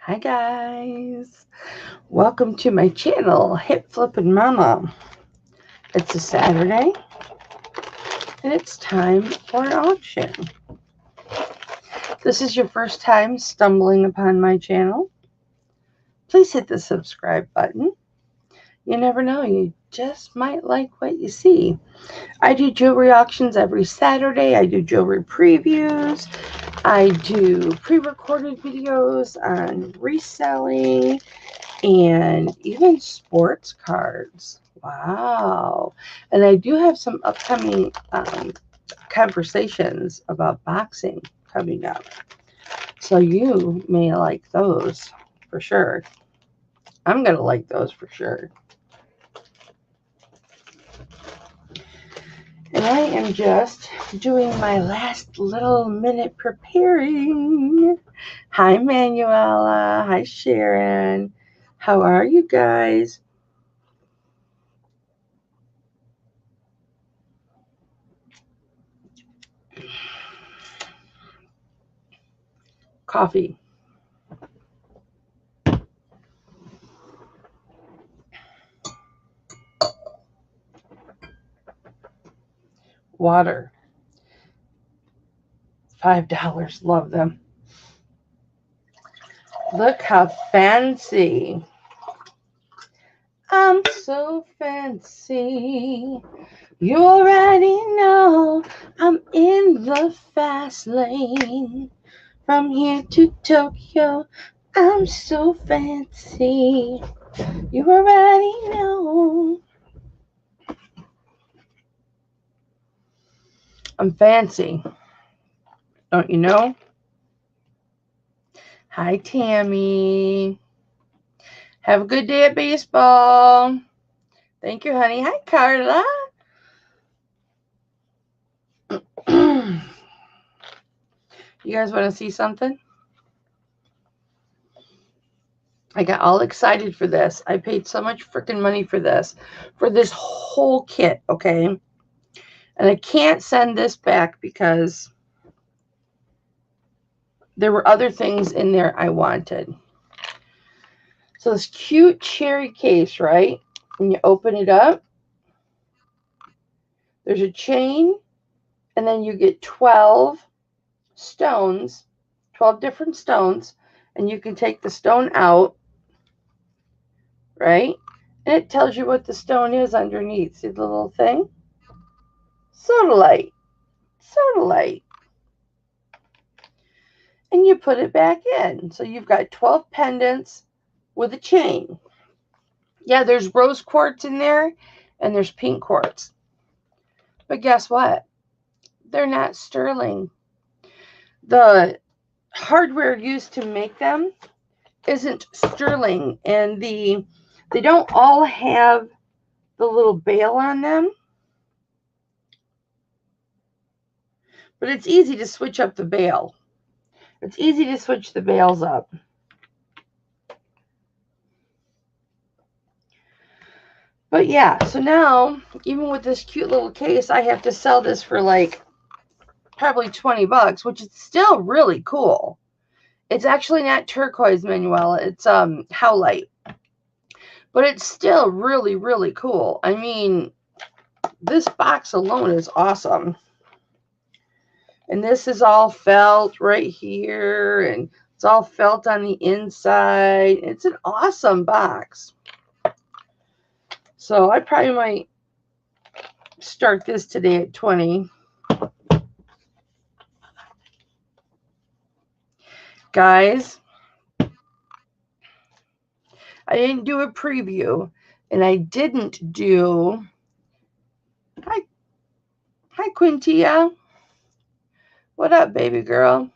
Hi guys, welcome to my channel, Hipflippinmamma. It's a Saturday and it's time for an auction. This is your first time stumbling upon my channel. Please hit the subscribe button. You never know, you just might like what you see. I do jewelry auctions every Saturday. I do jewelry previews. I do pre-recorded videos on reselling and even sports cards. Wow. And I do have some upcoming conversations about boxing coming up. So you may like those for sure. I'm going to like those for sure. And I am just doing my last little minute preparing. Hi, Manuela. Hi, Sharon. How are you guys? Coffee. Water. $5. Love them. Look how fancy. I'm so fancy. You already know I'm in the fast lane. From here to Tokyo, I'm so fancy. You already know. I'm fancy. Don't you know? Hi, Tammy. Have a good day at baseball. Thank you, honey. Hi, Carla. You guys want to see something? I got all excited for this. I paid so much freaking money for this whole kit, okay? And I can't send this back because there were other things in there I wanted. So this cute cherry case, right? When you open it up, there's a chain, and then you get 12 stones, 12 different stones, and you can take the stone out, right? And it tells you what the stone is underneath. See the little thing? Sodalite. Sodalite. And you put it back in. So you've got 12 pendants with a chain. Yeah, there's rose quartz in there, and there's pink quartz. But guess what? They're not sterling. The hardware used to make them isn't sterling, and they don't all have the little bail on them. But it's easy to switch up the bail. It's easy to switch the bails up. But yeah, so now, even with this cute little case, I have to sell this for like probably 20 bucks, which is still really cool. It's actually not turquoise, Manuela. It's howlite. But it's still really, really cool. I mean, this box alone is awesome. And this is all felt right here, and it's all felt on the inside. It's an awesome box. So I probably might start this today at 20. Guys, I didn't do a preview, and I didn't do... Hi, Quintia. What up, baby girl?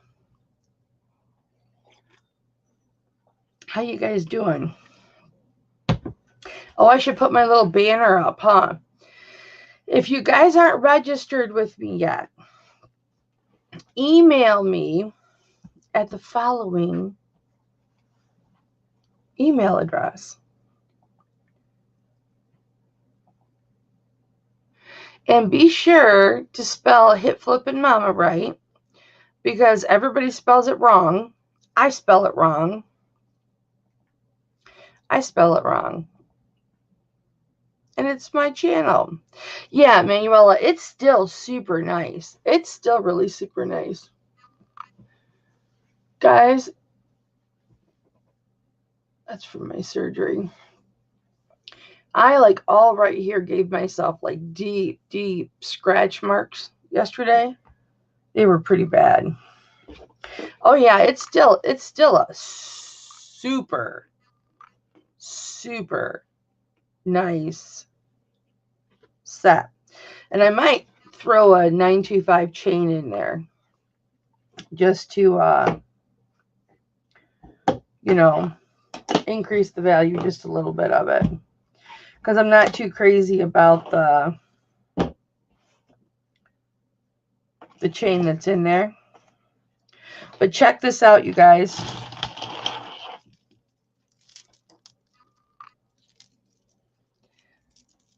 How you guys doing? Oh, I should put my little banner up, huh? If you guys aren't registered with me yet, email me at the following email address. And be sure to spell Hipflippinmamma right, because everybody spells it wrong. I spell it wrong. I spell it wrong. And it's my channel. Yeah, Manuela, it's still super nice. It's still really super nice. Guys, that's from my surgery. I, like, all right here gave myself, like, deep, deep scratch marks yesterday. They were pretty bad. Oh, yeah, it's still a super, super nice set. And I might throw a 925 chain in there just to, you know, increase the value just a little bit of it. Because I'm not too crazy about the chain that's in there. But check this out, you guys.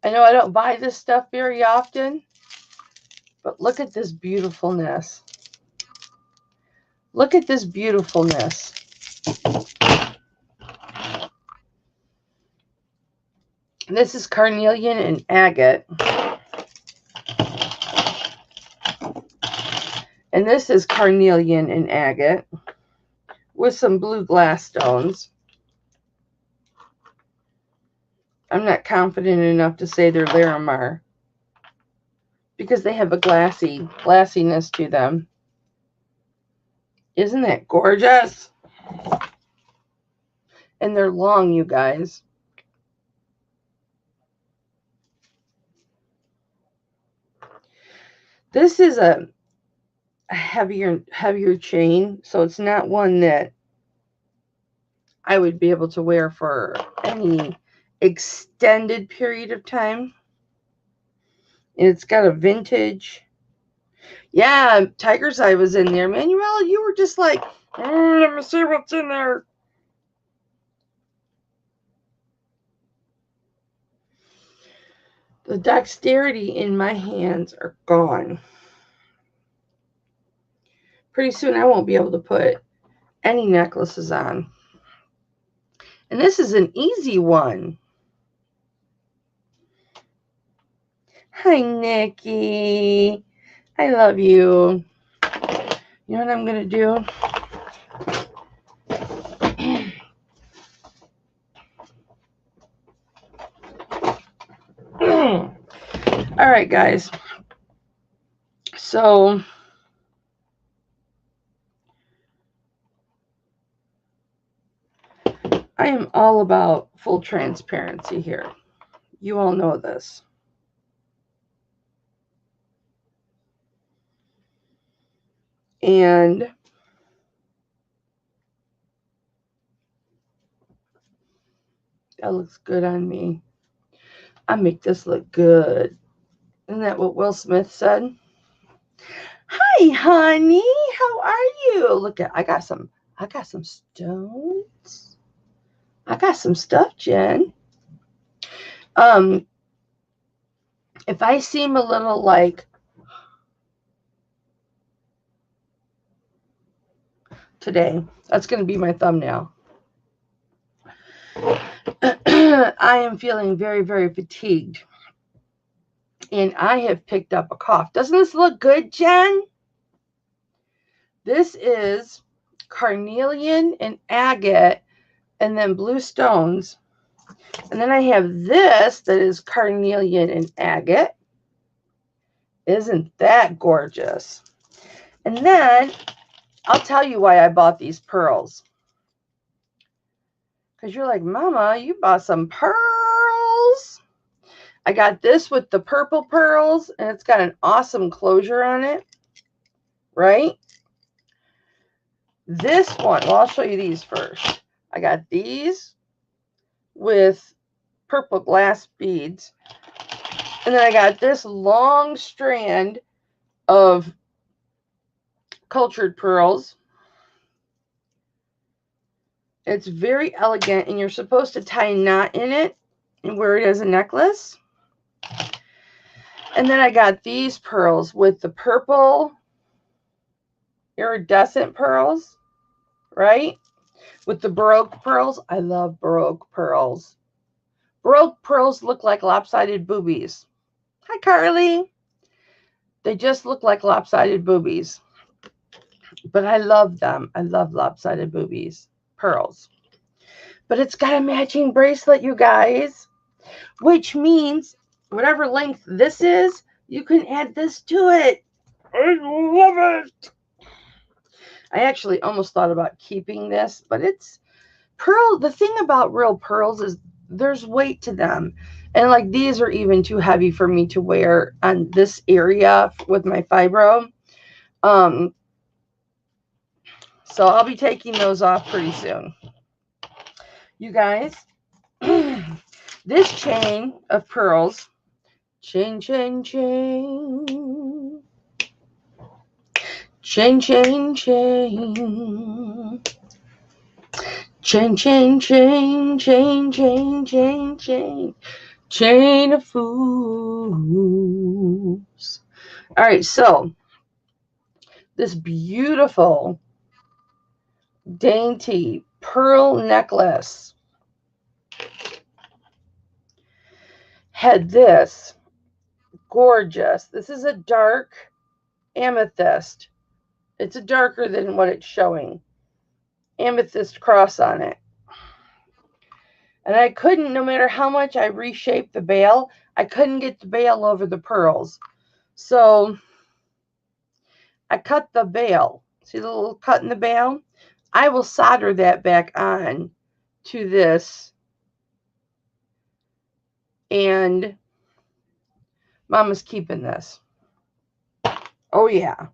I know I don't buy this stuff very often, but look at this beautifulness. Look at this beautifulness. This is Carnelian and Agate. And this is Carnelian and Agate with some blue glass stones. I'm not confident enough to say they're Larimar because they have a glassiness to them. Isn't that gorgeous? And they're long, you guys. This is a heavier chain, so it's not one that I would be able to wear for any extended period of time. And it's got a vintage. Yeah, Tiger's Eye was in there. Manuela, you were just like, let me see what's in there. The dexterity in my hands are gone. Pretty soon I won't be able to put any necklaces on. And this is an easy one. Hi, Nikki. I love you. You know what I'm going to do? All right, guys. So I am all about full transparency here. You all know this. And that looks good on me. I make this look good. Isn't that what Will Smith said? Hi, honey. How are you? Look at I got some stones. I got some stuff, Jen. If I seem a little like today, that's going to be my thumbnail. I am feeling very, very fatigued. And I have picked up a cough. Doesn't this look good, Jen? This is Carnelian and Agate and then blue stones. And then I have this that is Carnelian and Agate. Isn't that gorgeous? And then I'll tell you why I bought these pearls. Because you're like, Mama, you bought some pearls. I got this with the purple pearls, and it's got an awesome closure on it, right? This one, well, I'll show you these first. I got these with purple glass beads. And then I got this long strand of cultured pearls. It's very elegant, and you're supposed to tie a knot in it and wear it as a necklace. And then I got these pearls with the purple iridescent pearls, right? with the Baroque pearls. I love Baroque pearls. Baroque pearls look like lopsided boobies. Hi, Carly. They just look like lopsided boobies. But I love them. I love lopsided boobies. Pearls. But it's got a matching bracelet, you guys. Which means whatever length this is, you can add this to it. I love it. I actually almost thought about keeping this, but it's pearl. The thing about real pearls is there's weight to them. And like these are even too heavy for me to wear on this area with my fibro. So I'll be taking those off pretty soon. You guys, this chain of pearls, chain, chain, chain, chain, chain, chain, chain, chain, chain, chain, chain, chain, chain, chain of fools. All right, so this beautiful, dainty pearl necklace had this gorgeous. This is a dark amethyst. It's a darker than what it's showing. Amethyst cross on it. And I couldn't, no matter how much I reshaped the bail, I couldn't get the bail over the pearls. So I cut the bail. See the little cut in the bail? I will solder that back on to this. And Mama's keeping this. Oh, yeah.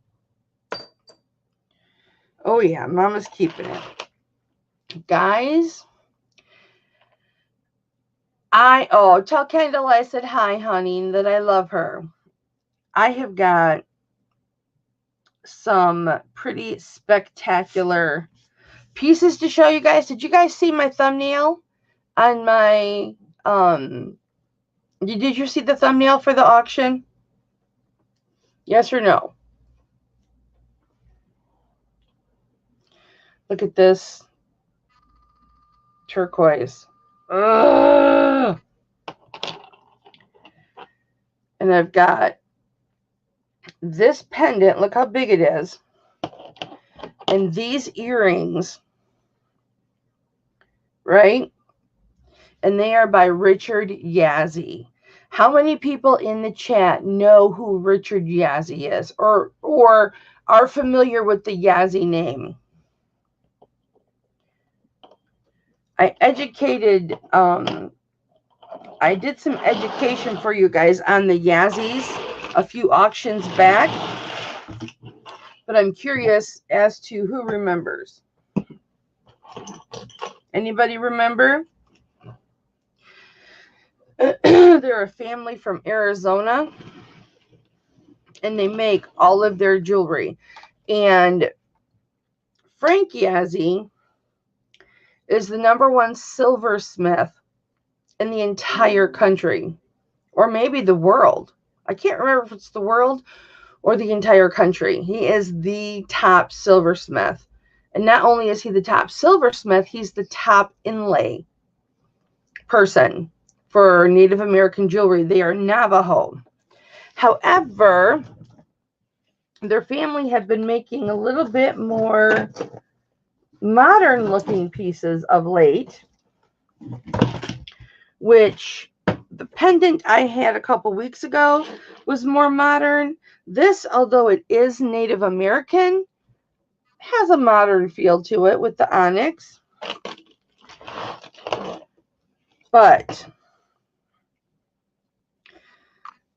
Oh, yeah. Mama's keeping it. Guys, tell Kendall I said hi, honey, that I love her. I have got some pretty spectacular pieces to show you guys. Did you guys see my thumbnail on my, did you see the thumbnail for the auction? Yes or no? Look at this turquoise. Ugh. And I've got this pendant. Look how big it is. And these earrings, right? And they are by Richard Yazzie. How many people in the chat know who Richard Yazzie is or are familiar with the Yazzie name? I did some education for you guys on the Yazzies a few auctions back, but I'm curious as to who remembers. Anybody remember? They're a family from Arizona, and they make all of their jewelry. And Frank Yazzie is the #1 silversmith in the entire country, or maybe the world. I can't remember if it's the world or the entire country. He is the top silversmith. And not only is he the top silversmith, he's the top inlay person for Native American jewelry. They are Navajo. However, their family had been making a little bit more modern looking pieces of late, which the pendant I had a couple weeks ago was more modern. This, although it is Native American, has a modern feel to it with the onyx. But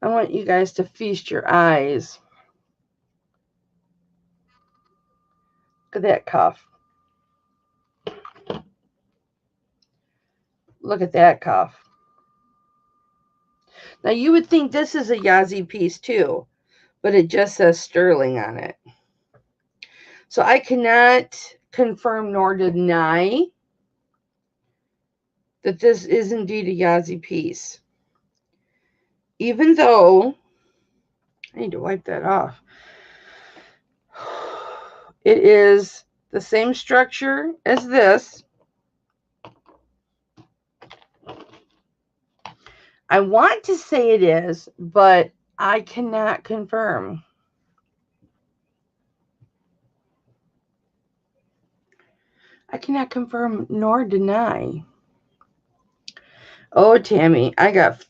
I want you guys to feast your eyes. Look at that cuff. Look at that cuff. Now you would think this is a Yazzie piece too, but it just says sterling on it. So I cannot confirm nor deny that this is indeed a Yazzie piece. Even though, I need to wipe that off. It is the same structure as this. I want to say it is, but I cannot confirm. I cannot confirm nor deny. Oh, Tammy, I got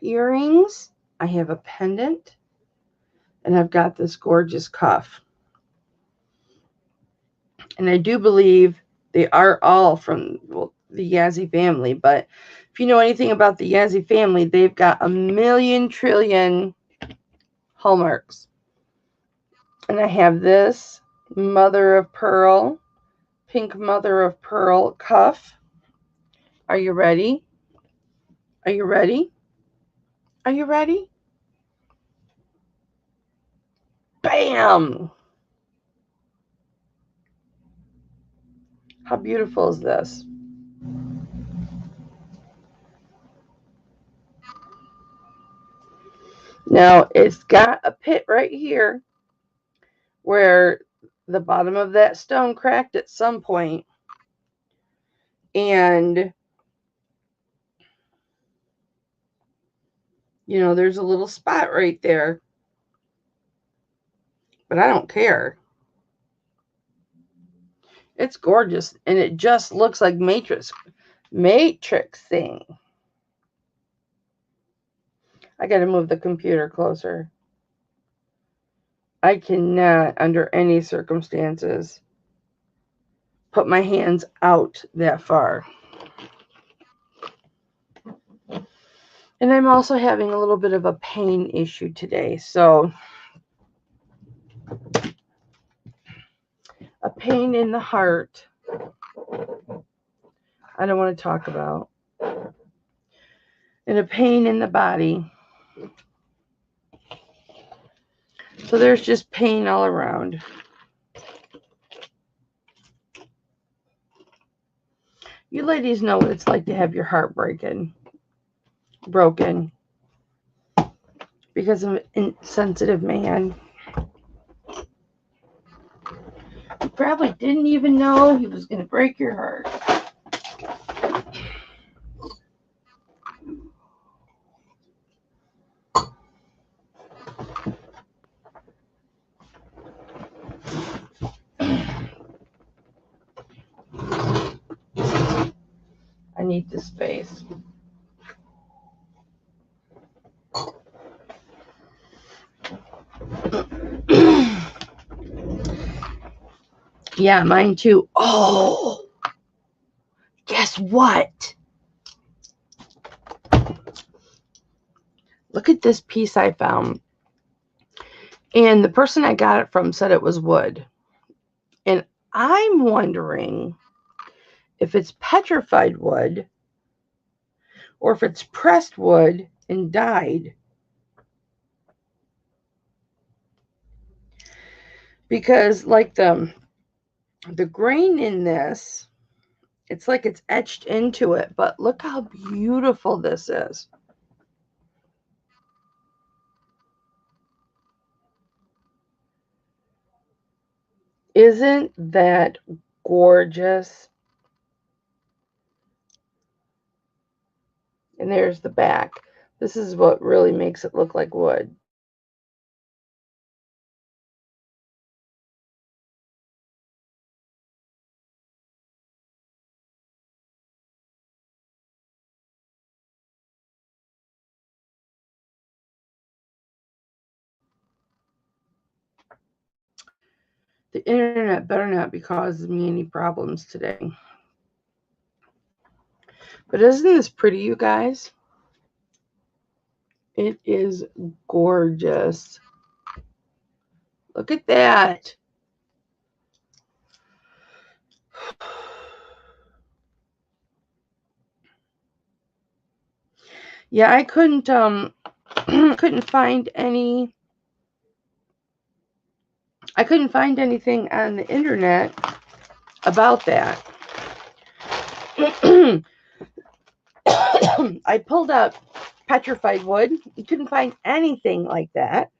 earrings. I have a pendant. And I've got this gorgeous cuff. And I do believe they are all from, well, the Yazzie family. But if you know anything about the Yazzie family, they've got a million trillion hallmarks. And I have this mother of pearl, pink mother of pearl cuff. Are you ready? Are you ready? Are you ready? Bam! How beautiful is this? Now, it's got a pit right here where the bottom of that stone cracked at some point. And, you know, there's a little spot right there. But I don't care. It's gorgeous. And it just looks like matrixing. I got to move the computer closer. I cannot, under any circumstances, put my hands out that far. And I'm also having a little bit of a pain issue today. So, a pain in the heart I don't want to talk about. And a pain in the body. So there's just pain all around. You ladies know what it's like to have your heart broken because of an insensitive man. You probably didn't even know he was going to break your heart. I need this space. Yeah, mine too. Oh, guess what? Look at this piece I found. And the person I got it from said it was wood. And I'm wondering if it's petrified wood or if it's pressed wood and dyed. Because like the grain in this, it's like it's etched into it. But look how beautiful this is. Isn't that gorgeous? And there's the back. This is what really makes it look like wood. The internet better not be causing me any problems today. But isn't this pretty, you guys? It is gorgeous. Look at that. Yeah, I couldn't couldn't find any. I couldn't find anything on the internet about that. I pulled up petrified wood. You couldn't find anything like that.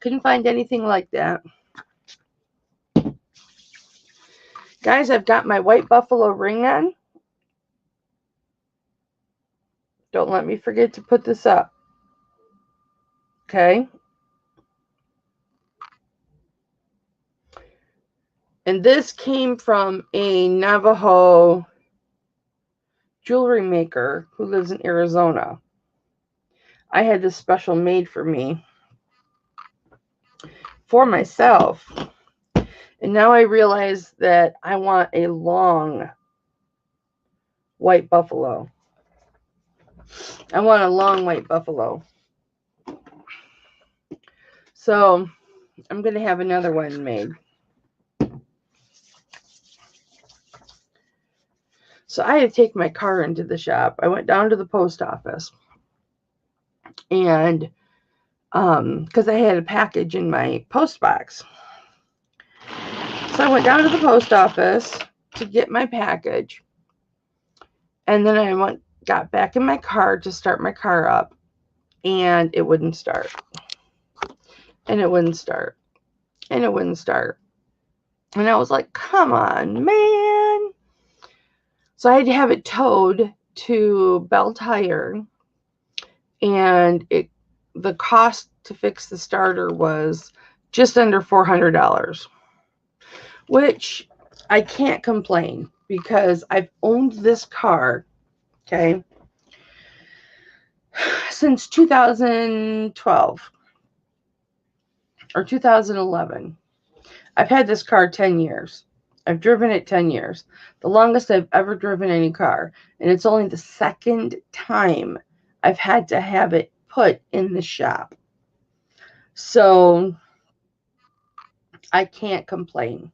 Couldn't find anything like that. Guys, I've got my white buffalo ring on. Don't let me forget to put this up. Okay. And this came from a Navajo jewelry maker who lives in Arizona. I had this special made for me, for myself. And now I realize that I want a long white buffalo. I want a long white buffalo. So I'm going to have another one made. So I had to take my car into the shop. I went down to the post office. And because I had a package in my post box. So I went down to the post office to get my package. And then I got back in my car to start my car up. And it wouldn't start. And it wouldn't start. And it wouldn't start. And I was like, come on, man. So I had to have it towed to Bell Tire. And the cost to fix the starter was just under $400. Which I can't complain because I've owned this car, okay, since 2012 or 2011. I've had this car 10 years. I've driven it 10 years. The longest I've ever driven any car. And it's only the second time I've had to have it put in the shop. So I can't complain.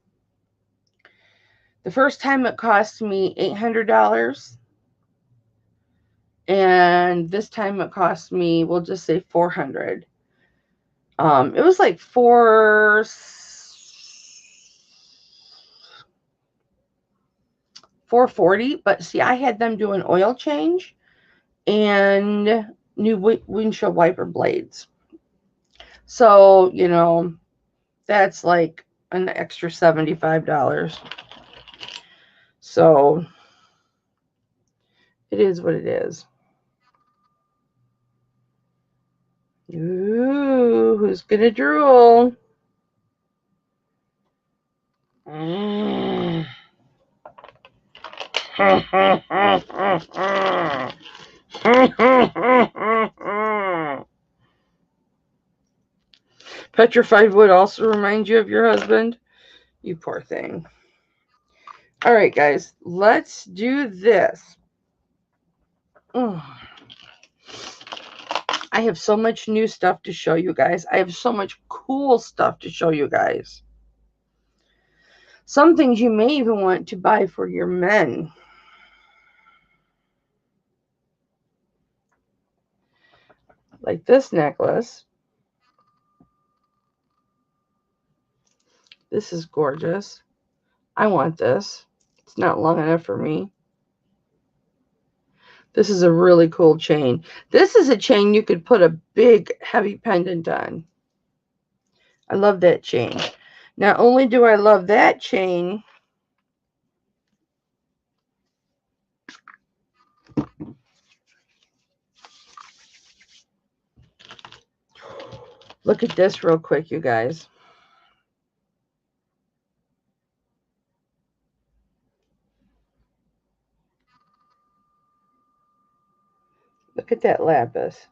The first time it cost me $800. And this time it cost me, we'll just say $400. It was like $440, but see, I had them do an oil change and new windshield wiper blades. So, you know, that's like an extra $75. So it is what it is. Ooh, who's gonna drool? Petrified wood also reminds you of your husband? You poor thing. All right, guys, let's do this. I have so much new stuff to show you guys. I have so much cool stuff to show you guys. Some things you may even want to buy for your men. Like this necklace. This is gorgeous. I want this. It's not long enough for me. This is a really cool chain. This is a chain you could put a big, heavy pendant on. I love that chain. Not only do I love that chain, look at this real quick, you guys. Look at that lapis.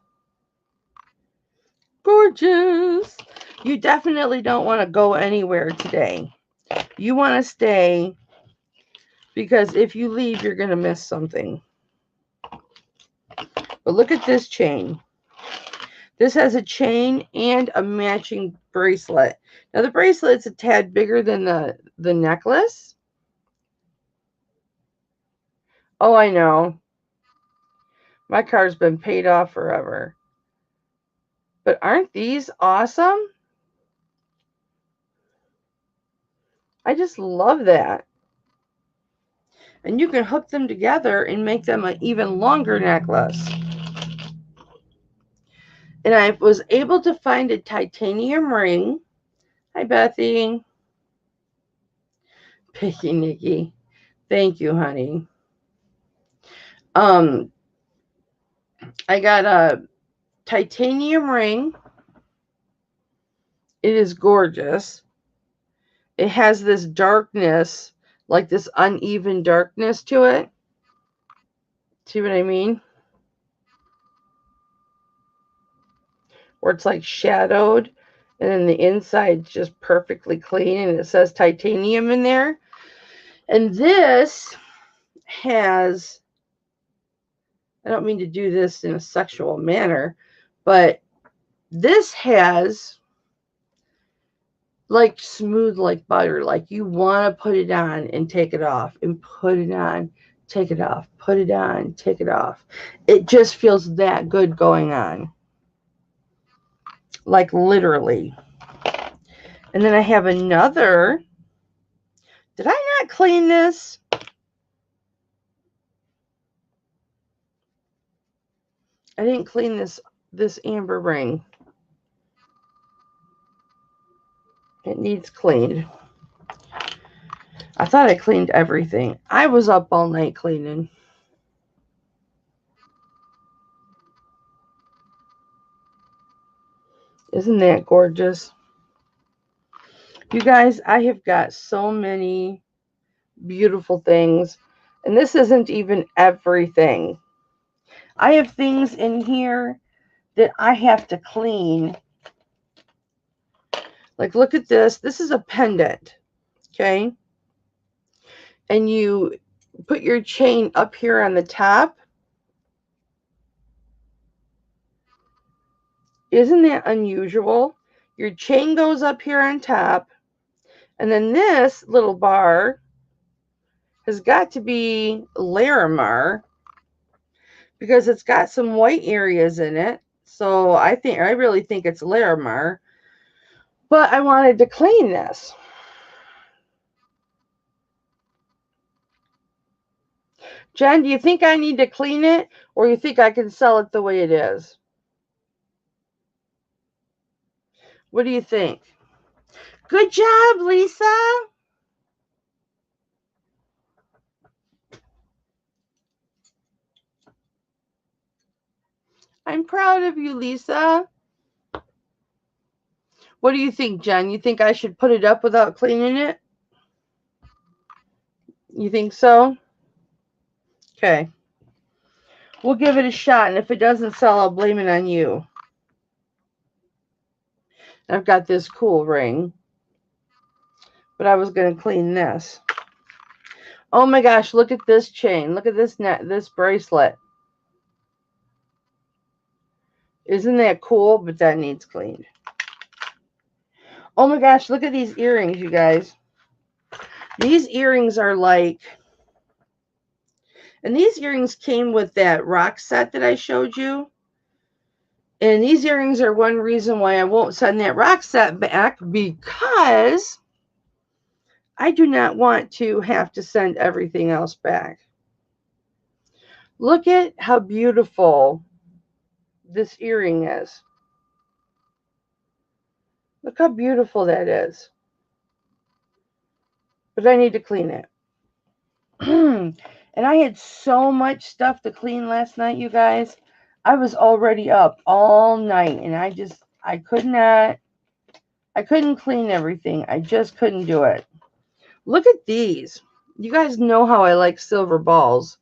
Gorgeous. You definitely don't want to go anywhere today. You want to stay because if you leave, you're going to miss something. But look at this chain. This has a chain and a matching bracelet. Now, the bracelet's a tad bigger than the necklace. Oh, I know. My car's been paid off forever. But aren't these awesome? I just love that. And you can hook them together and make them an even longer necklace. And I was able to find a titanium ring. Hi, Bethy. Picky Nikki. Thank you, honey. I got a titanium ring. It is gorgeous. It has this darkness, like this uneven darkness to it. See what I mean? Where it's like shadowed, and then the inside's just perfectly clean, and it says titanium in there. And this has, I don't mean to do this in a sexual manner, but this has like smooth like butter. Like you want to put it on and take it off, and put it on, take it off, put it on, take it off. It just feels that good going on. Like literally. And then I have another. Did I not clean this? I didn't clean this amber ring. It needs cleaned. I thought I cleaned everything. I was up all night cleaning. Isn't that gorgeous? You guys, I have got so many beautiful things. And this isn't even everything. I have things in here that I have to clean. Like, look at this. This is a pendant. Okay? And you put your chain up here on the top. Isn't that unusual? Your chain goes up here on top. And then this little bar has got to be Larimar because it's got some white areas in it. So I really think it's Larimar. But I wanted to clean this. Jen, do you think I need to clean it, or you think I can sell it the way it is? What do you think? Good job, Lisa. I'm proud of you, Lisa. What do you think, Jen? You think I should put it up without cleaning it? You think so? Okay. We'll give it a shot, and if it doesn't sell, I'll blame it on you. I've got this cool ring, but I was going to clean this. Oh my gosh, look at this chain. Look at this bracelet. Isn't that cool? But that needs cleaned. Oh my gosh, look at these earrings, you guys. These earrings are like, and these earrings came with that rock set that I showed you. And these earrings are one reason why I won't send that rock set back, because I do not want to have to send everything else back. Look at how beautiful this earring is. Look how beautiful that is. But I need to clean it. And I had so much stuff to clean last night, you guys. I was already up all night, and I couldn't clean everything. I just couldn't do it. Look at these. You guys know how I like silver balls.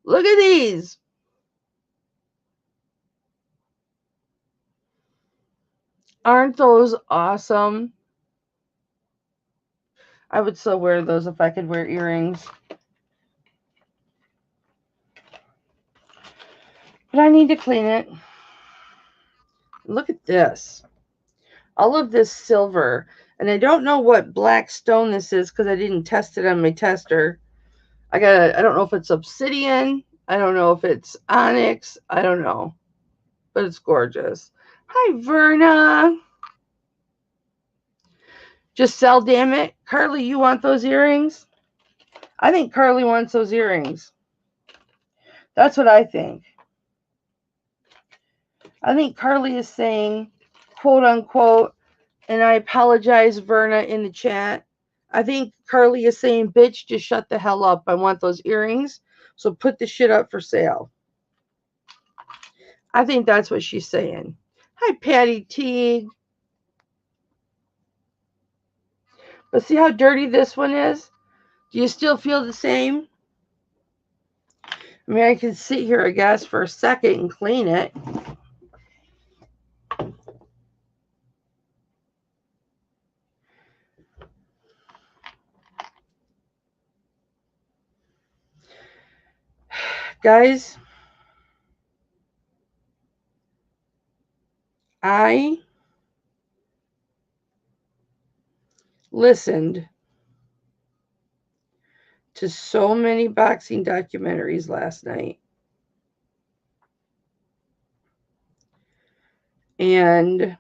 Look at these. Aren't those awesome? I would still wear those if I could wear earrings. But I need to clean it. Look at this. All of this silver. And I don't know what black stone this is because I didn't test it on my tester. I don't know if it's obsidian. I don't know if it's onyx. I don't know. But it's gorgeous. Hi, Verna. Just sell, damn it. Carly, you want those earrings? I think Carly wants those earrings. That's what I think. I think Carly is saying, quote unquote, and I apologize, Verna, in the chat. I think Carly is saying, bitch, just shut the hell up. I want those earrings. So put the shit up for sale. I think that's what she's saying. Hi, Patty Teague. But see how dirty this one is? Do you still feel the same? I mean, I can sit here, I guess, for a second and clean it. Guys, I listened to so many boxing documentaries last night. And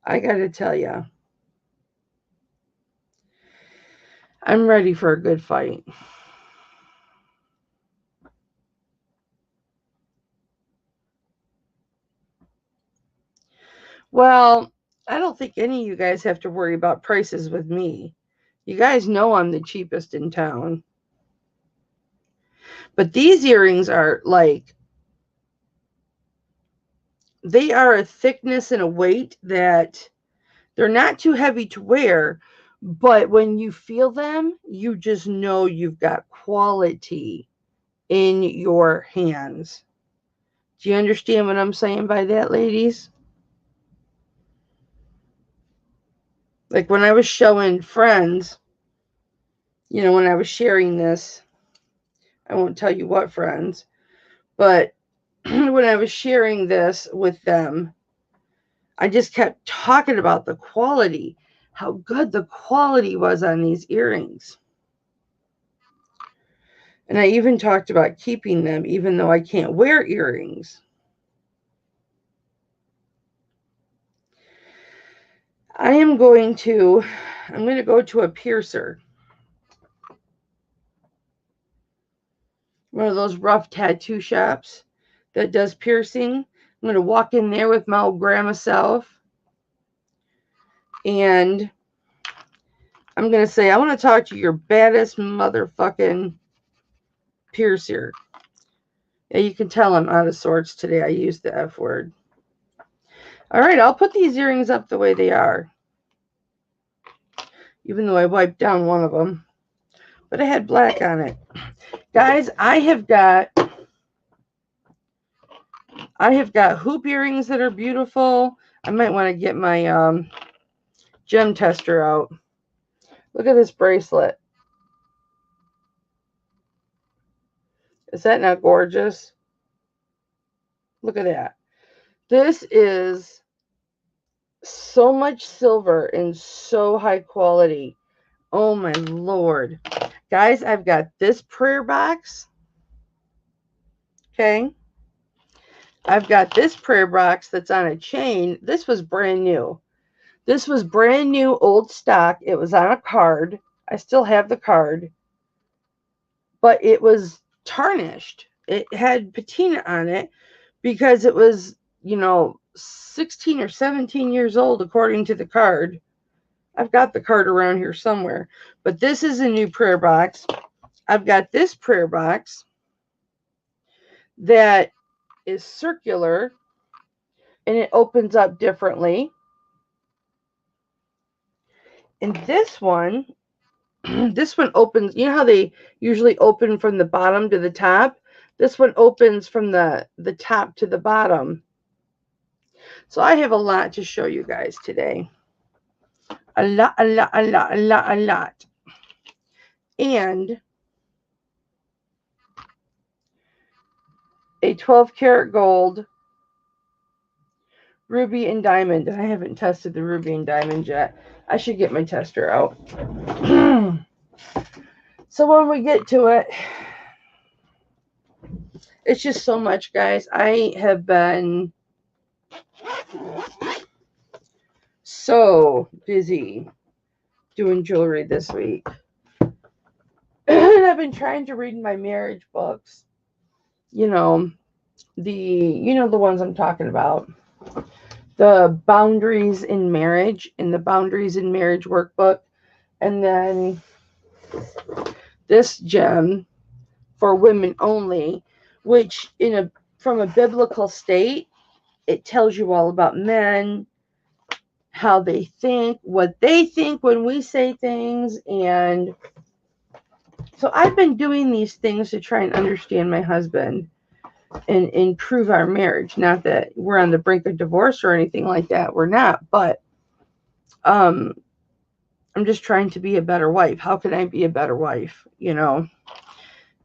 I got to tell you, I'm ready for a good fight. Well, I don't think any of you guys have to worry about prices with me. You guys know I'm the cheapest in town. But these earrings are like, they are a thickness and a weight that they're not too heavy to wear, but when you feel them, you just know you've got quality in your hands. Do you understand what I'm saying by that, ladies? Like when I was showing friends, you know, when I was sharing this, I won't tell you what friends, but when I was sharing this with them, I just kept talking about the quality, how good the quality was on these earrings. And I even talked about keeping them, even though I can't wear earrings. I'm going to go to a piercer. One of those rough tattoo shops that does piercing. I'm going to walk in there with my old grandma self. And I'm going to say, I want to talk to your baddest motherfucking piercer. Yeah, you can tell I'm out of sorts today. I used the F word. All right, I'll put these earrings up the way they are. Even though I wiped down one of them. But it had black on it. Guys, I have got hoop earrings that are beautiful. I might want to get my gem tester out. Look at this bracelet. Is that not gorgeous? Look at that. This is so much silver and so high quality. Oh my Lord. Guys, I've got this prayer box. Okay. I've got this prayer box that's on a chain. This was brand new. This was brand new, old stock. It was on a card. I still have the card. But it was tarnished. It had patina on it because it was, you know, 16 or 17 years old, according to the card. I've got the card around here somewhere. But this is a new prayer box. I've got this prayer box that is circular and it opens up differently. And this one opens, you know how they usually open from the bottom to the top? This one opens from the top to the bottom. So I have a lot to show you guys today. A lot. And a 12 karat gold ruby and diamond. I haven't tested the ruby and diamond yet. I should get my tester out. So when we get to it, it's just so much, guys. I have been so busy doing jewelry this week. And I've been trying to read my marriage books. You know, you know, the ones I'm talking about. The Boundaries in Marriage in the Boundaries in Marriage workbook. And then this gem for women only, which from a biblical state, it tells you all about men, how they think, what they think when we say things. And so I've been doing these things to try and understand my husband and improve our marriage. Not that we're on the brink of divorce or anything like that. We're not, but I'm just trying to be a better wife. How can I be a better wife, you know?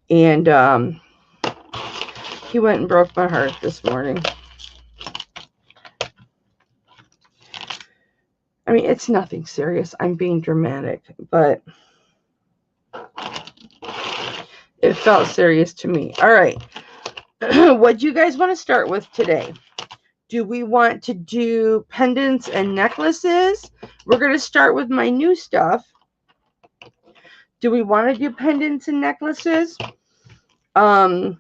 And he went and broke my heart this morning. I mean, it's nothing serious. I'm being dramatic, but it felt serious to me. All right. What do you guys want to start with today? Do we want to do pendants and necklaces? We're going to start with my new stuff. Do we want to do pendants and necklaces? I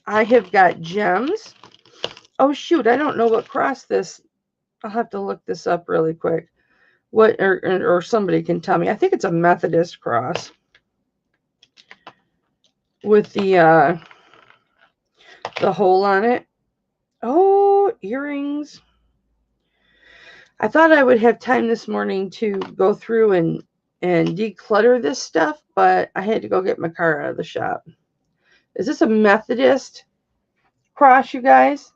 have got gems. Oh, shoot. I don't know what cross this. I'll have to look this up really quick. What, or somebody can tell me. I think it's a Methodist cross with the hole on it. Oh, earrings. I thought I would have time this morning to go through and declutter this stuff, but I had to go get my car out of the shop. Is this a Methodist cross, you guys?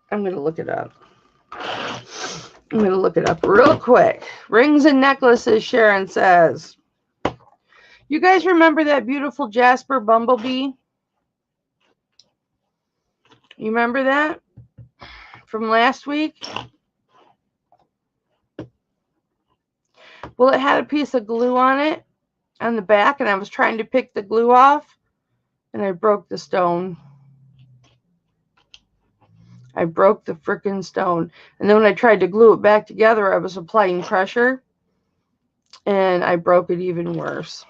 I'm going to look it up. I'm going to look it up real quick. Rings and necklaces, Sharon says. You guys remember that beautiful Jasper bumblebee? You remember that from last week? Well, it had a piece of glue on it on the back, and I was trying to pick the glue off, and I broke the stone. I broke the frickin' stone. And then when I tried to glue it back together, I was applying pressure, and I broke it even worse.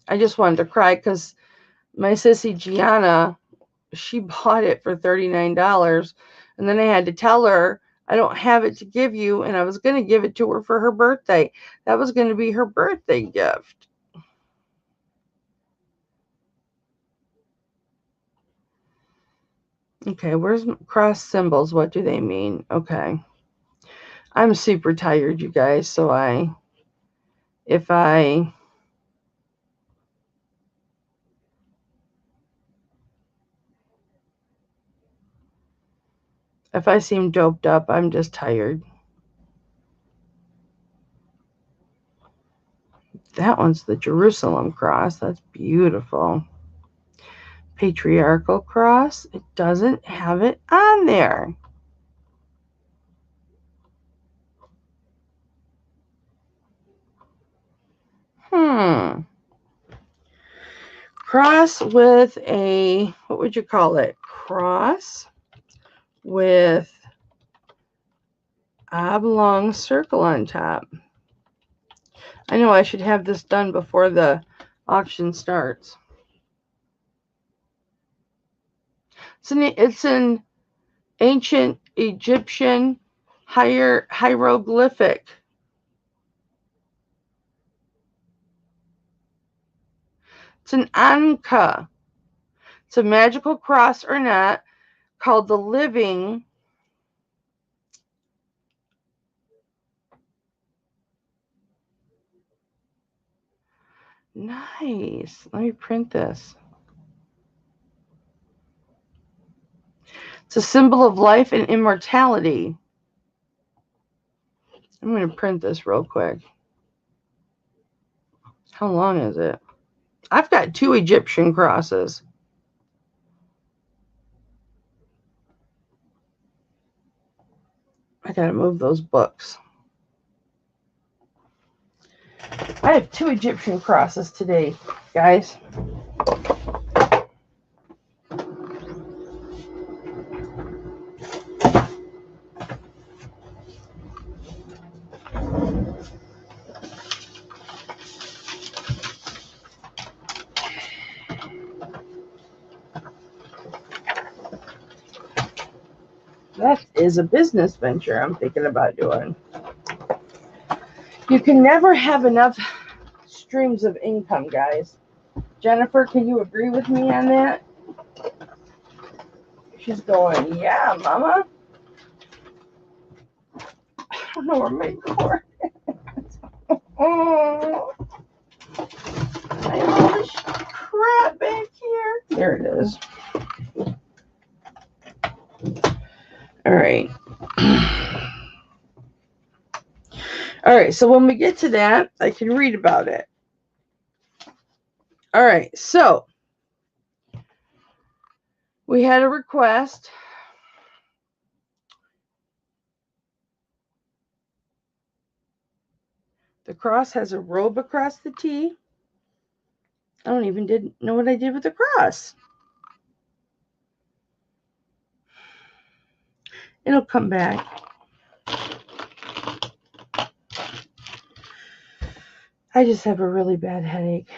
I just wanted to cry because my sissy Gianna, she bought it for $39, and then I had to tell her, I don't have it to give you, and I was going to give it to her for her birthday. That was going to be her birthday gift. Okay, where's cross symbols? What do they mean? Okay. I'm super tired, you guys, so if I seem doped up, I'm just tired. That one's the Jerusalem cross. That's beautiful. Patriarchal cross. It doesn't have it on there. Cross with a, what would you call it? Cross with oblong circle on top. I know I should have this done before the auction starts. It's an ancient Egyptian hieroglyphic. It's an anka. It's a magical cross or not called the living. Nice. Let me print this. It's a symbol of life and immortality. I'm going to print this real quick. How long is it? I've got 2 Egyptian crosses. I got to move those books. I have 2 Egyptian crosses today, guys. That is a business venture I'm thinking about doing. You can never have enough streams of income, guys. Jennifer, can you agree with me on that? She's going, yeah, mama. I don't know where my cord is. Oh, I have all this crap back here. There it is. All right. All right, so when we get to that, I can read about it. All right, so we had a request. The cross has a robe across the T. I don't even know what I did with the cross. It'll come back. I just have a really bad headache.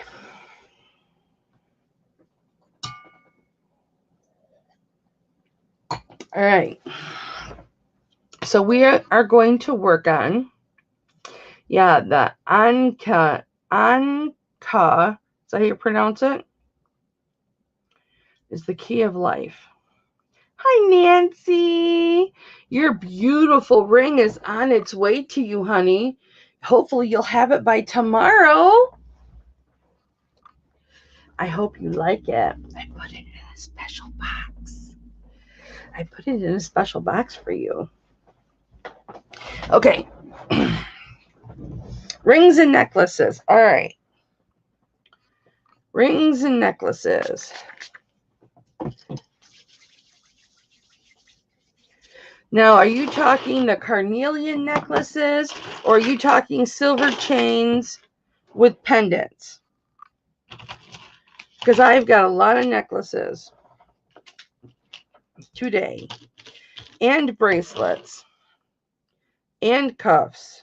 All right. So we are going to work on, the Anka. Is that how you pronounce it? Is the key of life. Hi, Nancy. Your beautiful ring is on its way to you, honey. Hopefully you'll have it by tomorrow. I hope you like it. I put it in a special box. I put it in a special box for you. Okay. Rings and necklaces. All right. Rings and necklaces. Now, are you talking the carnelian necklaces, or are you talking silver chains with pendants? Because I've got a lot of necklaces today, and bracelets, and cuffs.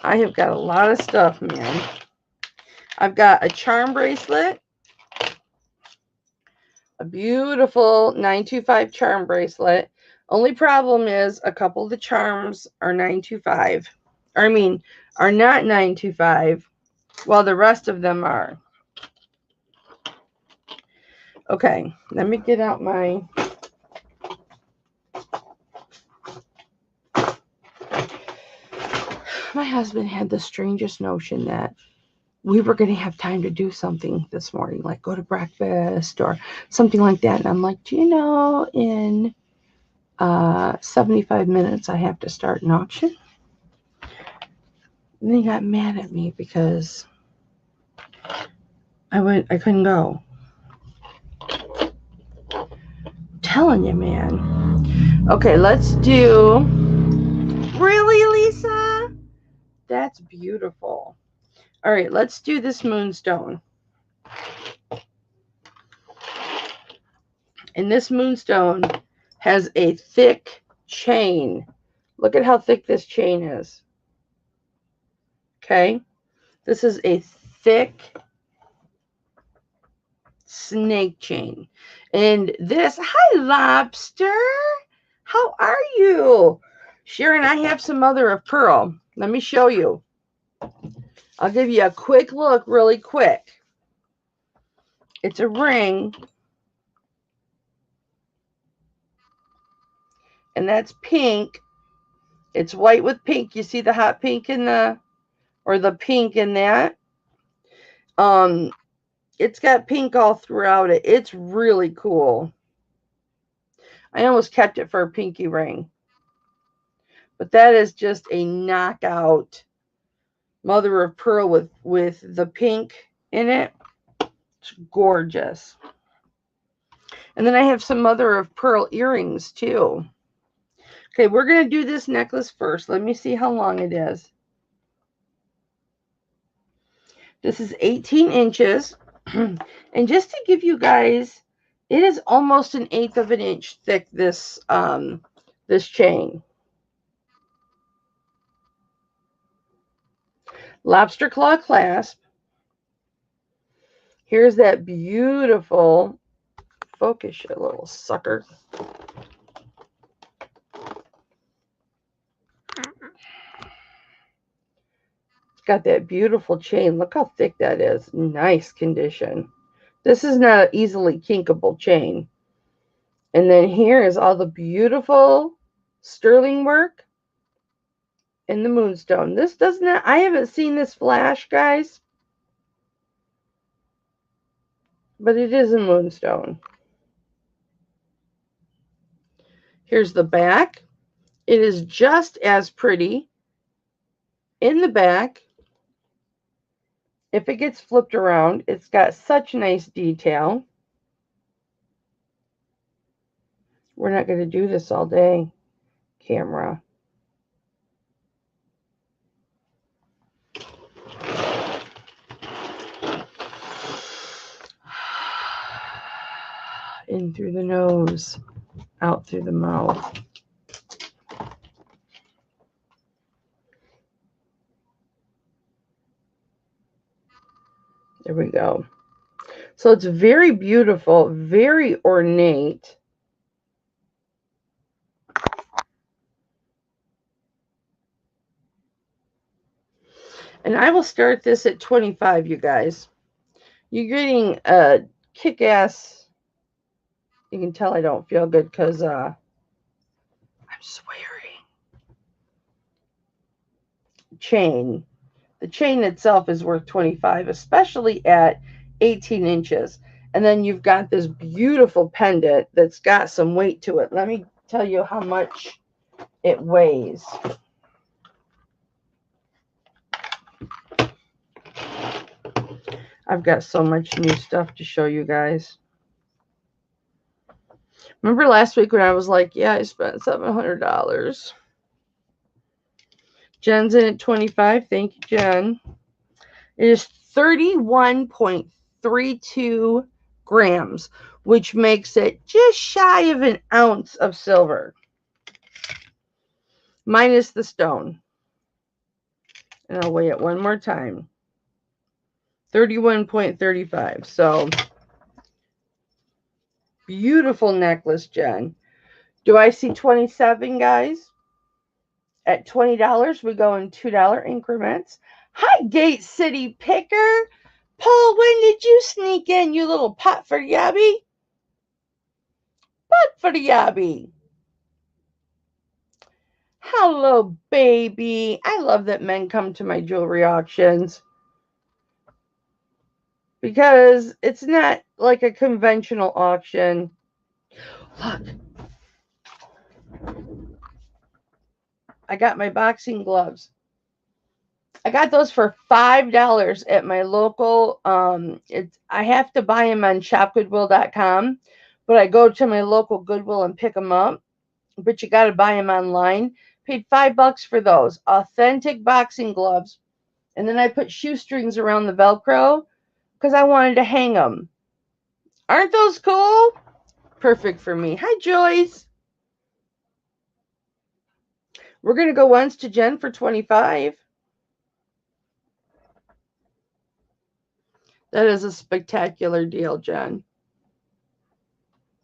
I have got a lot of stuff, man. I've got a charm bracelet, a beautiful 925 charm bracelet. Only problem is a couple of the charms are 925. Are not 925, while the rest of them are. Okay, let me get out my... My husband had the strangest notion that we were going to have time to do something this morning, like go to breakfast or something like that. And I'm like, do you know, in 75 minutes, I have to start an auction? And he got mad at me because I couldn't go. I'm telling you, man. Okay, let's do... Really, Lisa? That's beautiful. All right, let's do this moonstone. And this moonstone has a thick chain. Look at how thick this chain is. Okay? This is a thick snake chain. And this... Hi, Lobster. How are you? Sharon, I have some mother of pearl. Let me show you. I'll give you a quick look really quick. It's a ring. And that's pink. It's white with pink. You see the hot pink in the... or the pink in that? It's got pink all throughout it. It's really cool. I almost kept it for a pinky ring. But that is just a knockout mother of pearl with the pink in it. It's gorgeous. And then I have some mother of pearl earrings too. Okay, we're going to do this necklace first. Let me see how long it is. This is 18 inches. And just to give you guys, it is almost 1/8 of an inch thick, this this chain. Lobster claw clasp. Here's that beautiful... Focus, you little sucker. got that beautiful chain. Look how thick that is. Nice condition. This is not an easily kinkable chain. And then here is all the beautiful sterling work in the moonstone. This does not, I haven't seen this flash, guys. But it is in moonstone. Here's the back. It is just as pretty in the back. If it gets flipped around, it's got such nice detail. We're not going to do this all day, camera. In through the nose, out through the mouth. There we go. So it's very beautiful, very ornate. And I will start this at 25, you guys. You're getting a kick-ass. You can tell I don't feel good because I'm swearing. Chain. The chain itself is worth 25, especially at 18 inches. And then you've got this beautiful pendant that's got some weight to it. Let me tell you how much it weighs. I've got so much new stuff to show you guys. Remember last week when I was like, yeah, I spent $700. Jen's in at 25. Thank you, Jen. It is 31.32 grams, which makes it just shy of an ounce of silver, minus the stone. And I'll weigh it one more time. 31.35. So, beautiful necklace, Jen. Do I see 27, guys? At $20, we go in $2 increments. Hi, Gate City Picker. Paul, when did you sneak in, you little pot for yabby? Pot for the yabby. Hello, baby. I love that men come to my jewelry auctions because it's not like a conventional auction. Look. I got my boxing gloves. I got those for $5 at my local. I have to buy them on shopgoodwill.com, but I go to my local Goodwill and pick them up. But you got to buy them online. Paid $5 for those authentic boxing gloves, and then I put shoestrings around the Velcro because I wanted to hang them. Aren't those cool? Perfect for me. Hi, Joyce. We're gonna go once to Jen for 25. That is a spectacular deal, Jen.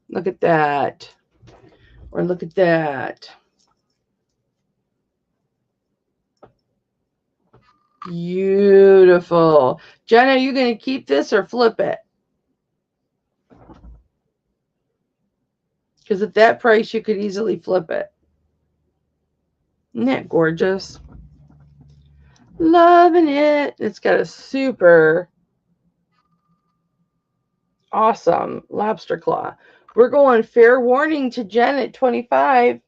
Look at that. Or look at that. Beautiful. Jen, are you going to keep this or flip it? Because at that price, you could easily flip it. Isn't that gorgeous? Loving it. It's got a super awesome lobster claw. We're going fair warning to Jen at 25.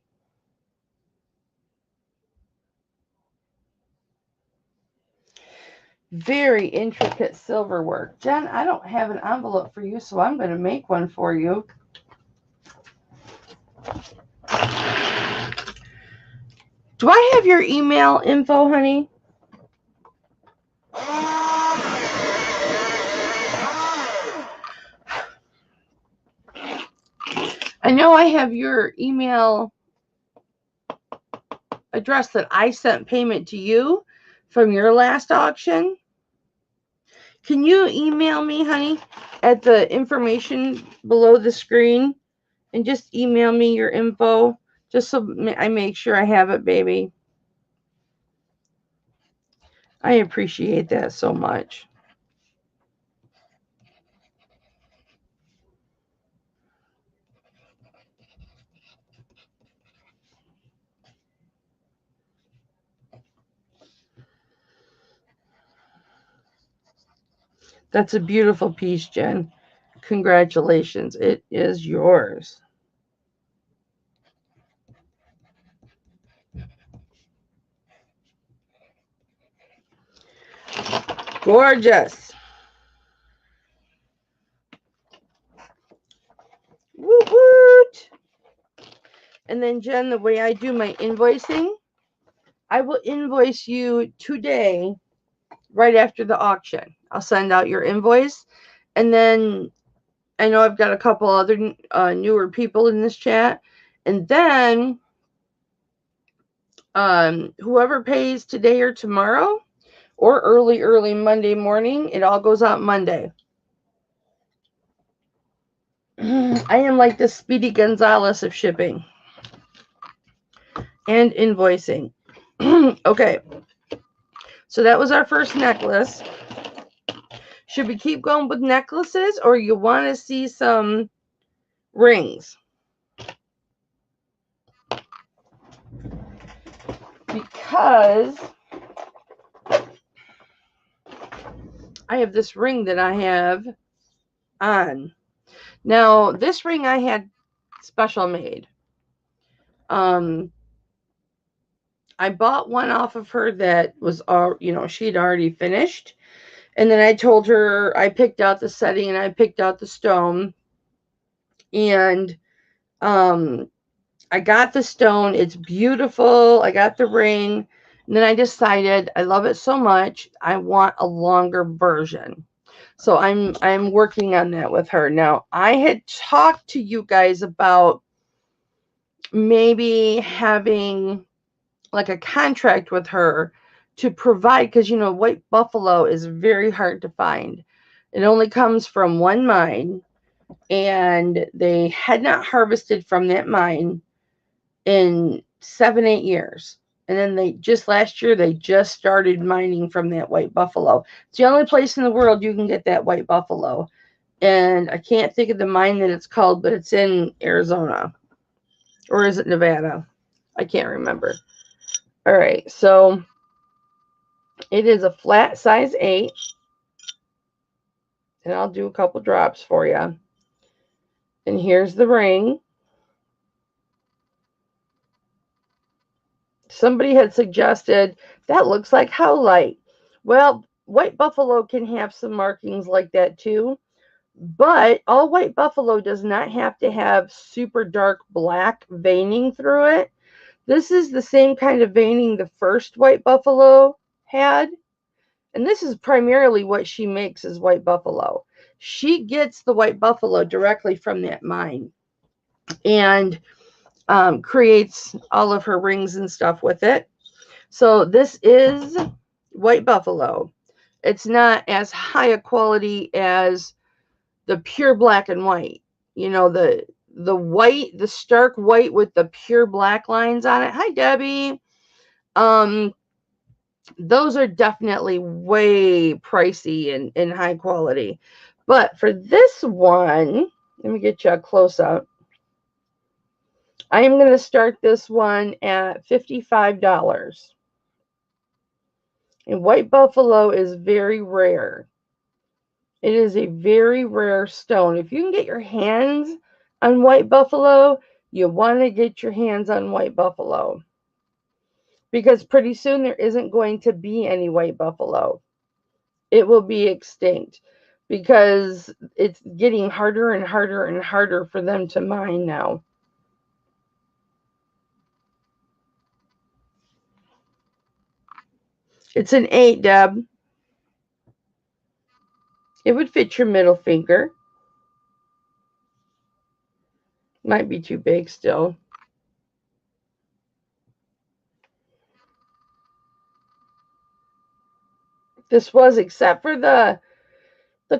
Very intricate silver work. Jen, I don't have an envelope for you, so I'm going to make one for you. Do I have your email info, honey? I know I have your email address that I sent payment to you from your last auction. Can you email me, honey, at the information below the screen and just email me your info just so I make sure I have it, baby. I appreciate that so much. That's a beautiful piece, Jen. Congratulations. It is yours. Gorgeous. Woot woot. And then, Jen, the way I do my invoicing, I will invoice you today, right after the auction. I'll send out your invoice. And then I know I've got a couple other newer people in this chat. And then whoever pays today or tomorrow or early Monday morning, it all goes out Monday. I am like the Speedy Gonzalez of shipping and invoicing. Okay. So that was our first necklace. Should we keep going with necklaces, or you want to see some rings? Because I have this ring that I have on. Now, this ring I had special made. I bought one off of her that was all, she'd already finished. And then I told her I picked out the setting and I picked out the stone. And I got the stone. It's beautiful. I got the ring. And then I decided I love it so much. I want a longer version. So I'm working on that with her. Now, I had talked to you guys about maybe having like a contract with her to provide, because white buffalo is very hard to find. It only comes from one mine, and they had not harvested from that mine in 7-8 years. And then last year they just started mining from that white buffalo. It's the only place in the world you can get that white buffalo. And I can't think of the mine that it's called, but it's in Arizona. Or is it Nevada? I can't remember. All right, so it is a flat size 8. And I'll do a couple drops for you. And here's the ring. Somebody had suggested that looks like howlite. Well, white buffalo can have some markings like that too. But all white buffalo does not have to have super dark black veining through it. This is the same kind of veining the first white buffalo had. And this is primarily what she makes is white buffalo. She gets the white buffalo directly from that mine and creates all of her rings and stuff with it. So this is white buffalo. It's not as high a quality as the pure black and white. The white, the stark white with the pure black lines on it. Hi, Debbie. Those are definitely way pricey and high quality. But for this one, let me get you a close up. I am going to start this one at $55. And white buffalo is very rare. It is a very rare stone. If you can get your hands on white buffalo, you want to get your hands on white buffalo. Because pretty soon there isn't going to be any white buffalo. It will be extinct. Because it's getting harder and harder and harder for them to mine now. It's an 8, Deb. It would fit your middle finger. Might be too big still. This was, except for the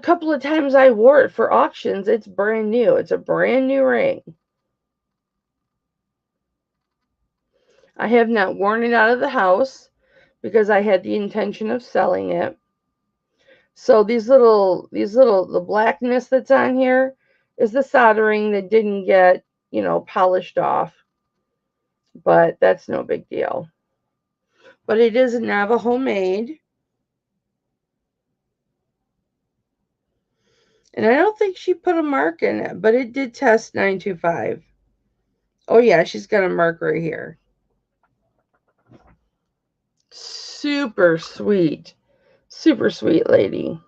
couple of times I wore it for auctions, it's brand new. It's a brand new ring. I have not worn it out of the house because I had the intention of selling it. So the blackness that's on here is the soldering that didn't get, polished off. But that's no big deal. But it is Navajo made. And I don't think she put a mark in it, but it did test 925. Oh yeah, she's got a mark right here. Super sweet. Super sweet lady.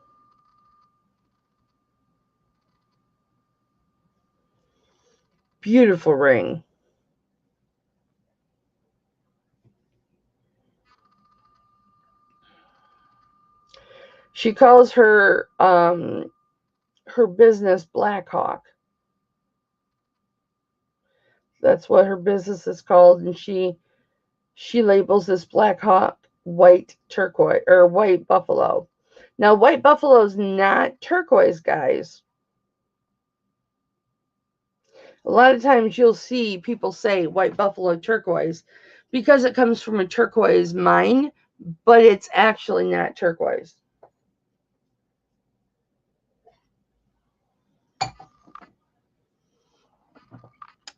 Beautiful ring. She calls her business Blackhawk. That's what her business is called, and she labels this Blackhawk white turquoise or white buffalo. Now, white buffalo is not turquoise, guys. A lot of times you'll see people say white buffalo turquoise because it comes from a turquoise mine, but it's actually not turquoise.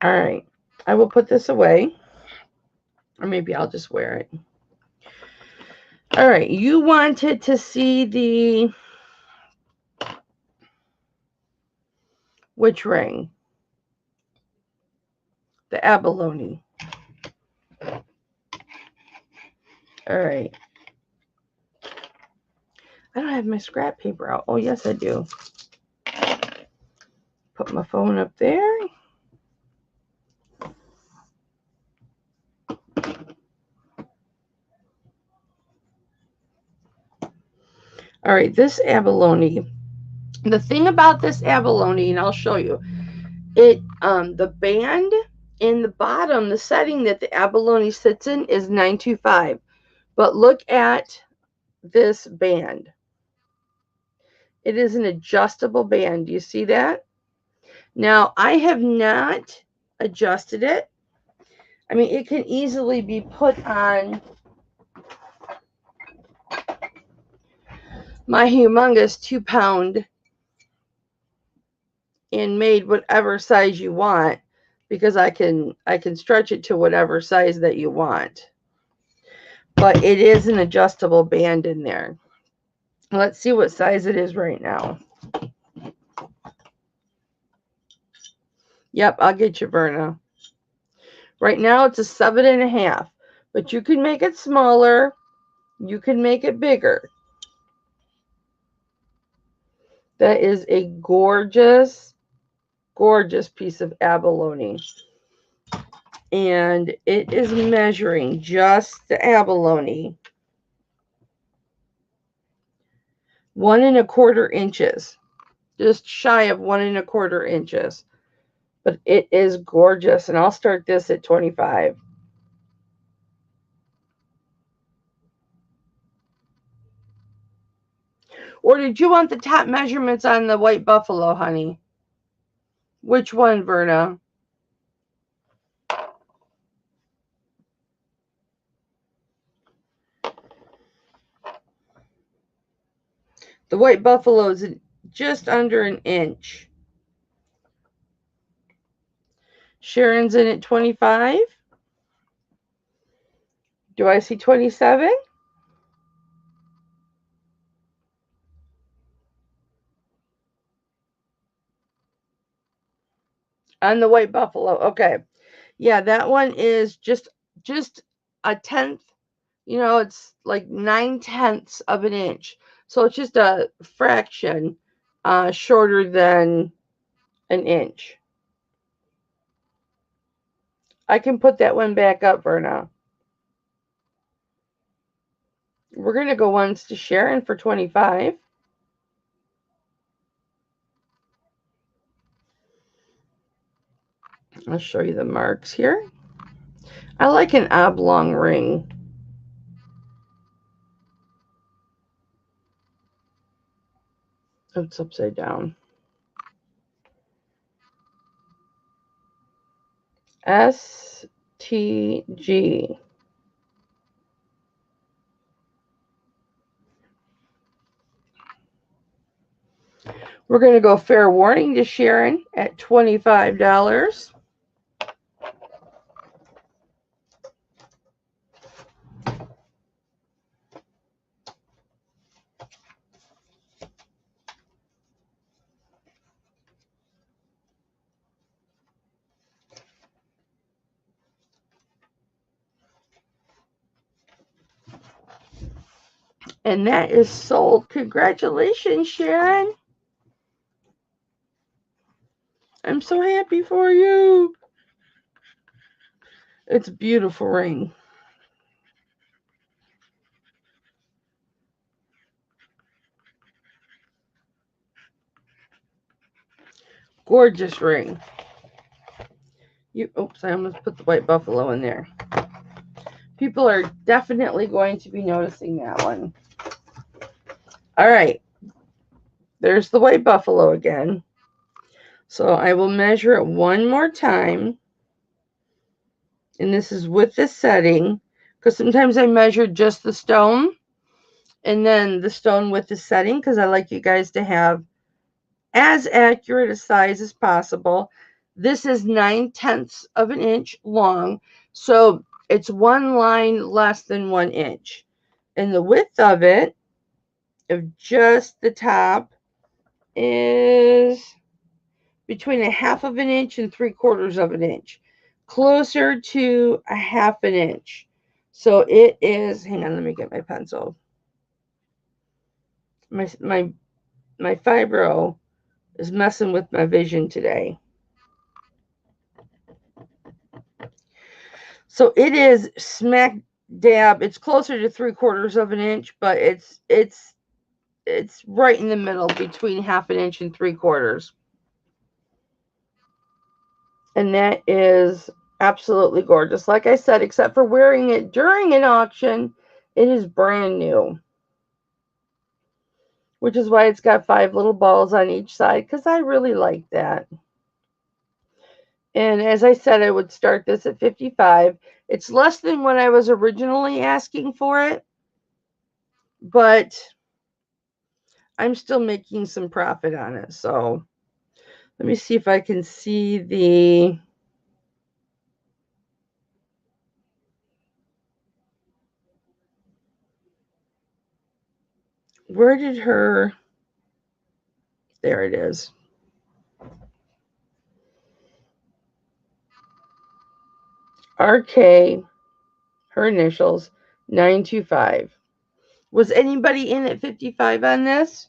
All right, I will put this away, or maybe I'll just wear it. All right, you wanted to see which ring? The Abalone. All right. I don't have my scrap paper out. Oh, yes, I do. Put my phone up there. All right, this abalone. The thing about this abalone, and I'll show you, the band in the bottom, the setting that the abalone sits in is 925. But look at this band. It is an adjustable band. Do you see that? Now, I have not adjusted it. I mean, it can easily be put on my humongous 2-pound and made whatever size you want, because I can stretch it to whatever size that you want. But it is an adjustable band in there. Let's see what size it is right now. Yep, I'll get you, Verna. Right now it's a 7.5, but you can make it smaller. You can make it bigger. That is a gorgeous, gorgeous piece of abalone. And it is measuring just the abalone 1.25 inches. Just shy of 1.25 inches. But it is gorgeous. And I'll start this at 25. Or did you want the top measurements on the white buffalo, honey? Which one, Verna? The white buffalo is just under an inch. Sharon's in at 25. Do I see 27? On the white buffalo. Okay. Yeah, that one is just a tenth. It's like 9/10 of an inch. So it's just a fraction shorter than an inch. I can put that one back up, Verna. We're going to go once to Sharon for 25. I'll show you the marks here. I like an oblong ring. It's upside down. STG. We're going to go fair warning to Sharon at $25. And that is sold. Congratulations, Sharon. I'm so happy for you. It's a beautiful ring. Gorgeous ring. Oops, I almost put the white buffalo in there. People are definitely going to be noticing that one. All right. There's the white buffalo again. So I will measure it one more time. And this is with the setting, because sometimes I measure just the stone and then the stone with the setting, because I like you guys to have as accurate a size as possible. This is 9/10 of an inch long, so it's one line less than 1 inch. And the width of it, of just the top, is between 1/2 of an inch and 3/4 of an inch, closer to 1/2 an inch. So it is, hang on, let me get my pencil. My fibro is messing with my vision today. So it is smack dab. It's closer to 3/4 of an inch, but it's right in the middle between 1/2 an inch and 3/4. And that is absolutely gorgeous. Like I said, except for wearing it during an auction, it is brand new. Which is why it's got 5 little balls on each side, because I really like that. And as I said, I would start this at $55. It's less than what I was originally asking for it, but I'm still making some profit on it. So let me see if I can see the... Where did her... There it is. RK, her initials, 925. Was anybody in at 55 on this?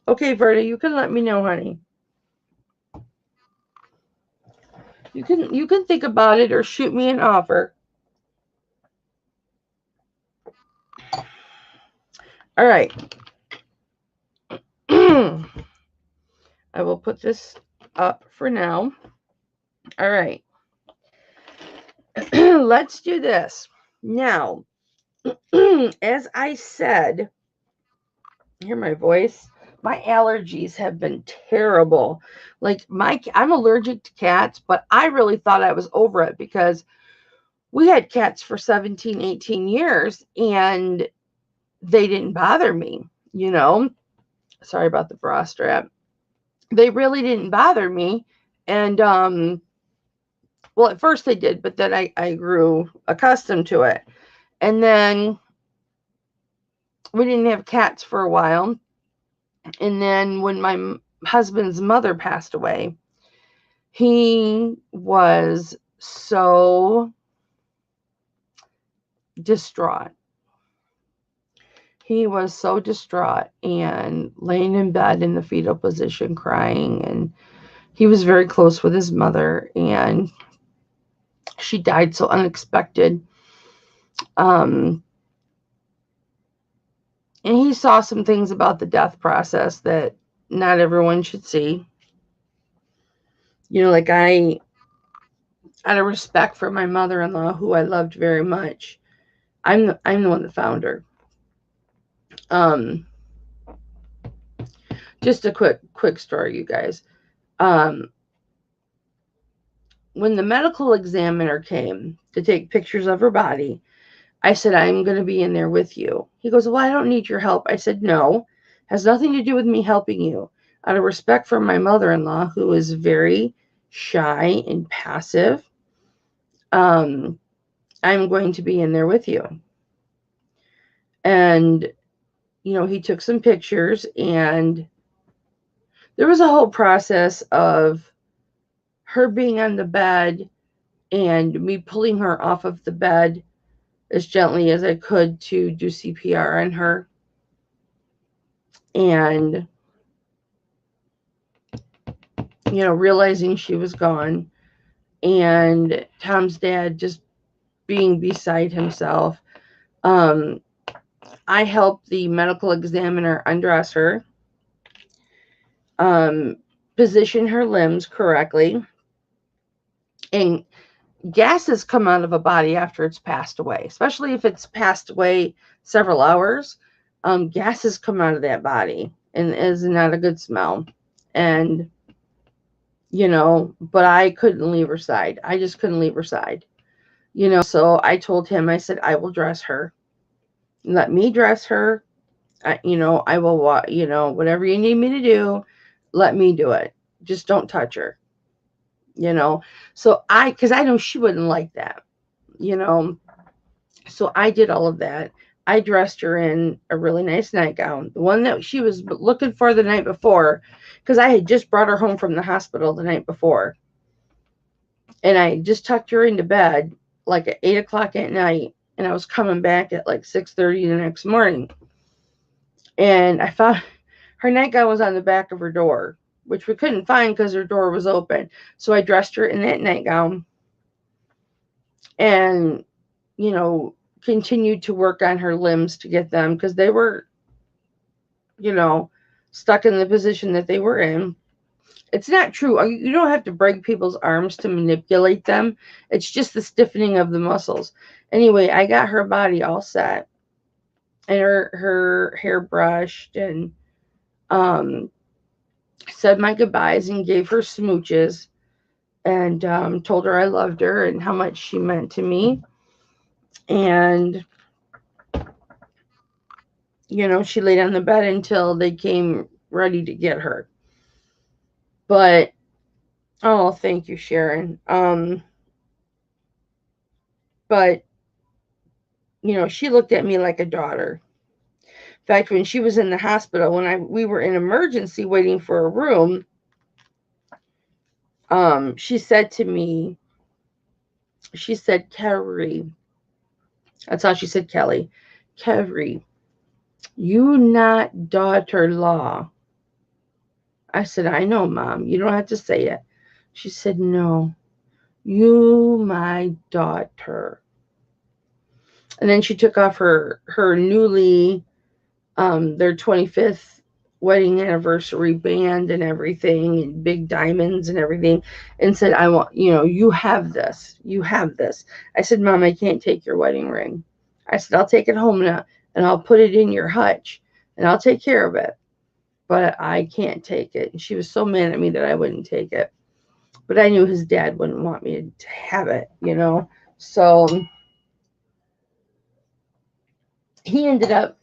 Okay, Verda, you can let me know, honey. You can think about it or shoot me an offer. All right. I will put this up for now. All right. Let's do this. Now, as I said, hear my voice? My allergies have been terrible. Like I'm allergic to cats, but I really thought I was over it because we had cats for 17, 18 years and they didn't bother me, you know. Sorry about the bra strap. They really didn't bother me. And well, at first they did, but then I grew accustomed to it. And then we didn't have cats for a while. And then when my husband's mother passed away, he was so distraught. He was so distraught and laying in bed in the fetal position crying. And he was very close with his mother, and she died so unexpected. And he saw some things about the death process that not everyone should see. You know, like out of respect for my mother-in-law, who I loved very much, I'm the one that found her. Just a quick story, you guys. when the medical examiner came to take pictures of her body, I said, I'm going to be in there with you. He goes, well, I don't need your help. I said, no, has nothing to do with me helping you. Out of respect for my mother-in-law, who is very shy and passive, I'm going to be in there with you. And, you know, he took some pictures, and there was a whole process of her being on the bed and me pulling her off of the bed as gently as I could to do CPR on her. And, you know, realizing she was gone, and Tom's dad just being beside himself. I helped the medical examiner undress her, position her limbs correctly. And gases come out of a body after it's passed away, especially if it's passed away several hours. Gases come out of that body, and is not a good smell. And, you know, but I couldn't leave her side. I just couldn't leave her side. You know, so I told him, I said, I will dress her. Let me dress her. You know, I will, you know, whatever you need me to do, let me do it. Just don't touch her. You know, so because I know she wouldn't like that, you know. So I did all of that. I dressed her in a really nice nightgown, the one that she was looking for the night before, because I had just brought her home from the hospital the night before. And I just tucked her into bed like at 8 o'clock at night. And I was coming back at like 6:30 the next morning. And I found her nightgown was on the back of her door, which we couldn't find because her door was open. So I dressed her in that nightgown and, you know, continued to work on her limbs to get them, because they were, you know, stuck in the position that they were in. It's not true. You don't have to break people's arms to manipulate them. It's just the stiffening of the muscles. Anyway, I got her body all set and her hair brushed, and said my goodbyes and gave her smooches, and told her I loved her and how much she meant to me. And, you know, she laid on the bed until they came ready to get her. But, oh, thank you, Sharon. But, you know, she looked at me like a daughter. In fact, when she was in the hospital, when we were in emergency waiting for a room, she said to me, she said, Kerry. That's how she said Kelly. Kerry, you not daughter-in-law. I said, I know, Mom. You don't have to say it. She said, no, you my daughter. And then she took off her newly, their 25th wedding anniversary band and everything, and big diamonds and everything, and said, I want, you know, you have this. You have this. I said, Mom, I can't take your wedding ring. I said, I'll take it home now, and I'll put it in your hutch, and I'll take care of it. But I can't take it. And she was so mad at me that I wouldn't take it. But I knew his dad wouldn't want me to have it, you know. So he ended up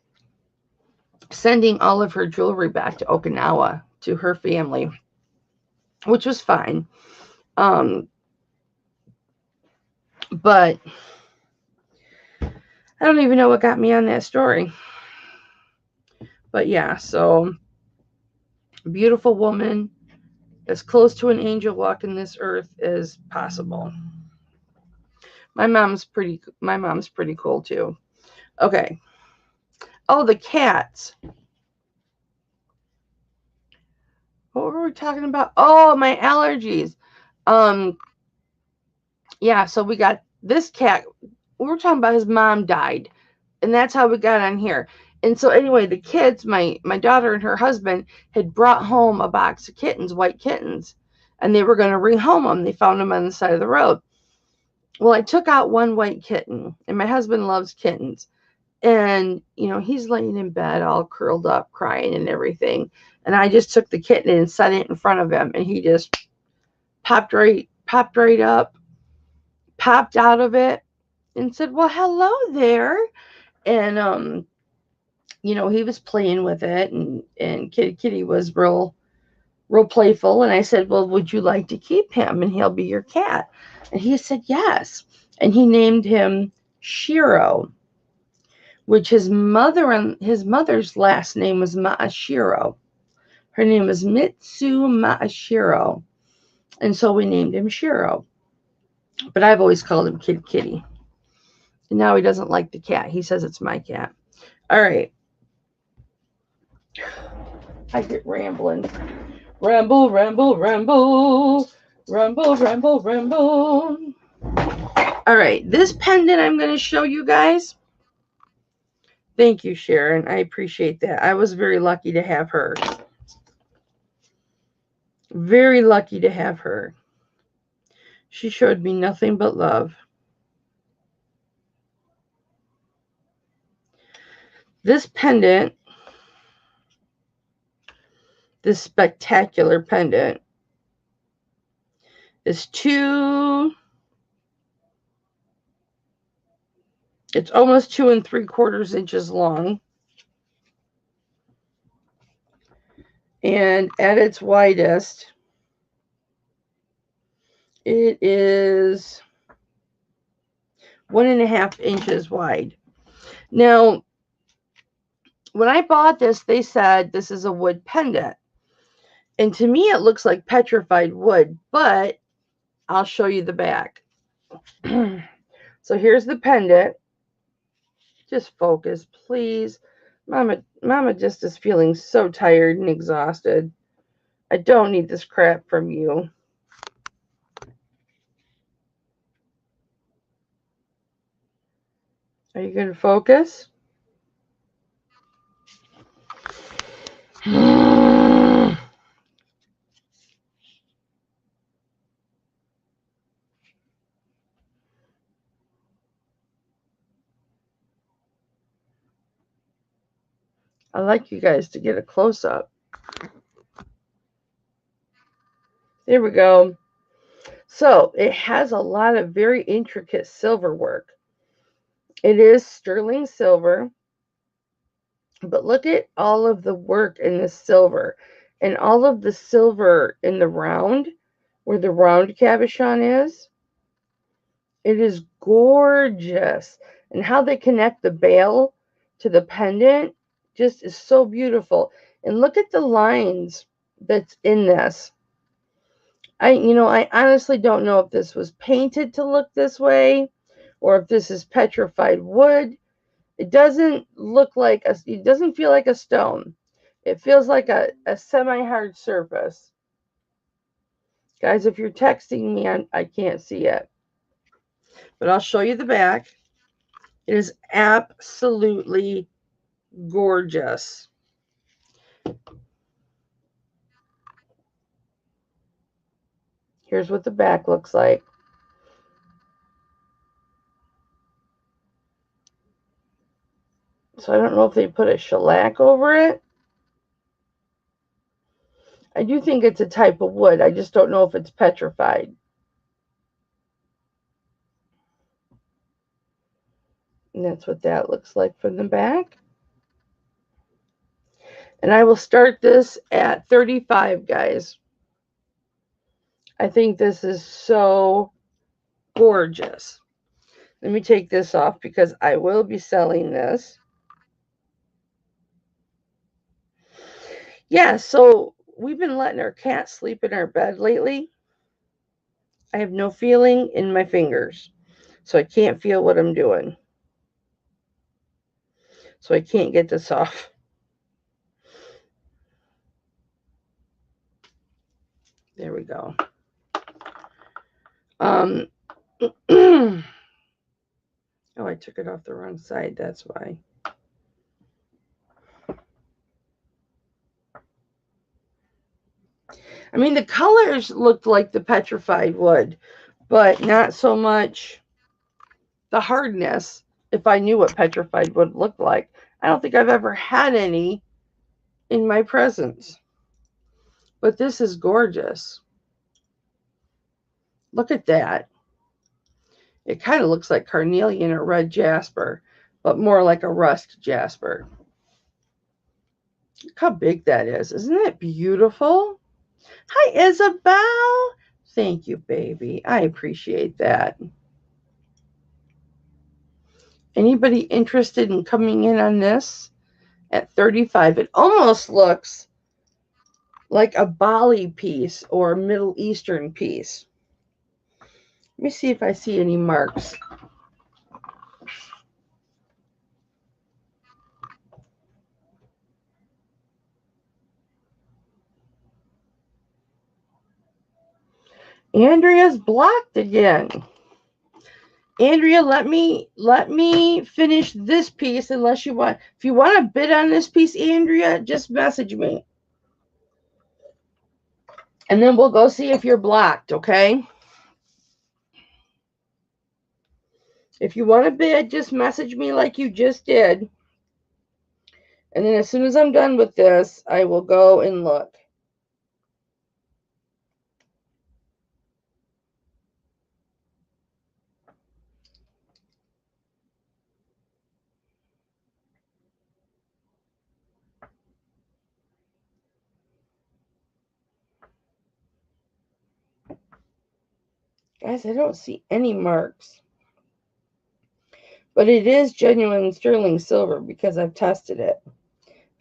sending all of her jewelry back to Okinawa to her family, which was fine. But I don't even know what got me on that story. But yeah, so beautiful woman, as close to an angel walking this earth as possible. My mom's pretty cool too. Okay. Oh, the cats. What were we talking about? Oh, my allergies. Yeah, so we got this cat. We were talking about his mom died, and that's how we got on here. And so anyway, the kids, my daughter and her husband had brought home a box of kittens, white kittens, and they were going to rehome them. They found them on the side of the road. Well, I took out one white kitten, and my husband loves kittens. And, you know, he's laying in bed all curled up, crying and everything. And I just took the kitten and set it in front of him, and he just popped popped right up, popped out of it, and said, well, hello there. And, you know, he was playing with it, and Kitty was real playful. And I said, well, would you like to keep him and he'll be your cat? And he said, yes. And he named him Shiro, which his mother's last name was Maashiro. Her name was Mitsu Maashiro. And so we named him Shiro. But I've always called him Kitty. And now he doesn't like the cat. He says it's my cat. All right. I get rambling. Ramble, ramble, ramble. Ramble, ramble, ramble. All right. This pendant I'm going to show you guys. Thank you, Sharon. I appreciate that. I was very lucky to have her. Very lucky to have her. She showed me nothing but love. This pendant, this spectacular pendant, is it's almost 2 3/4 inches long. And at its widest, it is 1.5 inches wide. Now, when I bought this, they said this is a wood pendant. And to me, it looks like petrified wood, but I'll show you the back. So here's the pendant. Just focus, please. Mama just is feeling so tired and exhausted. I don't need this crap from you. Are you going to focus? I like you guys to get a close-up. There we go. So it has a lot of very intricate silver work. It is sterling silver, but look at all of the work in the silver, and all of the silver in the round, where the round cabochon is. It is gorgeous. And how they connect the bail to the pendant just is so beautiful. And look at the lines that's in this. I honestly don't know if this was painted to look this way or if this is petrified wood. It doesn't look like it doesn't feel like a stone. It feels like a semi-hard surface. Guys, if you're texting me, I can't see it. But I'll show you the back. It is absolutely gorgeous. Here's what the back looks like. So I don't know if they put a shellac over it. I do think it's a type of wood. I just don't know if it's petrified. And that's what that looks like from the back. And I will start this at 35, guys. I think this is so gorgeous. Let me take this off because I will be selling this. Yeah, so we've been letting our cat sleep in our bed lately. I have no feeling in my fingers, so I can't feel what I'm doing. So I can't get this off. There we go. Oh, I took it off the wrong side. That's why. I mean, the colors looked like the petrified wood, but not so much the hardness. If I knew what petrified wood looked like, I don't think I've ever had any in my presence. But this is gorgeous. Look at that. It kind of looks like carnelian or red jasper, but more like a rust jasper. Look how big that is. Isn't that beautiful? Hi, Isabel. Thank you, baby. I appreciate that. Anybody interested in coming in on this at $35? It almost looks like a Bali piece or a Middle Eastern piece. Let me see if I see any marks. Andrea's blocked again. Andrea, let me finish this piece unless you want. If you want to bid on this piece, Andrea, just message me. And then we'll go see if you're blocked, okay? If you want to bid, just message me like you just did. And then as soon as I'm done with this, I will go and look. Guys, I don't see any marks. But it is genuine sterling silver because I've tested it.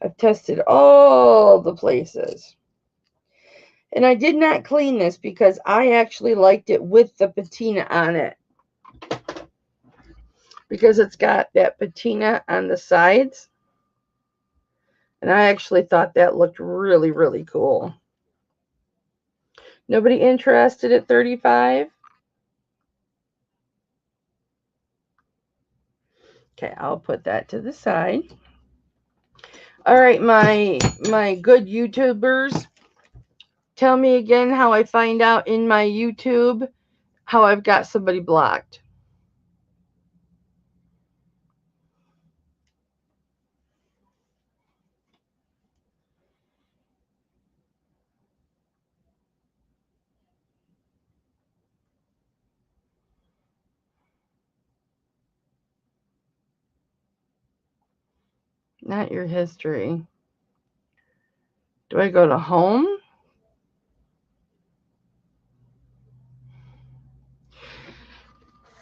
I've tested all the places. And I did not clean this because I actually liked it with the patina on it. Because it's got that patina on the sides. And I actually thought that looked really, really cool. Nobody interested at $35? Okay, I'll put that to the side. All right, my good YouTubers, tell me again how I find out in my YouTube how I've got somebody blocked. Not your history. Do I go to home?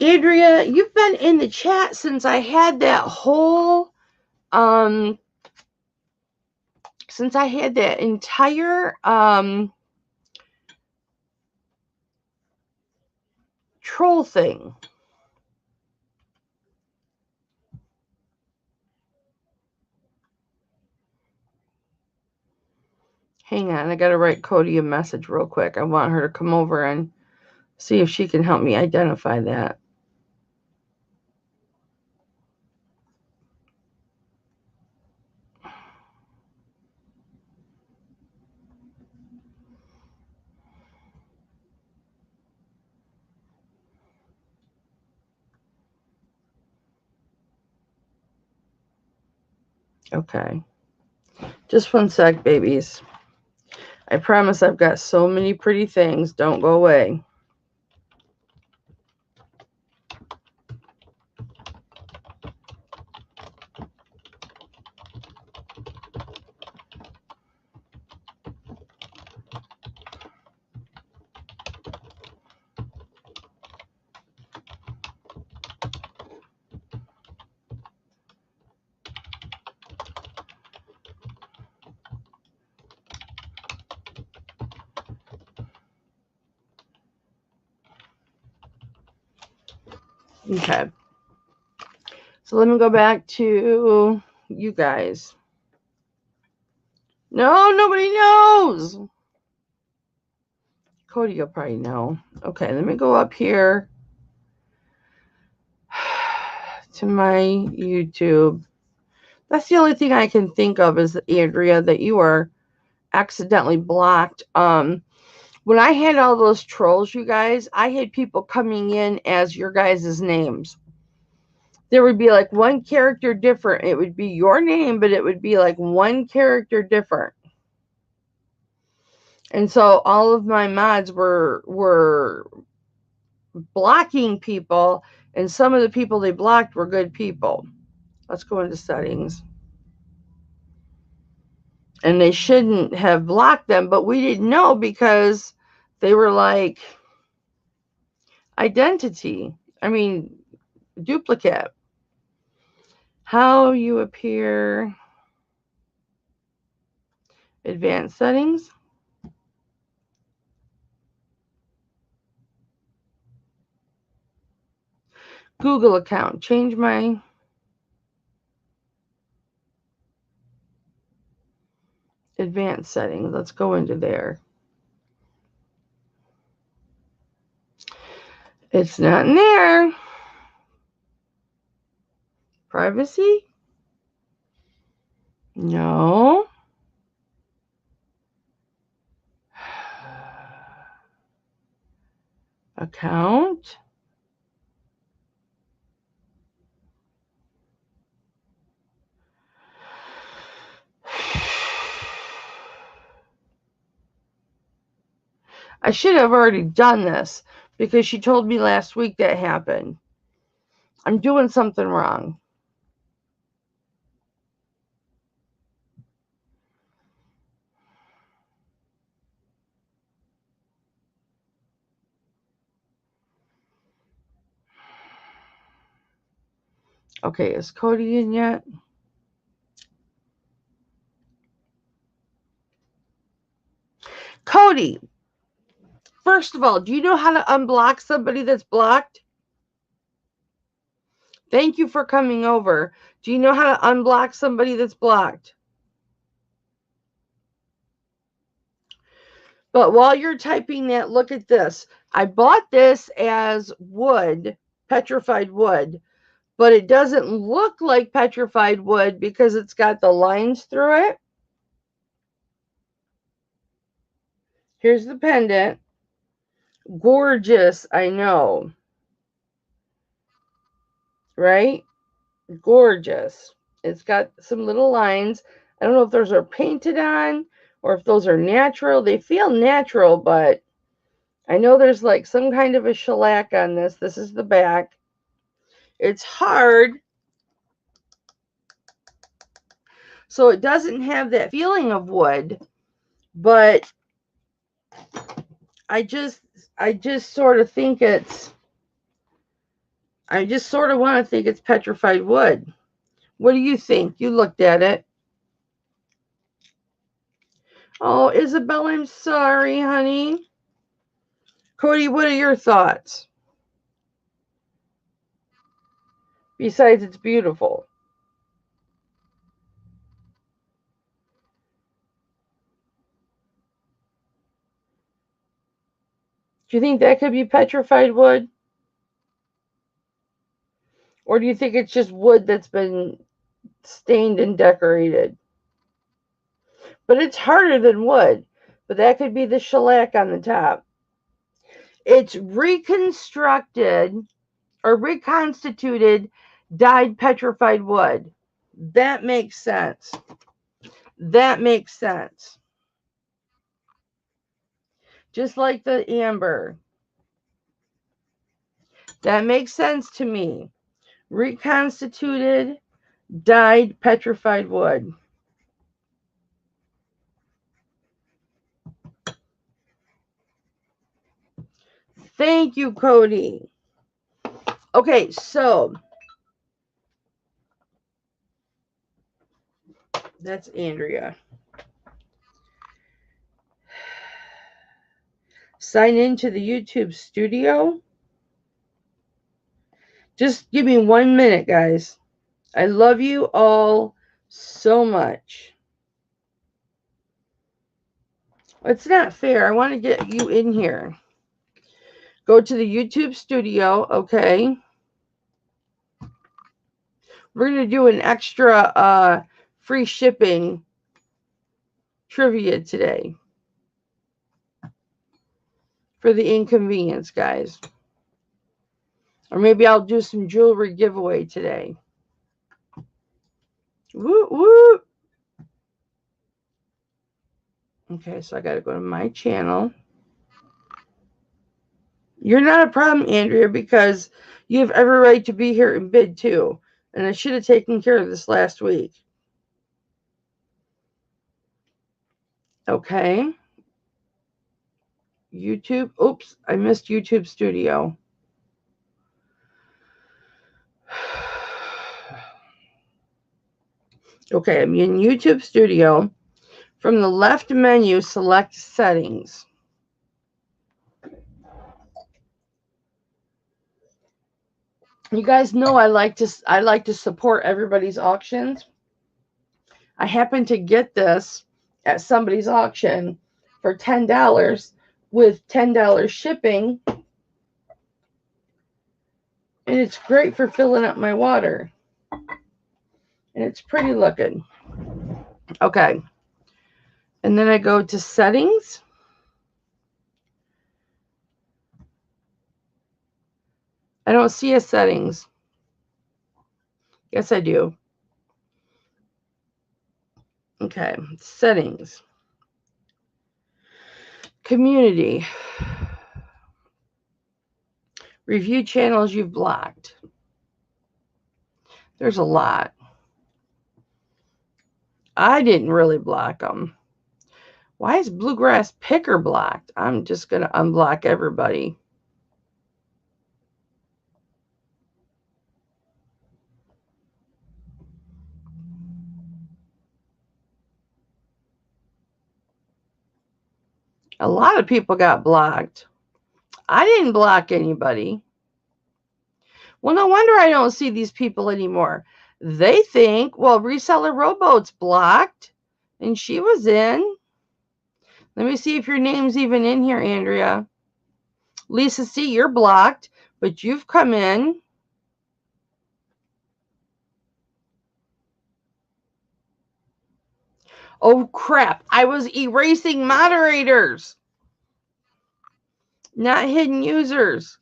Andrea, you've been in the chat since I had that whole, since I had that entire, troll thing. Hang on, I gotta write Cody a message real quick. I want her to come over and see if she can help me identify that. Okay. Just one sec, babies. I promise I've got so many pretty things. Don't go away. Okay. So let me go back to you guys. No, nobody knows. Cody, you'll probably know. Okay, let me go up here to my YouTube. That's the only thing I can think of is, Andrea, that you are accidentally blocked. When I had all those trolls, you guys, I had people coming in as your guys' names. There would be like one character different. It would be your name, but it would be like one character different. And so all of my mods were blocking people, and some of the people they blocked were good people. Let's go into settings. And they shouldn't have blocked them, but we didn't know because they were like identity. I mean, duplicate. How you appear. Advanced settings. Google account. Change my advanced settings. Let's go into there. It's not in there. Privacy? No. Account? I should have already done this because she told me last week that happened. I'm doing something wrong. Okay, is Cody in yet? Cody, first of all, do you know how to unblock somebody that's blocked? Thank you for coming over. Do you know how to unblock somebody that's blocked? But while you're typing that, look at this. I bought this as wood, petrified wood, but it doesn't look like petrified wood because it's got the lines through it. Here's the pendant. Gorgeous, I know. Right? Gorgeous. It's got some little lines. I don't know if those are painted on or if those are natural. They feel natural, but I know there's like some kind of a shellac on this. This is the back. It's hard, so it doesn't have that feeling of wood, but I just sort of think I just sort of want to think it's petrified wood. What do you think? You looked at it. Oh, Isabel, I'm sorry, honey. Cody, what are your thoughts? Besides, it's beautiful. Do you think that could be petrified wood? Or do you think it's just wood that's been stained and decorated? But it's harder than wood. But that could be the shellac on the top. It's reconstructed or reconstituted dyed petrified wood. That makes sense. That makes sense. Just like the amber. That makes sense to me. Reconstituted dyed petrified wood. Thank you, Cody. Okay, so that's Andrea. Sign into the YouTube studio. Just give me 1 minute, guys. I love you all so much. It's not fair. I want to get you in here. Go to the YouTube studio, okay? We're going to do an extra free shipping trivia today for the inconvenience, guys. Or maybe I'll do some jewelry giveaway today. Woo, woo. Okay, so I got to go to my channel. You're not a problem, Andrea, because you have every right to be here and bid too. And I should have taken care of this last week. Okay. YouTube. Oops, I missed YouTube Studio. Okay, I'm in YouTube Studio. From the left menu, select Settings. You guys know I like to support everybody's auctions. I happened to get this at somebody's auction for $10 with $10 shipping. And it's great for filling up my water. And it's pretty looking. Okay. And then I go to Settings. I don't see a Settings. Yes, I do. Okay. Settings. Community. Review channels you've blocked. There's a lot. I didn't really block them. Why is Bluegrass Picker blocked? I'm just going to unblock everybody. A lot of people got blocked. I didn't block anybody. Well, no wonder I don't see these people anymore. They think, well, Reseller Rowboat's blocked, and she was in. Let me see if your name's even in here, Andrea. Lisa C., you're blocked, but you've come in. Oh, crap. I was erasing moderators, not hidden users.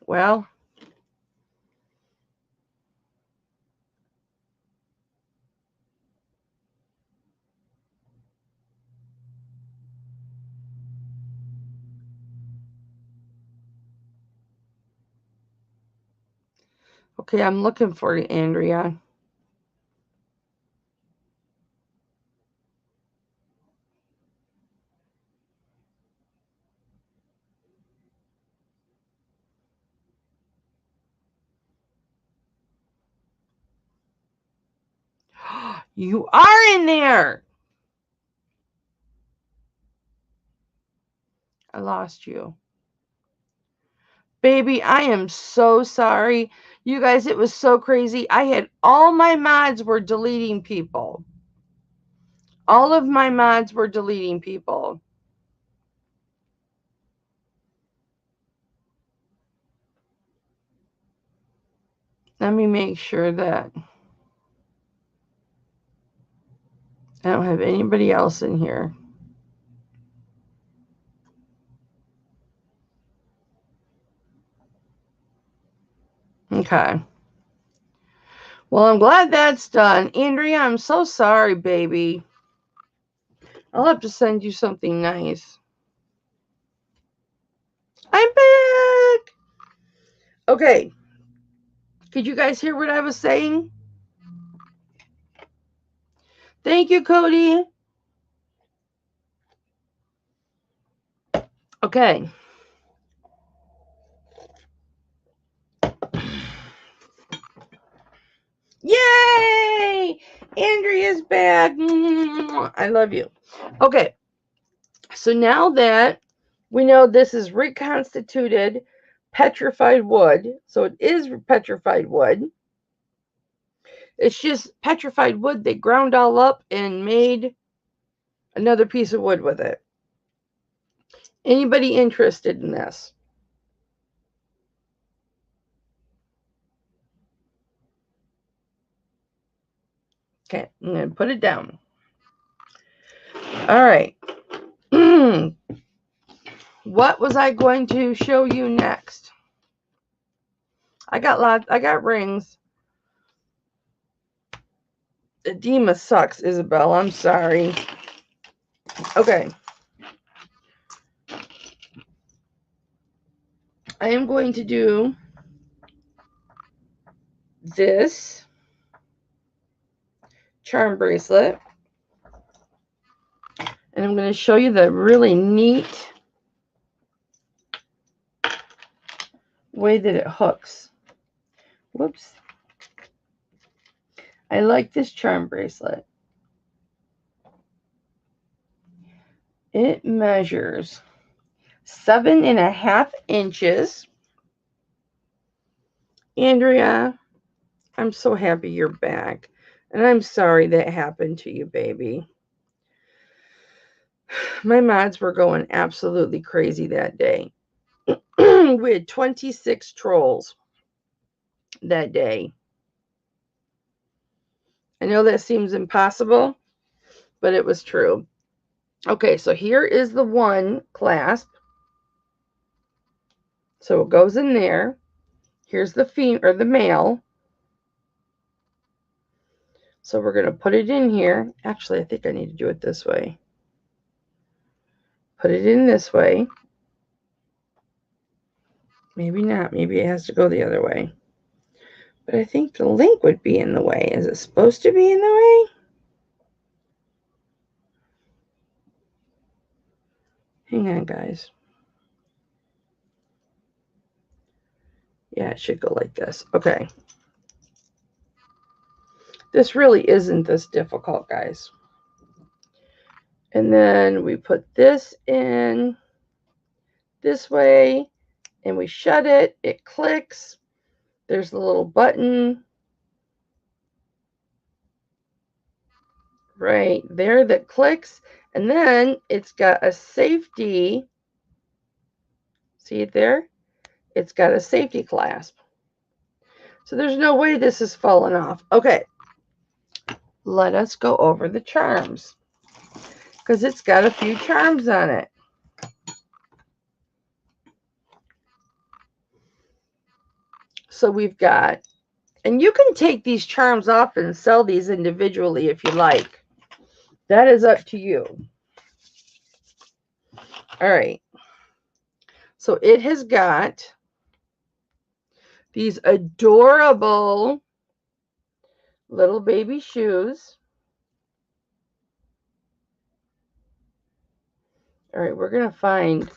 Well, okay, I'm looking for you, Andrea. You are in there. I lost you. Baby, I am so sorry. You guys, it was so crazy. I had all my mods were deleting people. All of my mods were deleting people. Let me make sure that I don't have anybody else in here. Okay. Well, I'm glad that's done. Andrea, I'm so sorry, baby. I'll have to send you something nice. I'm back. Okay. Could you guys hear what I was saying? Thank you, Cody. Okay. Yay! Andrea's back. I love you. Okay. So now that we know this is reconstituted petrified wood, so it is petrified wood. It's just petrified wood they ground all up and made another piece of wood with it. Anybody interested in this? Okay, I'm going to put it down. All right. What was I going to show you next? I got rings. Edema sucks, Isabel. I'm sorry. Okay. I am going to do this charm bracelet, and I'm going to show you the really neat way that it hooks. Whoops. I like this charm bracelet. It measures 7.5 inches. Andrea, I'm so happy you're back. And I'm sorry that happened to you, baby. My mods were going absolutely crazy that day. We had 26 trolls that day. I know that seems impossible, but it was true. Okay, so here is the one clasp. So it goes in there. Here's the female or the male. So we're going to put it in here. Actually, I think I need to do it this way. Put it in this way. Maybe not. Maybe it has to go the other way. But I think the link would be in the way. Is it supposed to be in the way? Hang on, guys. Yeah, it should go like this. Okay. This really isn't this difficult, guys. And then we put this in this way, and we shut it. It clicks. There's the little button right there that clicks. And then it's got a safety. See it there? It's got a safety clasp. So there's no way this is falling off. Okay. Let us go over the charms, because it's got a few charms on it. So we've got, and you can take these charms off and sell these individually if you like. That is up to you. All right. So it has got these adorable little baby shoes. All right, we're going to find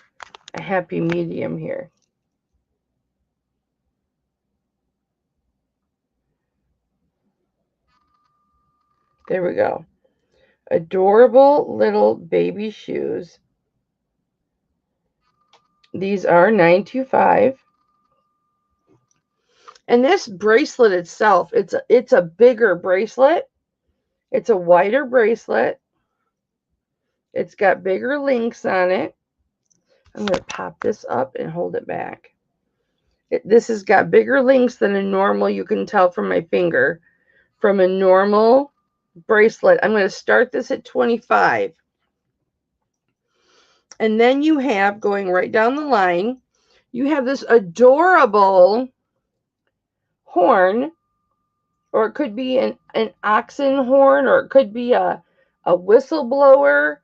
a happy medium here. There we go. Adorable little baby shoes. These are $9.25. And this bracelet itself, it's a bigger bracelet. It's a wider bracelet. It's got bigger links on it. I'm going to pop this up and hold it back. This has got bigger links than a normal, you can tell from my finger, from a normal bracelet. I'm going to start this at 25. And then you have, going right down the line, you have this adorable horn, or it could be an oxen horn, or it could be a whistleblower,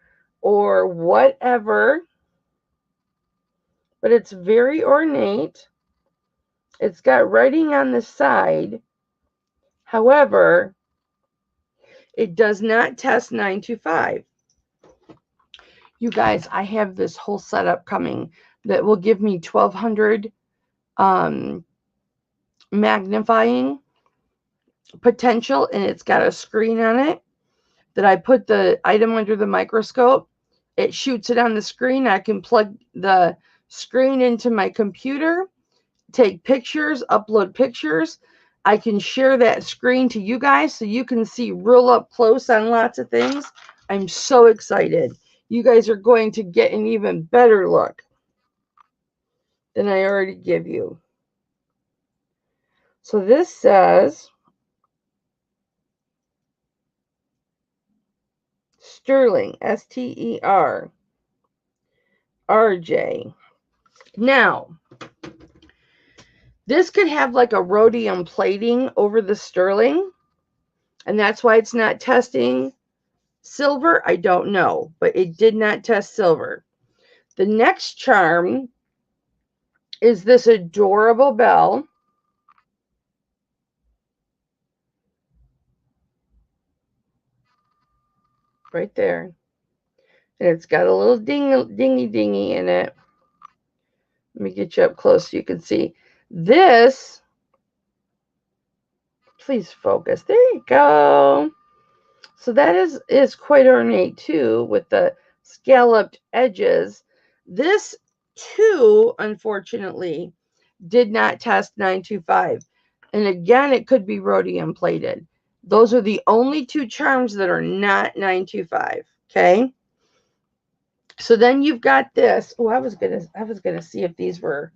or whatever. But it's very ornate. It's got writing on the side. However, it does not test 925. You guys, I have this whole setup coming that will give me 1200 magnifying potential, and it's got a screen on it that I put the item under the microscope. It shoots it on the screen. I can plug the screen into my computer, take pictures, upload pictures. I can share that screen to you guys so you can see real up close on lots of things. I'm so excited. You guys are going to get an even better look than I already give you. So this says Sterling, S-T-E-R, R-J. Now, this could have like a rhodium plating over the sterling, and that's why it's not testing silver. I don't know, but it did not test silver. The next charm is this adorable bell. Right there. And it's got a little dingy in it. Let me get you up close so you can see. This, please focus. There you go. So that is quite ornate too, with the scalloped edges. This too, unfortunately, did not test 925. And again, it could be rhodium plated. Those are the only two charms that are not 925. Okay. So then you've got this. Oh, I was gonna see if these were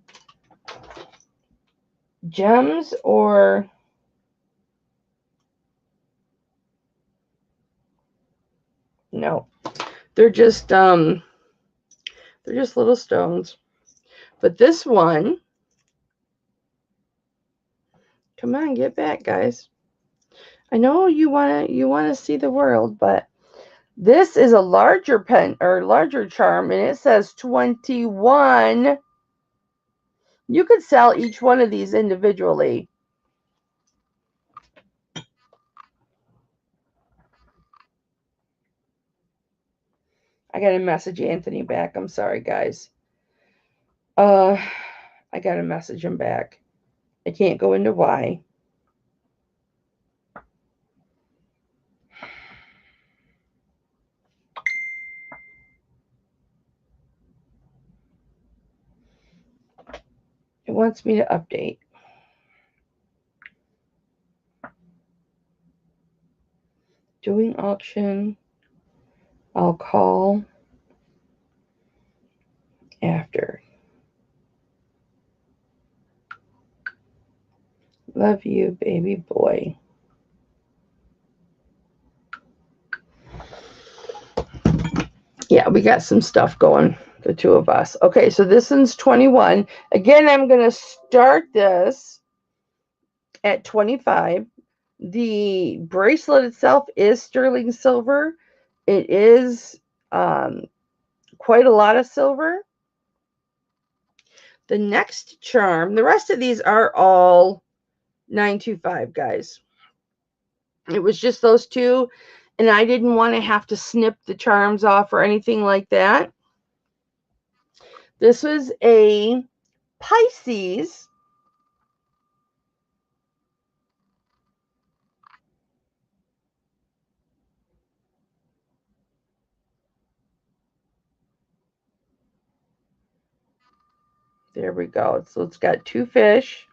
gems or no. They're just little stones. But this one, come on, get back, guys. I know you wanna see the world, but this is a larger pen or larger charm, and it says 21. You could sell each one of these individually. I gotta message Anthony back. I'm sorry, guys. I gotta message him back. I can't go into why. It wants me to update. Doing auction. I'll call after. Love you, baby boy. Yeah, we got some stuff going, the two of us. Okay, so this one's 21. Again, I'm going to start this at 25. The bracelet itself is sterling silver. It is quite a lot of silver. The next charm, the rest of these are all 925, guys. It was just those two, and I didn't want to have to snip the charms off or anything like that. This was a Pisces. There we go. So it's got two fish.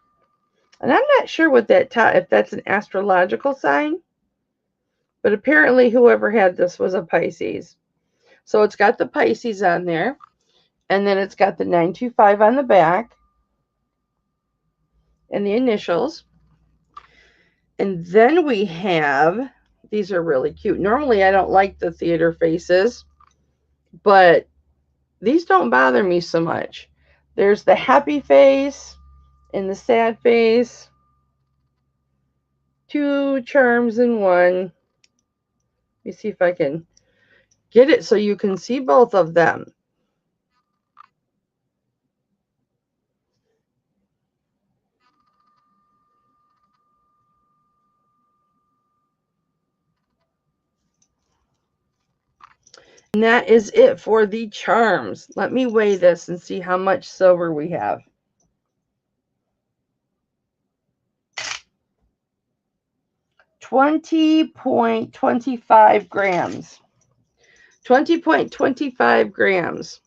And I'm not sure what that if that's an astrological sign. But apparently whoever had this was a Pisces. So it's got the Pisces on there. And then it's got the 925 on the back. And the initials. And then we have, these are really cute. Normally I don't like the theater faces, but these don't bother me so much. There's the happy face and the sad face. Two charms in one. Let me see if I can get it so you can see both of them. And that is it for the charms. Let me weigh this and see how much silver we have. $20.25 grams. 20.25 grams.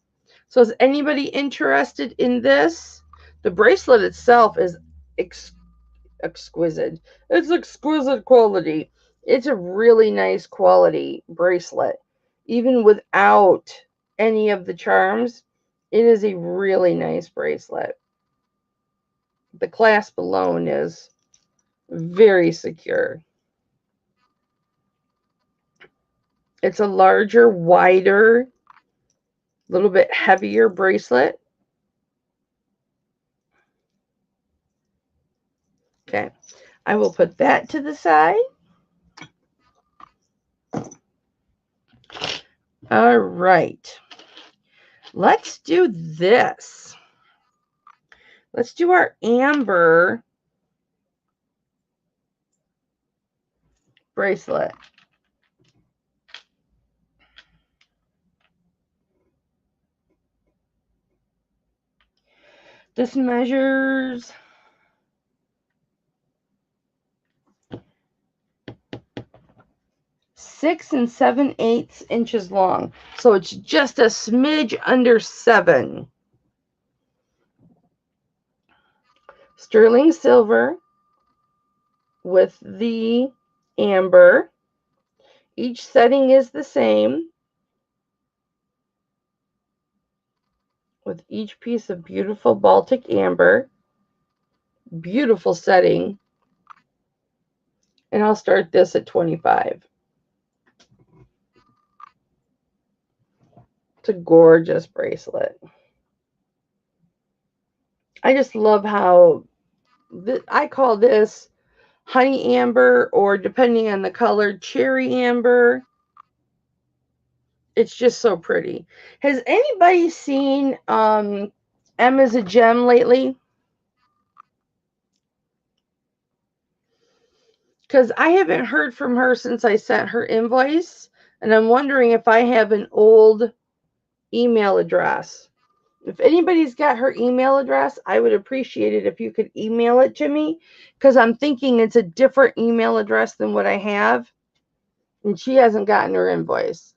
So is anybody interested in this? The bracelet itself is exquisite. It's exquisite quality. It's a really nice quality bracelet. Even without any of the charms, it is a really nice bracelet. The clasp alone is very secure. It's a larger, wider, a little bit heavier bracelet. Okay, I will put that to the side. All right, let's do this. Let's do our amber bracelet. This measures 6 7/8 inches long. So it's just a smidge under 7. Sterling silver with the amber. Each setting is the same, with each piece of beautiful Baltic amber. Beautiful setting. And I'll start this at 25. It's a gorgeous bracelet. I just love how I call this honey amber, or depending on the color, cherry amber. It's just so pretty. Has anybody seen Emma's a Gem lately? Because I haven't heard from her since I sent her invoice, and I'm wondering if I have an old email address. If anybody's got her email address, I would appreciate it if you could email it to me, because I'm thinking it's a different email address than what I have, and she hasn't gotten her invoice.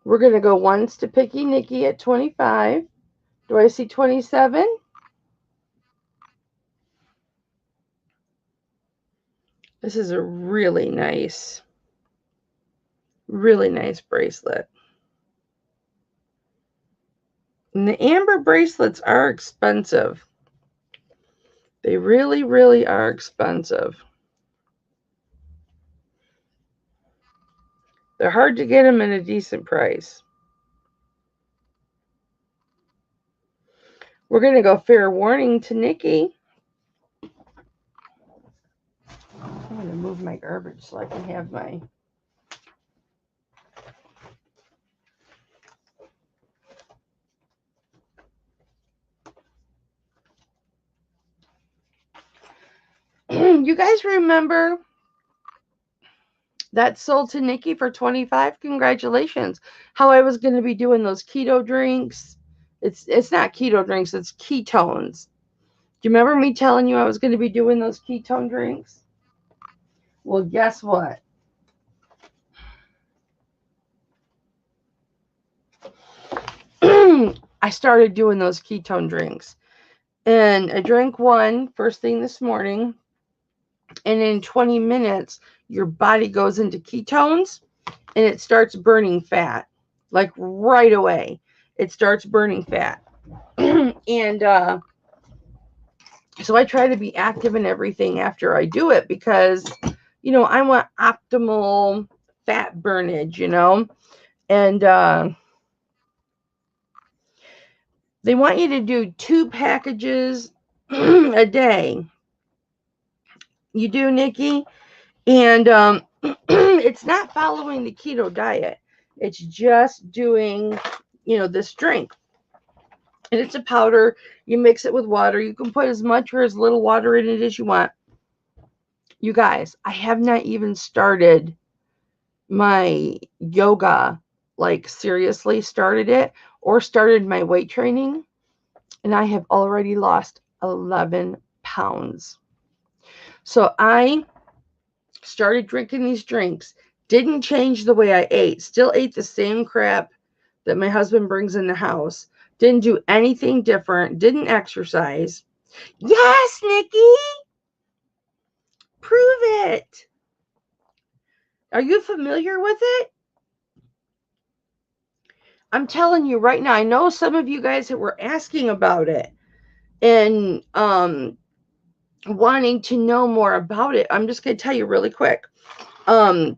We're going to go once to Picky Nikki at 25. Do I see 27? This is a really nice bracelet. And the amber bracelets are expensive. They really, really are expensive. They're hard to get them at a decent price. We're going to go fair warning to Nikki. I'm going to move my garbage so I can have my... You guys remember that sold to Nikki for 25? Congratulations. How I was going to be doing those keto drinks. It's not keto drinks, it's ketones. Do you remember me telling you I was going to be doing those ketone drinks? Well, guess what? I started doing those ketone drinks. And I drank one first thing this morning. And in 20 minutes, your body goes into ketones and it starts burning fat. Like right away, it starts burning fat. And so I try to be active in everything after I do it, because, you know, I want optimal fat burnage, you know. And they want you to do 2 packages a day. You do, Nikki? And it's not following the keto diet. It's just doing, you know, this drink. And it's a powder. You mix it with water. You can put as much or as little water in it as you want. You guys, I have not even started my yoga, like seriously started it, or started my weight training. And I have already lost 11 pounds. So I started drinking these drinks. Didn't change the way I ate. Still ate the same crap that my husband brings in the house. Didn't do anything different. Didn't exercise. Yes, Nikki. Prove it. Are you familiar with it? I'm telling you right now. I know some of you guys that were asking about it and wanting to know more about it. I'm just going to tell you really quick. You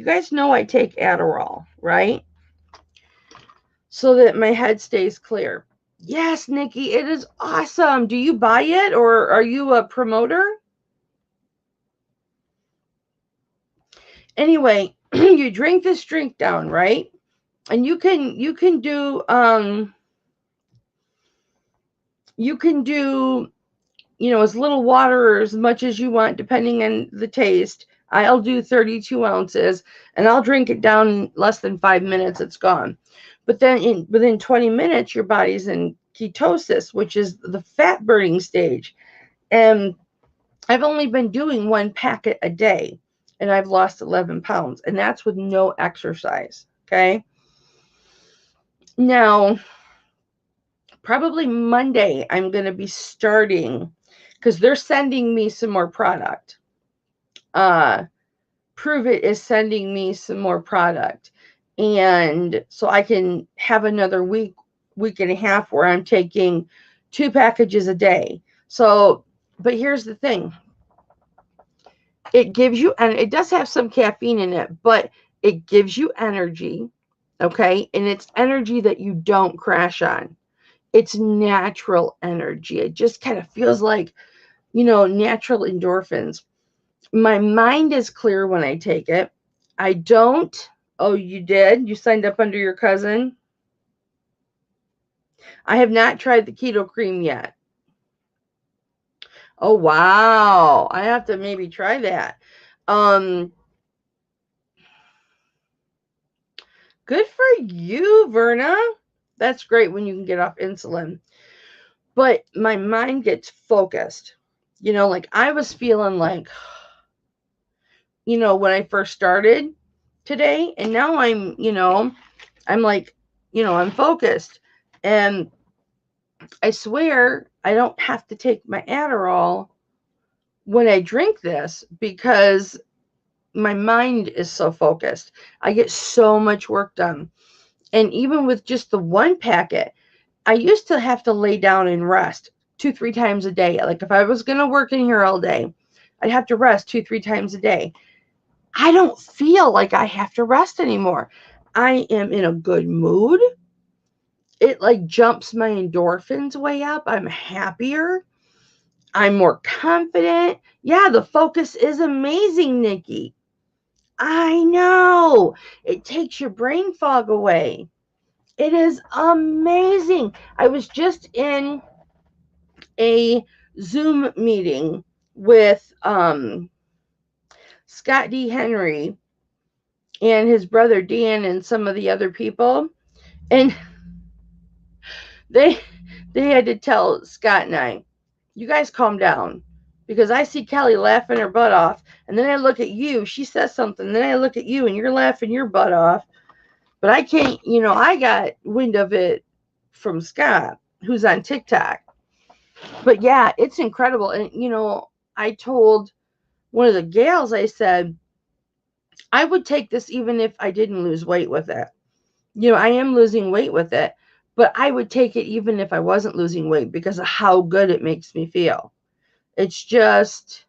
guys know I take Adderall, right? So that my head stays clear. Yes, Nikki, it is awesome. Do you buy it, or are you a promoter? Anyway, you drink this drink down, right? And you can do as little water or as much as you want, depending on the taste. I'll do 32 ounces, and I'll drink it down in less than 5 minutes. It's gone. But then within 20 minutes, your body's in ketosis, which is the fat burning stage. And I've only been doing 1 packet a day, and I've lost 11 pounds, and that's with no exercise. Okay. Now, probably Monday, I'm going to be starting, because they're sending me some more product. Prove It is sending me some more product. And so I can have another week and a half where I'm taking 2 packages a day. So, but here's the thing. It gives you, and it does have some caffeine in it, but it gives you energy. Okay. And it's energy that you don't crash on. It's natural energy. It just kind of feels like, natural endorphins. My mind is clear when I take it. I don't. Oh, you did? You signed up under your cousin? I have not tried the keto cream yet. Oh, wow. I have to maybe try that. Good for you, Verna. That's great when you can get off insulin. But my mind gets focused. Like I was feeling like, when I first started today, and now I'm like, I'm focused. And I swear I don't have to take my Adderall when I drink this, because my mind is so focused. I get so much work done. And even with just the 1 packet, I used to have to lay down and rest 2-3 times a day. Like if I was going to work in here all day, I'd have to rest 2-3 times a day. I don't feel like I have to rest anymore. I am in a good mood. It like jumps my endorphins way up. I'm happier. I'm more confident. Yeah, the focus is amazing, Nikki. I know. It takes your brain fog away. It is amazing. I was just in a Zoom meeting with Scott D. Henry and his brother Dan and some of the other people, and they had to tell Scott and I, you guys calm down, because I see Kelly laughing her butt off, and then I look at you, she says something, then I look at you and you're laughing your butt off. But I can't, I got wind of it from Scott, who's on TikTok. But yeah, it's incredible. And I told one of the gals, I said, I would take this even if I didn't lose weight with it. I am losing weight with it, but I would take it even if I wasn't losing weight, because of how good it makes me feel. It's just,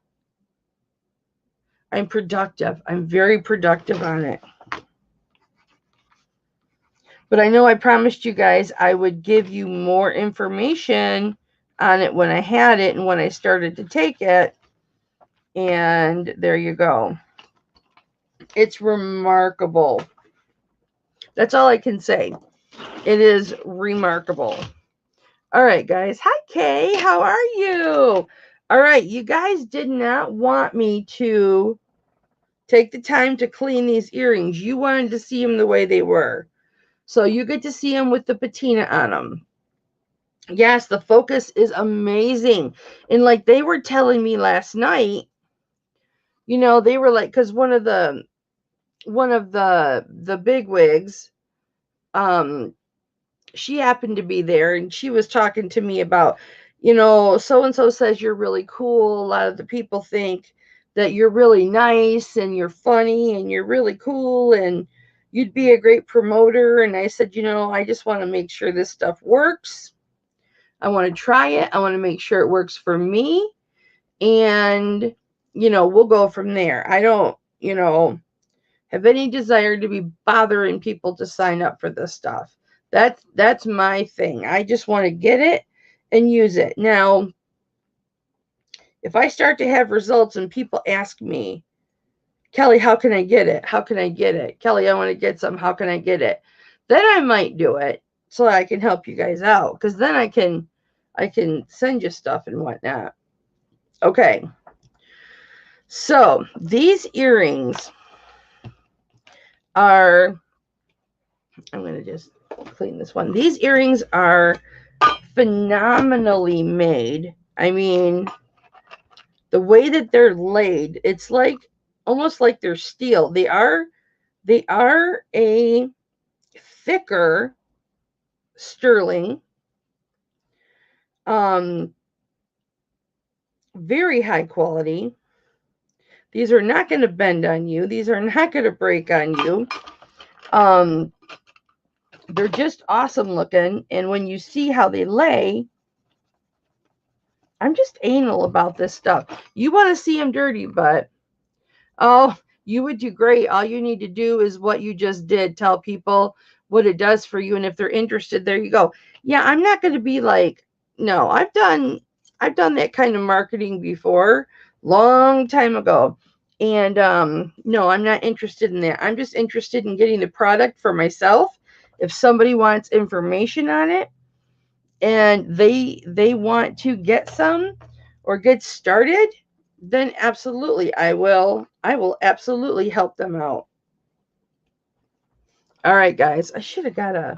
I'm productive. I'm very productive on it. But I know I promised you guys I would give you more information on it when I had it and when I started to take it. And there you go. It's remarkable. That's all I can say. It is remarkable. All right, guys. Hi, Kay. How are you? All right. You guys did not want me to take the time to clean these earrings. You wanted to see them the way they were. So you get to see them with the patina on them. Yes, the focus is amazing. And like they were telling me last night, they were like, because one of the big wigs, she happened to be there, and she was talking to me about, so and so says you're really cool. A lot of the people think that you're really nice and you're funny and you're really cool and you'd be a great promoter. And I said, I just want to make sure this stuff works. I want to try it. I want to make sure it works for me. And, we'll go from there. I don't, have any desire to be bothering people to sign up for this stuff. That's my thing. I just want to get it and use it. Now, if I start to have results and people ask me, Kelly, how can I get it? How can I get it? Kelly, I want to get some. How can I get it? then I might do it so I can help you guys out, because then I can send you stuff and whatnot. Okay. So these earrings are, I'm going to just clean this one. These earrings are phenomenally made. I mean, the way that they're laid, it's like almost like they're steel. They are a thicker sterling, very high quality. These are not going to bend on you. These are not going to break on you. They're just awesome looking. And when you see how they lay, I'm just anal about this stuff. You want to see them dirty, but oh, you would do great. All you need to do is what you just did. Tell people what it does for you. And if they're interested, there you go. Yeah, I'm not going to be like, no, I've done that kind of marketing before, long time ago. And no, I'm not interested in that. I'm just interested in getting the product for myself. If somebody wants information on it and they want to get some or get started, then absolutely I will absolutely help them out. All right, guys, I should have got a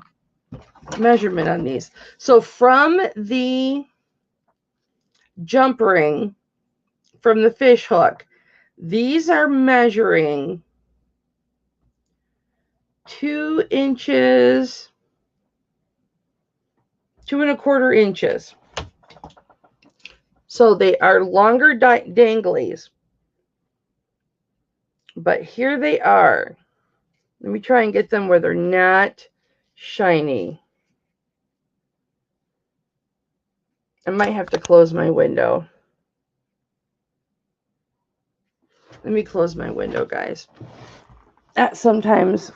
measurement on these. So from the jump ring, from the fish hook, these are measuring 2 inches, 2¼ inches. So they are longer danglies. But here they are. Let me try and get them where they're not shiny. I might have to close my window. Let me close my window, guys. That sometimes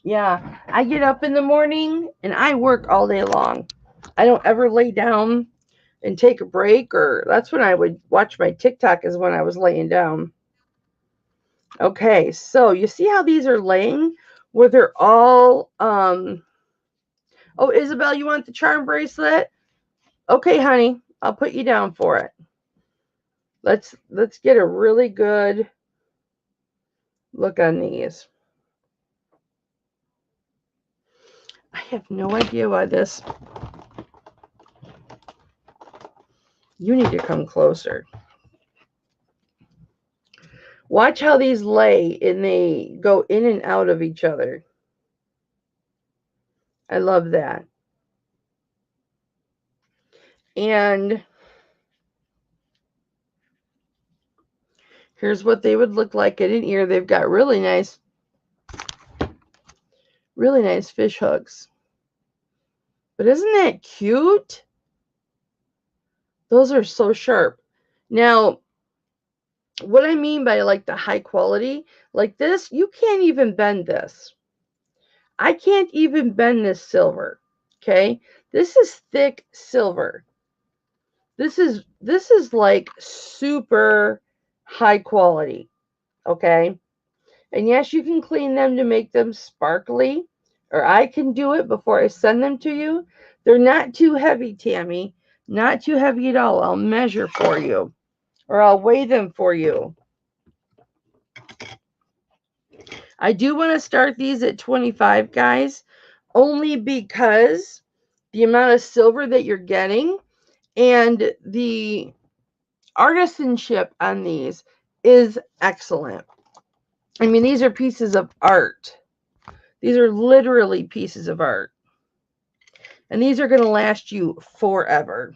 yeah, I get up in the morning and I work all day long. I don't ever lay down and take a break, or that's when I would watch my TikTok, is when I was laying down. Okay, so you see how these are laying where they're all oh, Isabel, you want the charm bracelet? Okay, honey, I'll put you down for it. Let's get a really good look on these. I have no idea why this. You need to come closer. Watch how these lay and they go in and out of each other. I love that. And here's what they would look like in an ear. They've got really nice fish hooks. But isn't that cute? Those are so sharp. Now, what I mean by like the high quality, like this, you can't even bend this. I can't even bend this silver. Okay? This is thick silver. This is like super high quality. Okay? And yes, you can clean them to make them sparkly, or I can do it before I send them to you. They're not too heavy, Tammy. Not too heavy at all. I'll measure for you, or I'll weigh them for you. I do want to start these at 25, guys, only because the amount of silver that you're getting and the artisanship on these is excellent. I mean, these are pieces of art. These are literally pieces of art. And these are going to last you forever.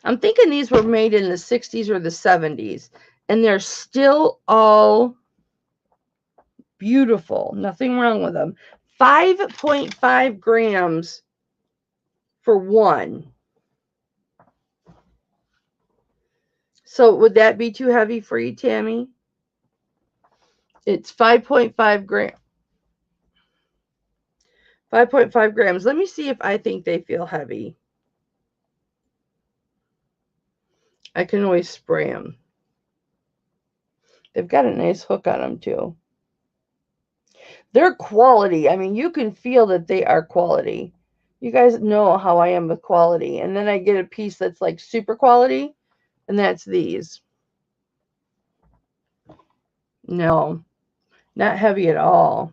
I'm thinking these were made in the 60s or the 70s. And they're still all beautiful. Nothing wrong with them. 5.5 grams for one. So would that be too heavy for you, Tammy? It's 5.5 grams. 5.5 grams. Let me see if I think they feel heavy. I can always spray them. They've got a nice hook on them too. They're quality. I mean, you can feel that they are quality. You guys know how I am with quality. And then I get a piece that's like super quality, and that's these. No, not heavy at all.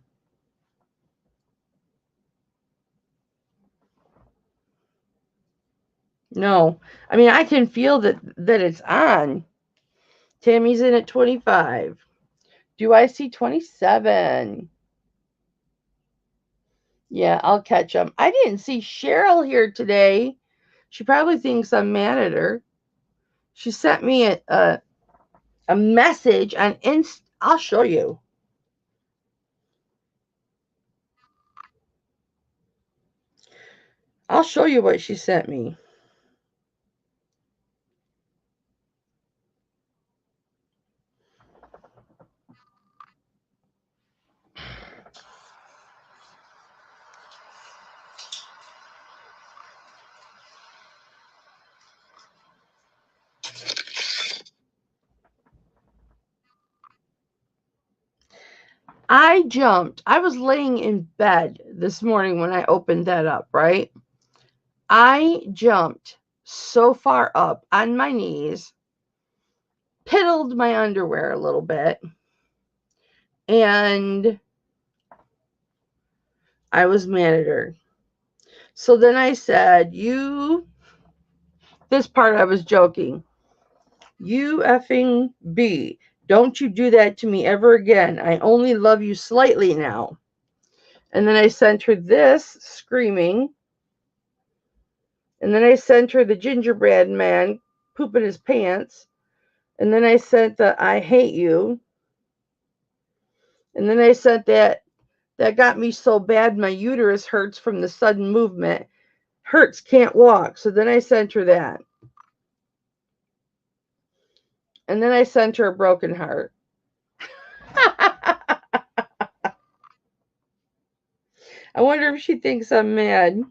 No. I mean, I can feel that it's on. Tammy's in at 25. Do I see 27? Yeah, I'll catch them. I didn't see Cheryl here today. She probably thinks I'm mad at her. She sent me a message on Insta. I'll show you. I'll show you what she sent me. I jumped. I was laying in bed this morning when I opened that up, right? I jumped so far up on my knees, piddled my underwear a little bit, and I was mad at her. So then I said, this part I was joking, you effing B, don't you do that to me ever again. I only love you slightly now. And then I sent her this screaming. And then I sent her the gingerbread man pooping his pants. And then I sent the I hate you. And then I sent that got me so bad my uterus hurts from the sudden movement. Hurts, can't walk. So then I sent her that. And then I sent her a broken heart. I wonder if she thinks I'm mad.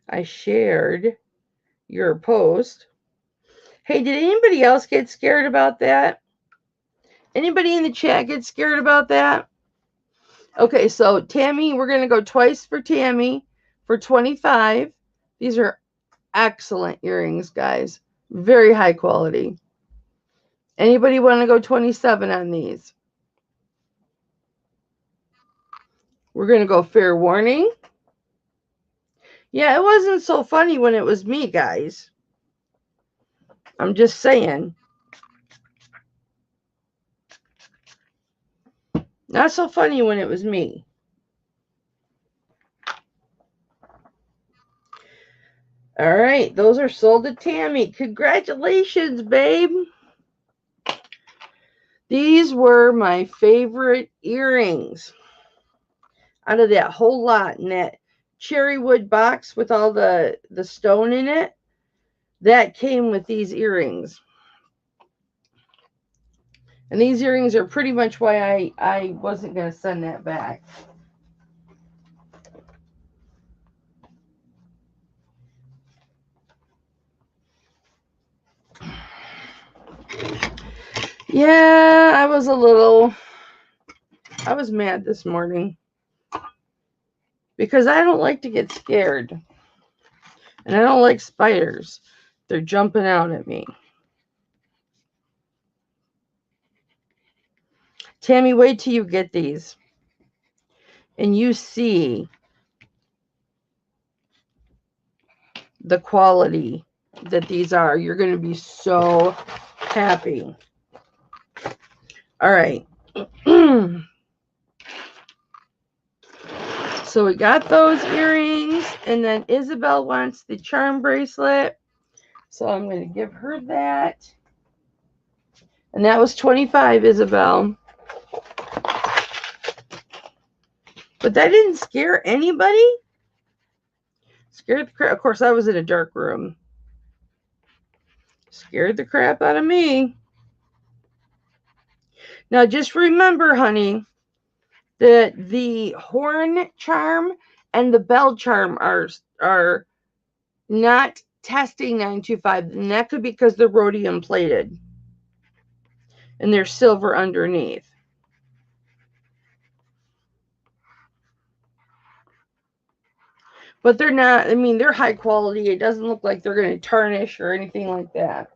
I shared your post. Hey, did anybody else get scared about that? Anybody in the chat get scared about that? Okay, so Tammy, we're going to go twice for Tammy for 25. These are excellent earrings, guys. Very high quality. Anybody want to go 27 on these? We're going to go fair warning. Yeah, it wasn't so funny when it was me, guys. I'm just saying. Not so funny when it was me. All right, those are sold to Tammy. Congratulations, babe. These were my favorite earrings out of that whole lot in that cherry wood box with all the stone in it. That came with these earrings. And these earrings are pretty much why I wasn't going to send that back. Yeah, I was mad this morning because I don't like to get scared. And I don't like spiders. They're jumping out at me. Tammy, wait till you get these. And you see the quality that these are. You're going to be so happy. All right. So we got those earrings, and then Isabel wants the charm bracelet. So I'm going to give her that. And that was 25, Isabel. But that didn't scare anybody. Scared the crap. Of course, I was in a dark room. Scared the crap out of me. Now, just remember, honey, that the horn charm and the bell charm are not testing 925, and that could be because they're rhodium plated and they're silver underneath. But they're not, I mean, they're high quality. It doesn't look like they're going to tarnish or anything like that.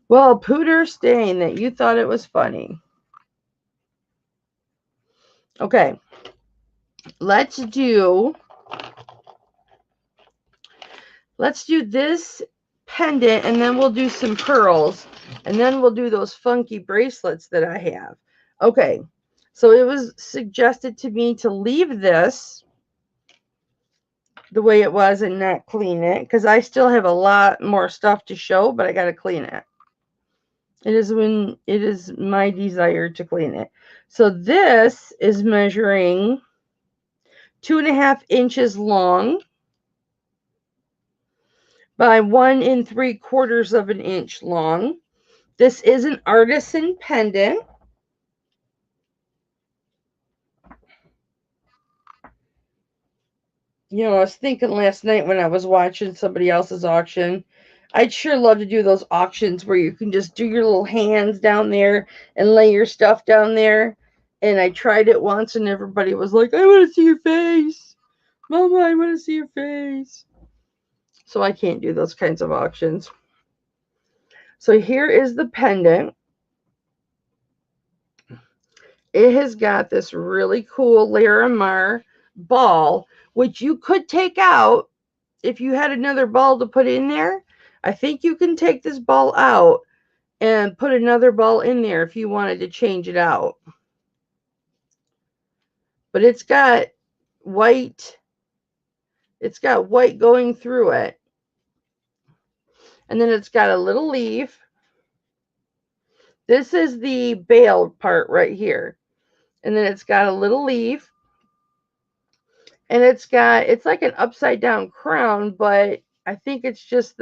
Well, Pooter Stain, that you thought it was funny. Okay. Let's do this pendant, and then we'll do some pearls, and then we'll do those funky bracelets that I have. Okay. So it was suggested to me to leave this the way it was and not clean it, because I still have a lot more stuff to show, but I got to clean it. It is my desire to clean it. So this is measuring 2.5 inches long by 1 3/4 inch long. This is an Artisan Pendant. You know, I was thinking last night when I was watching somebody else's auction, I'd sure love to do those auctions where you can just do your little hands down there and lay your stuff down there. And I tried it once and everybody was like, I want to see your face. Mama, I want to see your face. So I can't do those kinds of auctions. So here is the pendant. It has got this really cool Larimar ball, which you could take out if you had another ball to put in there. I think you can take this ball out and put another ball in there if you wanted to change it out. But it's got white going through it. And then it's got a little leaf. This is the bail part right here. And then it's got a little leaf. And it's like an upside down crown, but I think it's just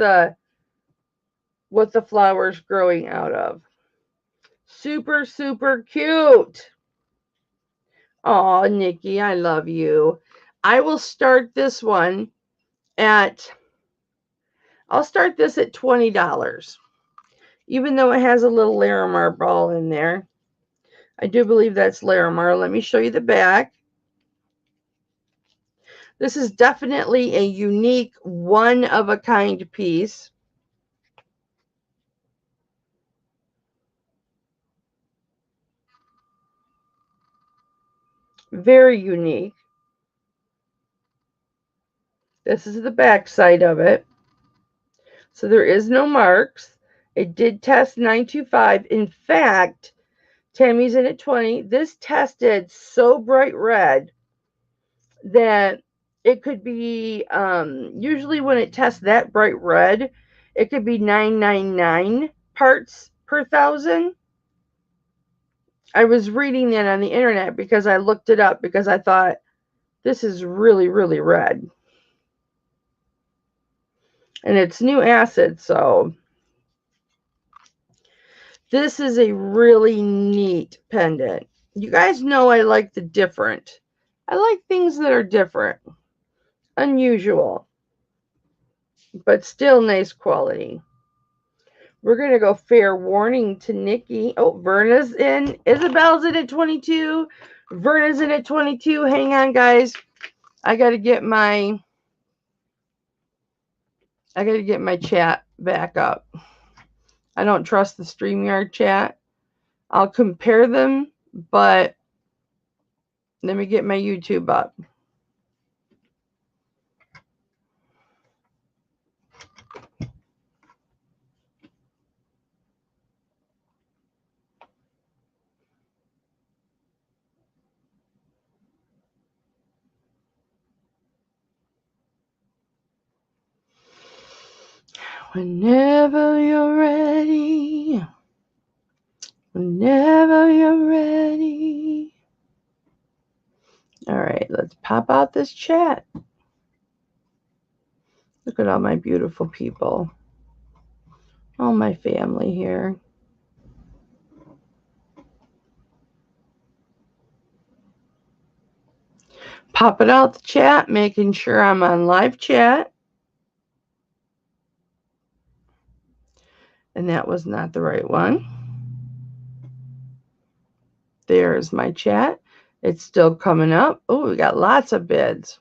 what the flower's growing out of. Super, super cute. Oh, Nikki, I love you. I will start this one I'll start this at $20. Even though it has a little Larimar ball in there. I do believe that's Larimar. Let me show you the back. This is definitely a unique, one-of-a-kind piece. Very unique. This is the back side of it. So there is no marks. It did test 925. In fact, Tammy's in at 20. This tested so bright red that it could be, usually when it tests that bright red, it could be 999 parts per 1,000. I was reading that on the internet because I looked it up because I thought this is really, really red. And it's new acid, so this is a really neat pendant. You guys know I like the different. I like things that are different, unusual, but still nice quality. We're going to go fair warning to Nikki. Oh, Verna's in. Isabel's in at 22. Verna's in at 22. Hang on, guys. I got to get my chat back up. I don't trust the StreamYard chat. I'll compare them, but let me get my YouTube up. Whenever you're ready. Whenever you're ready. All right, let's pop out this chat. Look at all my beautiful people. All my family here. Popping out the chat, making sure I'm on live chat. And that was not the right one. There's my chat. It's still coming up. Oh, we got lots of bids.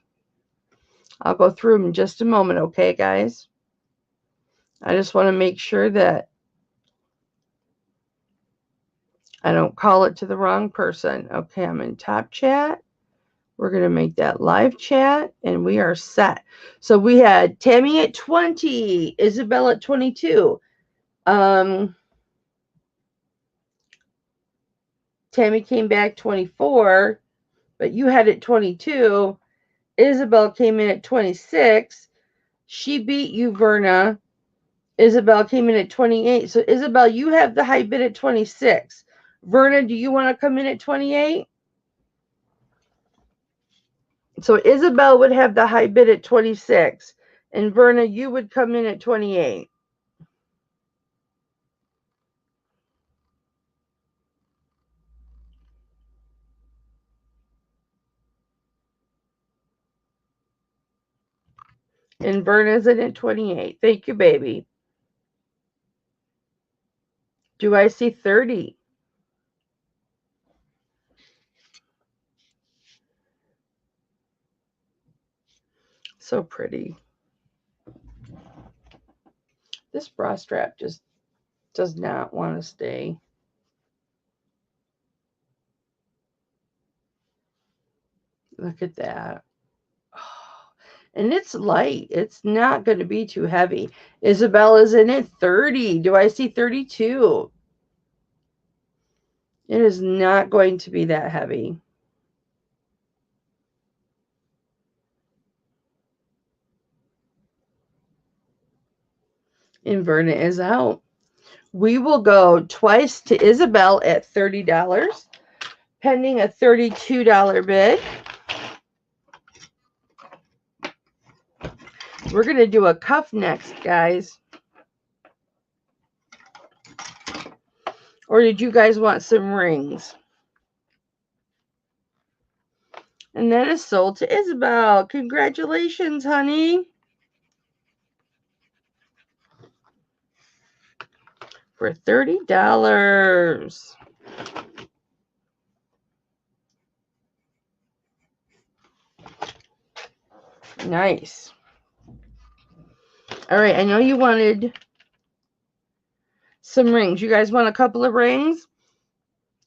I'll go through them in just a moment, okay, guys? I just want to make sure that I don't call it to the wrong person. Okay, I'm in top chat. We're going to make that live chat, and we are set. So we had Tammy at 20, Isabel at 22. Tammy came back 24, but you had it 22. Isabel came in at 26. She beat you, Verna. Isabel came in at 28. So, Isabel, you have the high bid at 26. Verna, do you want to come in at 28? So, Isabel would have the high bid at 26. And, Verna, you would come in at 28. And Verna's in at 28. Thank you, baby. Do I see 30? So pretty. This bra strap just does not want to stay. Look at that. And it's light. It's not going to be too heavy. Isabella's in at 30. Do I see 32? It is not going to be that heavy. And Verna is out. We will go twice to Isabel at $30, pending a $32 bid. We're going to do a cuff next, guys. Or did you guys want some rings? And that is sold to Isabel. Congratulations, honey. For $30. Nice. All right, I know you wanted some rings. You guys want a couple of rings?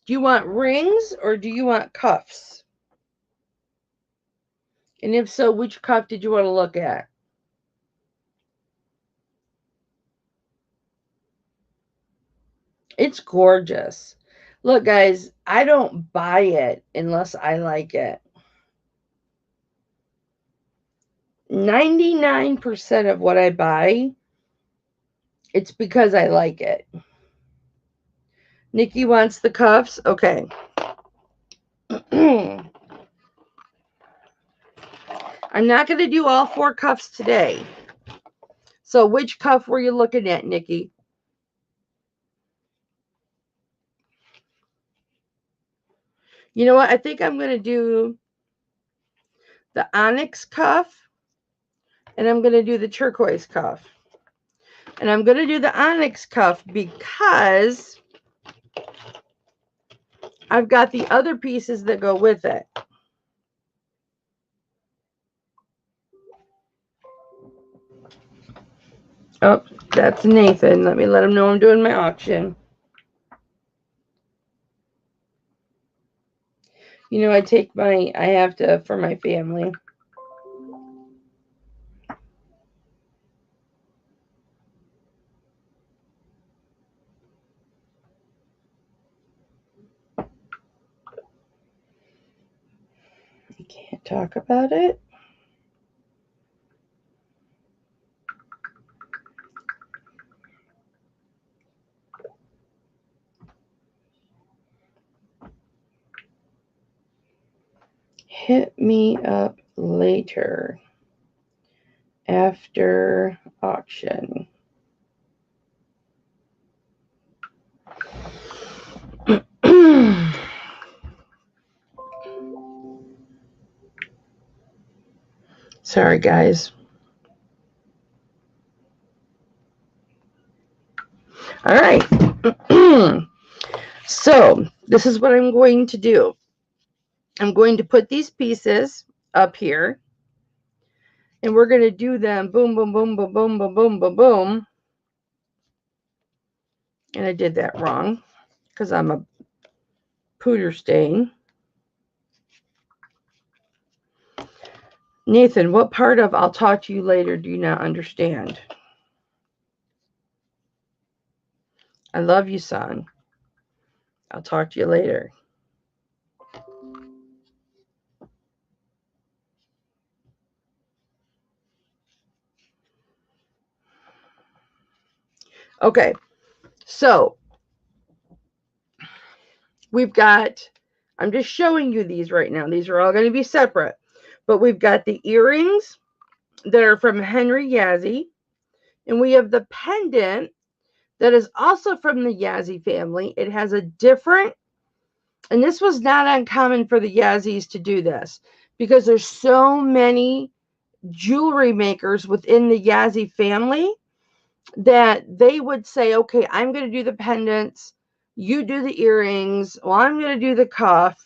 Do you want rings or do you want cuffs? And if so, which cuff did you want to look at? It's gorgeous. Look, guys, I don't buy it unless I like it. 99% of what I buy, it's because I like it. Nikki wants the cuffs. Okay. I'm not going to do all 4 cuffs today. So which cuff were you looking at, Nikki? You know what? I think I'm going to do the onyx cuff, and I'm going to do the turquoise cuff. And I'm going to do the onyx cuff because I've got the other pieces that go with it. Oh, that's Nathan. Let me let him know I'm doing my auction. You know, I have to, for my family. I can't talk about it. Hit me up later after auction. Sorry, guys. All right. So this is what I'm going to do. I'm going to put these pieces up here, and we're going to do them boom, boom, boom, boom, boom, boom, boom, boom, boom. And I did that wrong because I'm a pooter stain. Nathan, what part of I'll talk to you later do you not understand? I love you, son. I'll talk to you later. Okay, so we've got, I'm just showing you these right now. These are all going to be separate. But we've got the earrings that are from Henry Yazzie. And we have the pendant that is also from the Yazzie family. It has a different, and this was not uncommon for the Yazzies to do this because there's so many jewelry makers within the Yazzie family that they would say, okay, I'm going to do the pendants, you do the earrings, well, I'm going to do the cuff.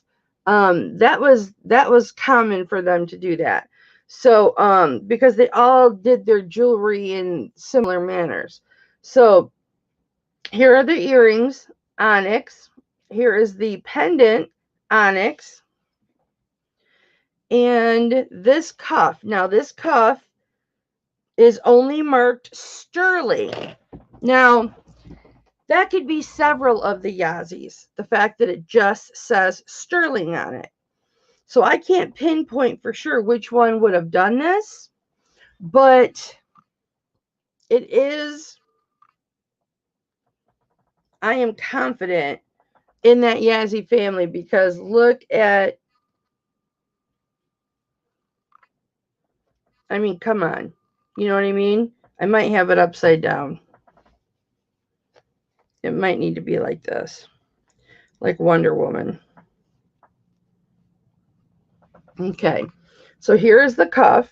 That was common for them to do that. So because they all did their jewelry in similar manners. So here are the earrings, onyx. Here is the pendant, onyx. And this cuff. Now this cuff is only marked sterling. Now, that could be several of the Yazzies. The fact that it just says sterling on it. So I can't pinpoint for sure which one would have done this, but it is, I am confident in that Yazzie family because look at, I mean, come on. You know what I mean? I might have it upside down. It might need to be like this, like Wonder Woman. Okay, so here is the cuff.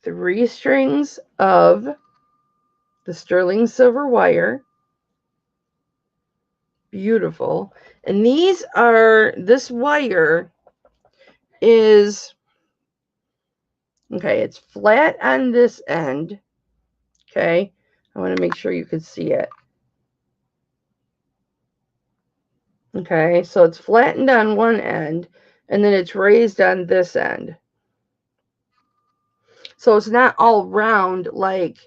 3 strings of the sterling silver wire. Beautiful. And these are, this wire is, okay, it's flat on this end. Okay, I want to make sure you can see it. Okay, so it's flattened on one end, and then it's raised on this end. So it's not all round like,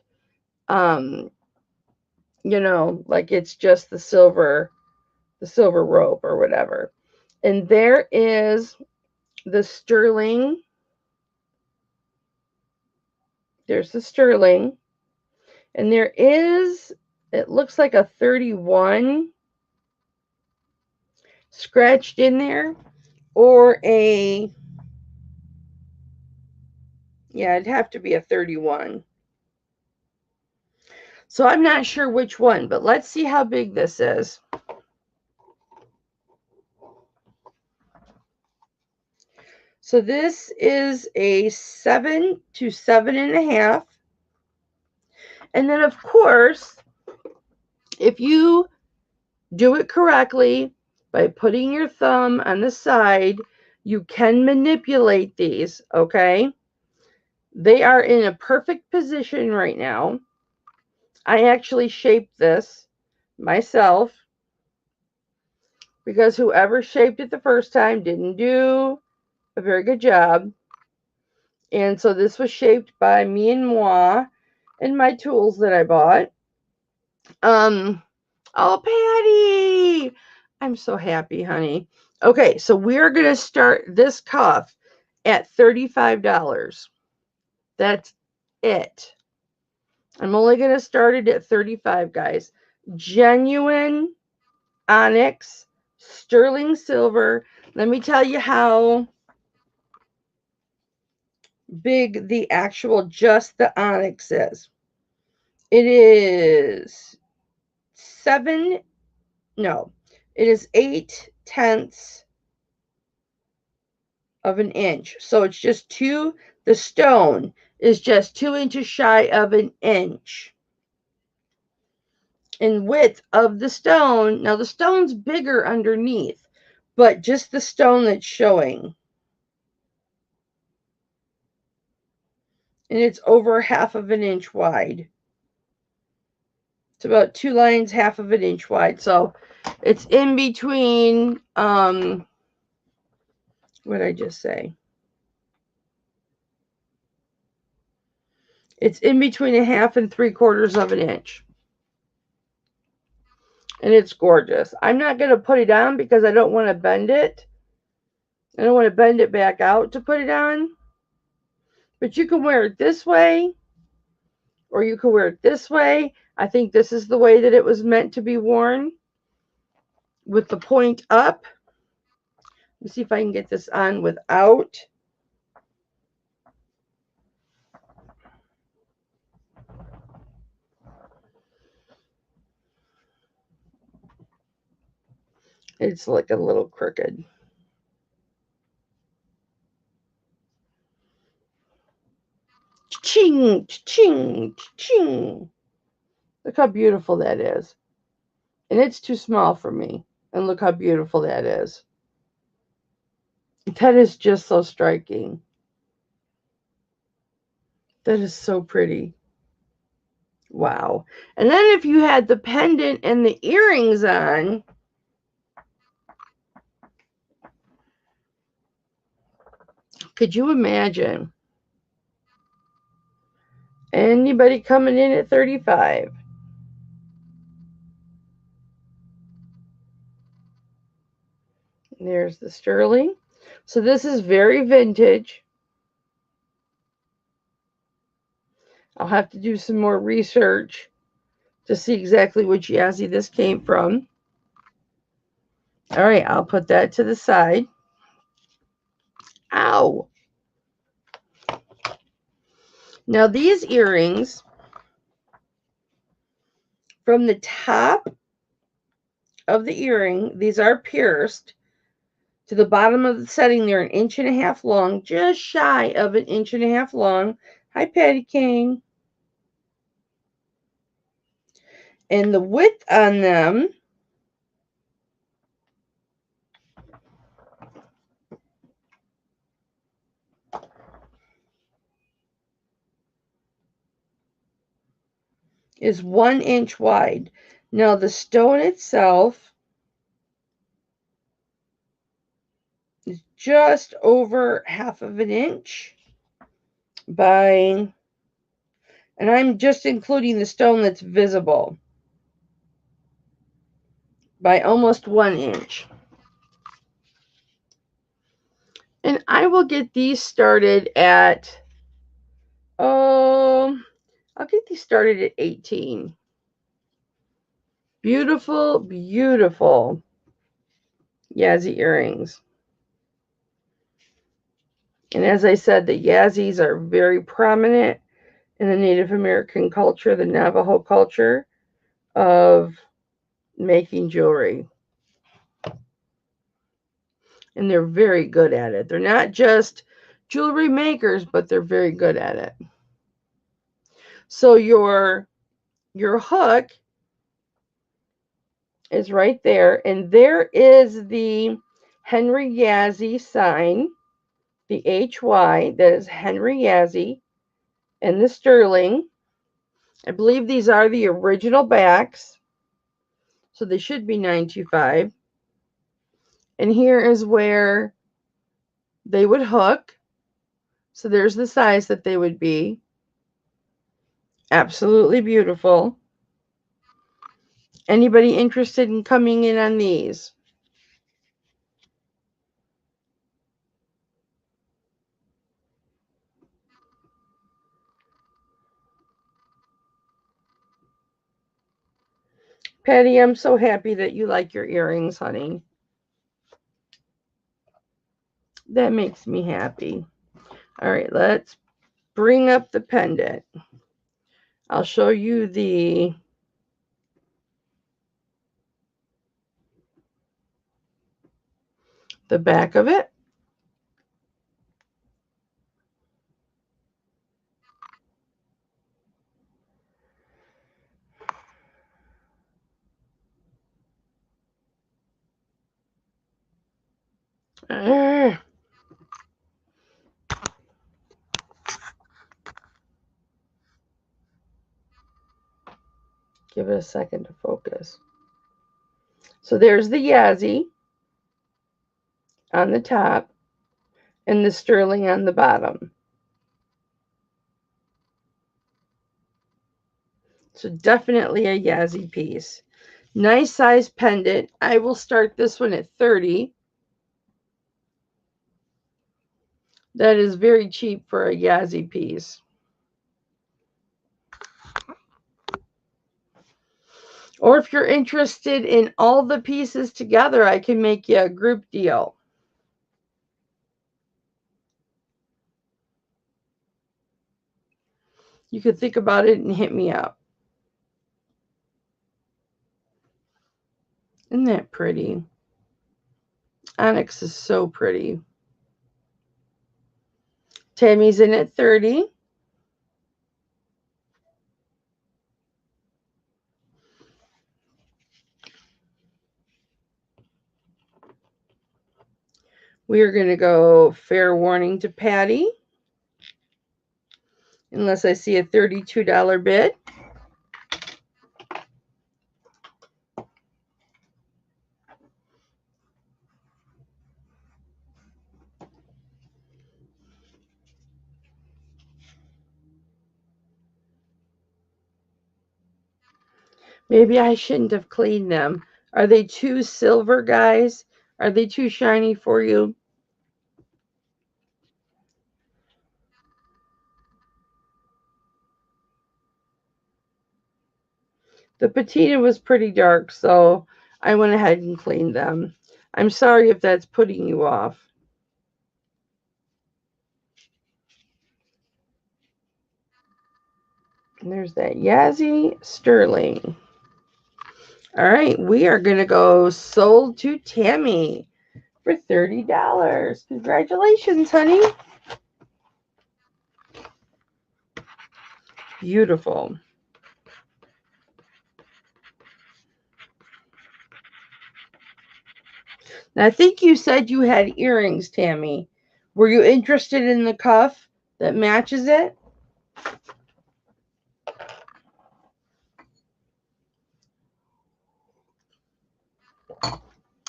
you know, like it's just the silver rope or whatever. And there is the sterling. There's the sterling. And there is, it looks like a 31 scratched in there, or a, yeah, it'd have to be a 31. So I'm not sure which one, but let's see how big this is. So this is a 7 to 7.5. And then, of course, if you do it correctly by putting your thumb on the side, you can manipulate these, okay? They are in a perfect position right now. I actually shaped this myself because whoever shaped it the first time didn't do a very good job. And so this was shaped by me and moi and my tools that I bought. Oh, Patty, I'm so happy, honey. Okay, so we're going to start this cuff at $35. That's it. I'm only going to start it at 35, guys. Genuine onyx, sterling silver. Let me tell you how big the actual, just the onyx is. It is 8/10 of an inch. So it's just the stone is just 2 inches shy of an inch in width of the stone. Now the stone's bigger underneath, but just the stone that's showing. And it's over 1/2 of an inch wide. It's about 2 lines, 1/2 of an inch wide. So it's in between, what did I just say? It's in between 1/2 and 3/4 of an inch. And it's gorgeous. I'm not going to put it on because I don't want to bend it. I don't want to bend it back out to put it on. But you can wear it this way, or you can wear it this way. I think this is the way that it was meant to be worn, with the point up. Let me see if I can get this on without. It's like a little crooked. Ching, ching, ching. Look how beautiful that is. And it's too small for me. And look how beautiful that is. That is just so striking. That is so pretty. Wow. And then if you had the pendant and the earrings on, could you imagine anybody coming in at 35? There's the sterling. So this is very vintage. I'll have to do some more research to see exactly which Yazzie this came from. All right, I'll put that to the side. Ow. Now these earrings, from the top of the earring, these are pierced. To the bottom of the setting, they're 1.5 inches long, just shy of 1.5 inches long. Hi, Patty Kane. And the width on them is 1 inch wide. Now the stone itself is just over 1/2 of an inch by, and I'm just including the stone that's visible, by almost 1 inch. And I will get these started at, I'll get these started at 18. Beautiful, beautiful Yazzie earrings. And as I said, the Yazzies are very prominent in the Native American culture, the Navajo culture of making jewelry. And they're very good at it. They're not just jewelry makers, but they're very good at it. So your hook is right there, and there is the Henry Yazzie sign, the HY, that is Henry Yazzie, and the sterling. I believe these are the original backs, so they should be 925. And here is where they would hook. So there's the size that they would be. Absolutely beautiful. Anybody interested in coming in on these? Patty, I'm so happy that you like your earrings, honey. That makes me happy. All right, let's bring up the pendant. I'll show you the back of it. Give it a second to focus. So there's the Yazzie on the top and the sterling on the bottom. So definitely a Yazzie piece. Nice size pendant. I will start this one at 30. That is very cheap for a Yazzie piece. Or if you're interested in all the pieces together, I can make you a group deal. You could think about it and hit me up. Isn't that pretty? Onyx is so pretty. Tammy's in at 30. We are going to go fair warning to Patty. Unless I see a $32 bid. Maybe I shouldn't have cleaned them. Are they too silver, guys? Are they too shiny for you? The patina was pretty dark, so I went ahead and cleaned them. I'm sorry if that's putting you off. And there's that Yazzie sterling. All right, we are going to go sold to Tammy for $30. Congratulations, honey. Beautiful. Now, I think you said you had earrings, Tammy. Were you interested in the cuff that matches it?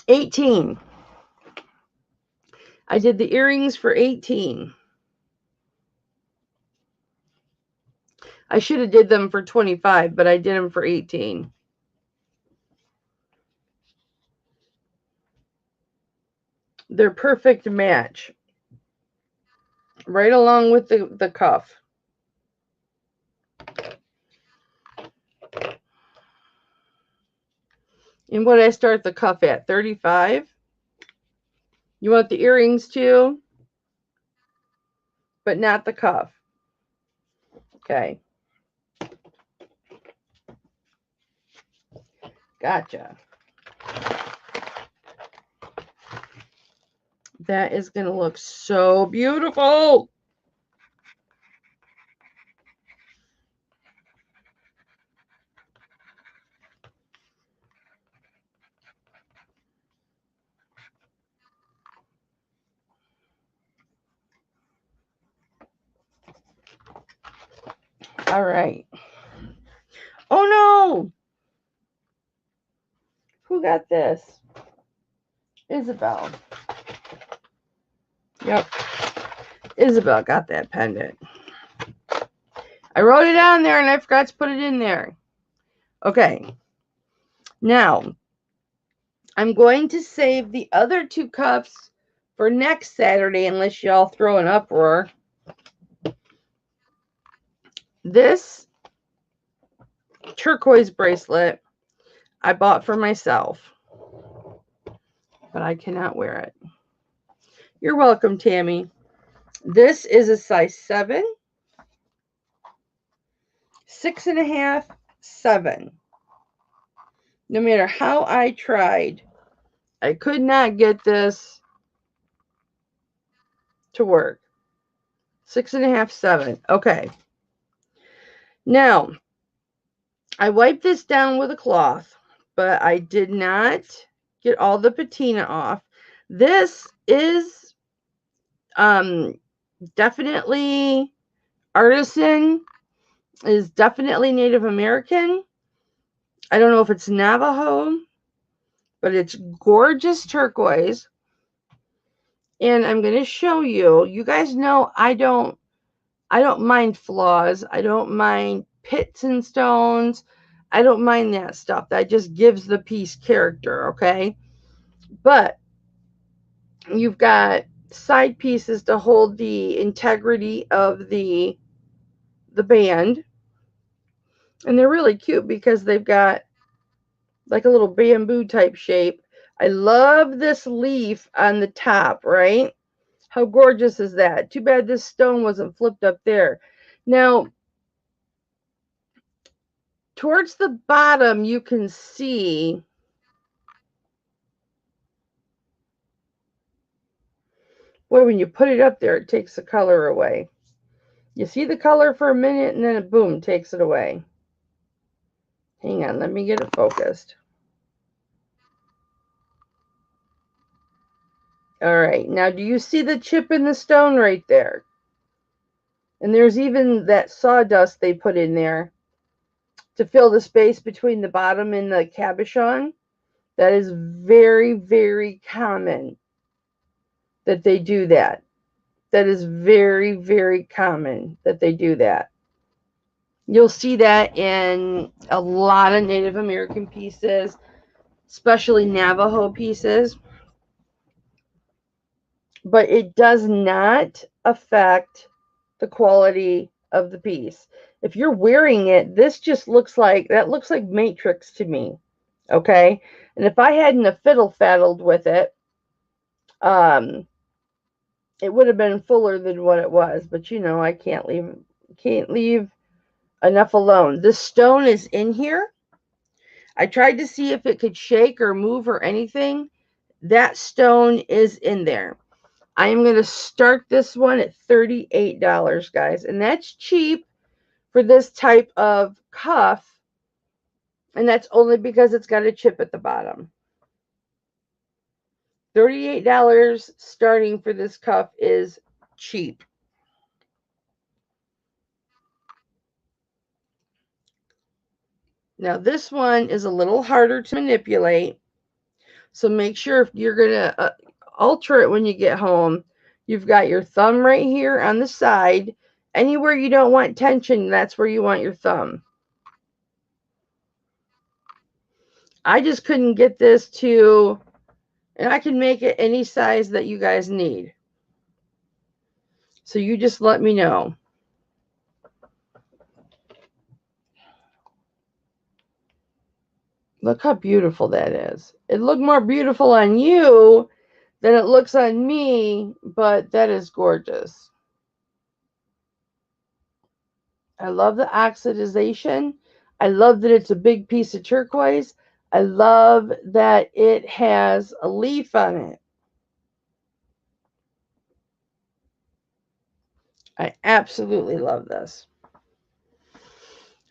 $18. I did the earrings for $18. I should have did them for $25, but I did them for $18. They're perfect match. Right along with the cuff. And what did I start the cuff at? 35? You want the earrings too? But not the cuff. Okay. Gotcha. That is going to look so beautiful. All right. Oh no! Who got this? Isabel. Yep. Isabel got that pendant. I wrote it on there and I forgot to put it in there. Okay. Now, I'm going to save the other two cuffs for next Saturday unless y'all throw an uproar. This turquoise bracelet I bought for myself, but I cannot wear it. You're welcome, Tammy. This is a size 7, 6.5, 7. No matter how I tried, I could not get this to work. 6.5, 7. Okay. Now, I wiped this down with a cloth, but I did not get all the patina off. This is definitely Artisan, is definitely Native American. I don't know if it's Navajo, but it's gorgeous turquoise. And I'm going to show you. You guys know I don't mind flaws. I don't mind pits and stones. I don't mind that stuff. That just gives the piece character, okay? But you've got side pieces to hold the integrity of the band. And they're really cute because they've got like a little bamboo type shape. I love this leaf on the top, right? How gorgeous is that? Too bad this stone wasn't flipped up there. Now, towards the bottom, you can see boy, when you put it up there, it takes the color away. You see the color for a minute, and then it, boom, takes it away. Hang on, let me get it focused. All right, now do you see the chip in the stone right there? And there's even that sawdust they put in there to fill the space between the bottom and the cabochon. That is very, very common that they do that. That is very, very common that they do that. You'll see that in a lot of Native American pieces, especially Navajo pieces. But it does not affect the quality of the piece. If you're wearing it, this just looks like, that looks like matrix to me. Okay? And if I hadn't a fiddle-faddled with it, it would have been fuller than what it was. But you know, I can't leave enough alone. The stone is in here. I tried to see if it could shake or move or anything. That stone is in there. I am going to start this one at $38, guys. And that's cheap for this type of cuff. And that's only because it's got a chip at the bottom. $38 starting for this cuff is cheap. Now this one is a little harder to manipulate. So make sure if you're going to alter it when you get home, you've got your thumb right here on the side. Anywhere you don't want tension, that's where you want your thumb. I just couldn't get this to, and I can make it any size that you guys need. So you just let me know. Look how beautiful that is. It looked more beautiful on you than it looks on me, but that is gorgeous. I love the oxidization. I love that it's a big piece of turquoise. I love that it has a leaf on it. I absolutely love this.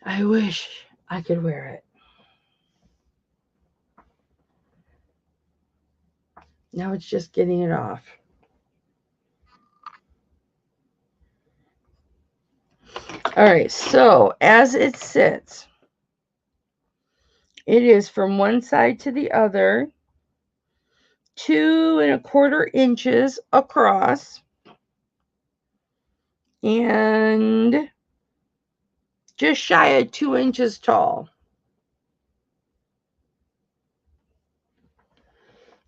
I wish I could wear it. Now it's just getting it off. All right, so as it sits, it is from one side to the other, 2 1/4 inches across, and just shy of 2 inches tall.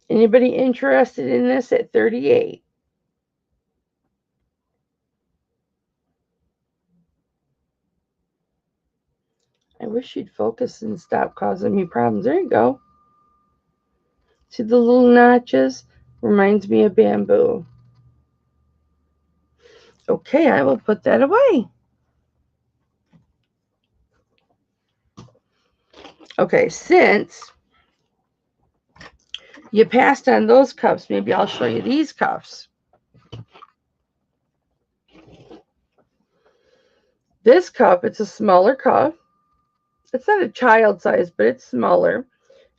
Anybody interested in this at 38? I wish you'd focus and stop causing me problems. There you go. See the little notches? Reminds me of bamboo. Okay, I will put that away. Okay, since you passed on those cuffs, maybe I'll show you these cuffs. This cuff, it's a smaller cuff. It's not a child size, but it's smaller.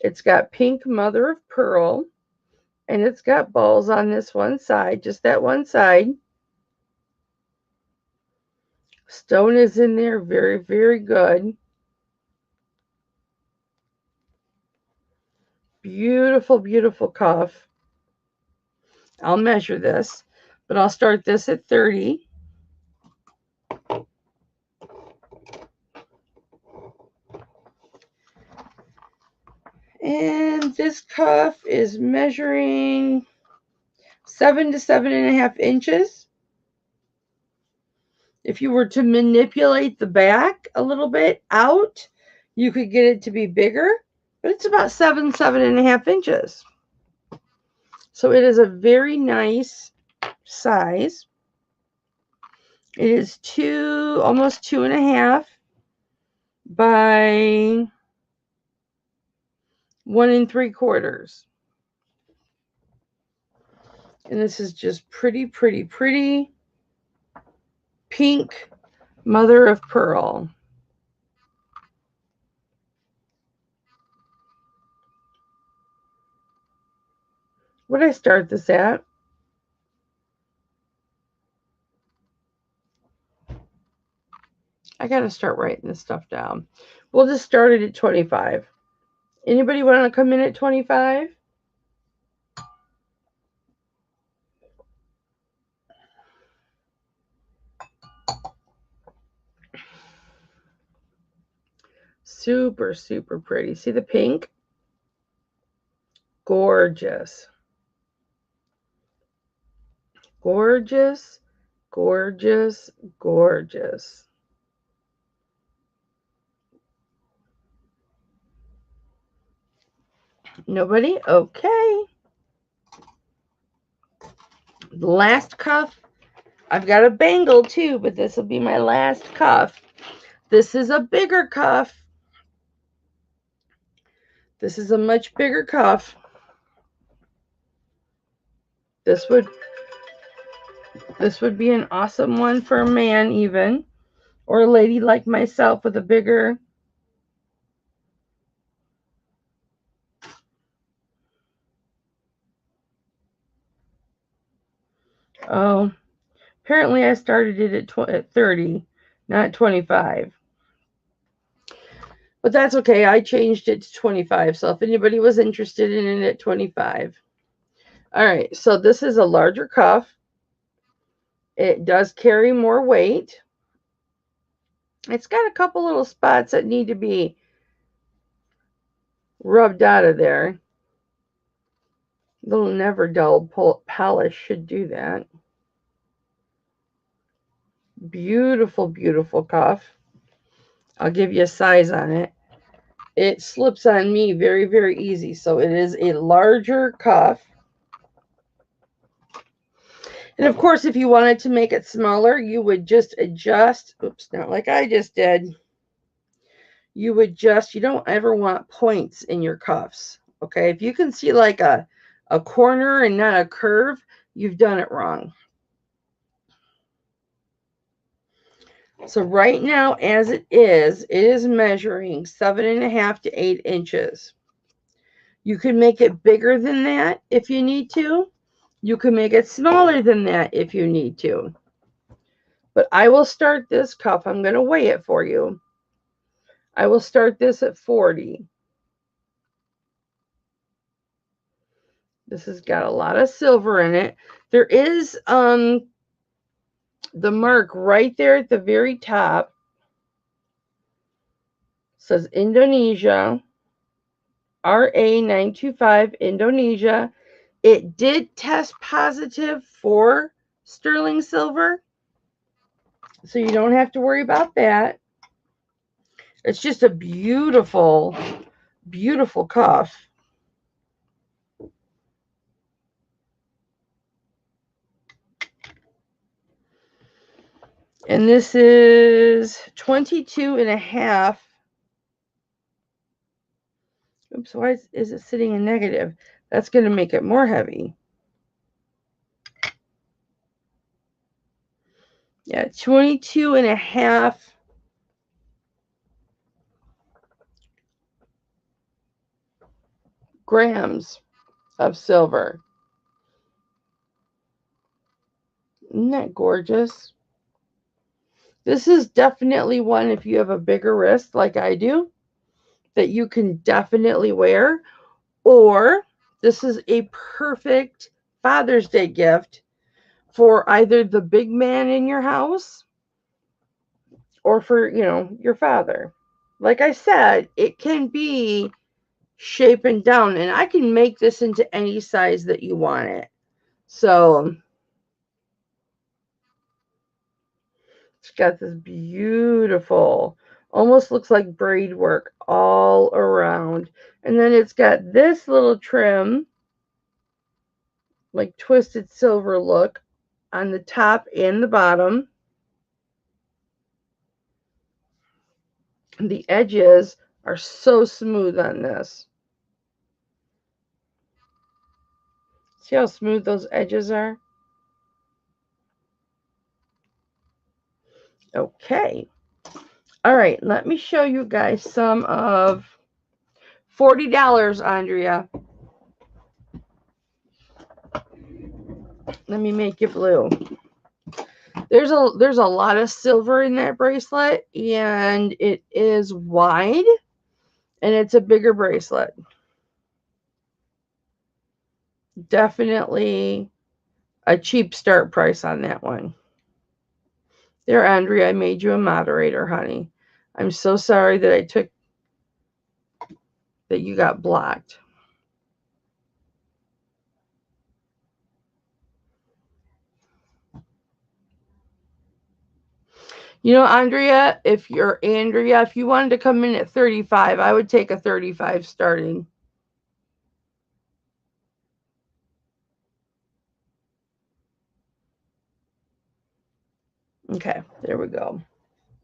It's got pink mother of pearl. And it's got balls on this one side, just that one side. Stone is in there, very, very good. Beautiful, beautiful cuff. I'll measure this, but I'll start this at 30. And this cuff is measuring 7 to 7.5 inches. If you were to manipulate the back a little bit out, you could get it to be bigger, but it's about 7.5 inches. So it is a very nice size. It is almost 2.5 by 1 3/4. And this is just pretty, pretty, pretty pink mother of pearl. What did I start this at? I got to start writing this stuff down. We'll just start it at 25. Anybody want to come in at 25? Super, super pretty. See the pink? Gorgeous. Gorgeous, gorgeous, gorgeous. Nobody? Okay. Last cuff. I've got a bangle too, but this will be my last cuff. This is a bigger cuff. This is a much bigger cuff. This would be an awesome one for a man even, or a lady like myself with a bigger. Oh, apparently I started it at 30, not 25. But that's okay. I changed it to 25. So if anybody was interested in it at 25. All right. So this is a larger cuff. It does carry more weight. It's got a couple little spots that need to be rubbed out of there. Little never dull polish should do that. Beautiful, beautiful cuff. I'll give you a size on it. It slips on me very, very easy. So it is a larger cuff. And of course, if you wanted to make it smaller, you would just adjust. Oops, not like I just did. You don't ever want points in your cuffs. Okay, if you can see like a corner and not a curve, you've done it wrong. So right now, as it is measuring 7.5 to 8 inches. You can make it bigger than that if you need to. You can make it smaller than that if you need to. But I will start this cuff. I'm going to weigh it for you. I will start this at 40. This has got a lot of silver in it. There is the mark right there at the very top. It says Indonesia. RA925 Indonesia. It did test positive for sterling silver, so you don't have to worry about that. It's just a beautiful, beautiful cuff. And this is 22.5. Oops, why is it sitting in negative? That's going to make it more heavy. Yeah, 22.5 grams of silver. Isn't that gorgeous? This is definitely one, if you have a bigger wrist like I do, that you can definitely wear. Or this is a perfect Father's Day gift for either the big man in your house or for, your father. Like I said, it can be shapen down, and I can make this into any size that you want it. So it's got this beautiful, almost looks like braid work all around. And then it's got this little trim, like twisted silver look on the top and the bottom. The edges are so smooth on this. See how smooth those edges are? Okay. All right, let me show you guys some of $40, Andrea. Let me make it blue. There's a lot of silver in that bracelet, and it is wide, and it's a bigger bracelet. Definitely a cheap start price on that one. There, Andrea, I made you a moderator, honey. I'm so sorry that that you got blocked. Andrea, if you wanted to come in at 35, I would take a 35 starting. Okay, there we go.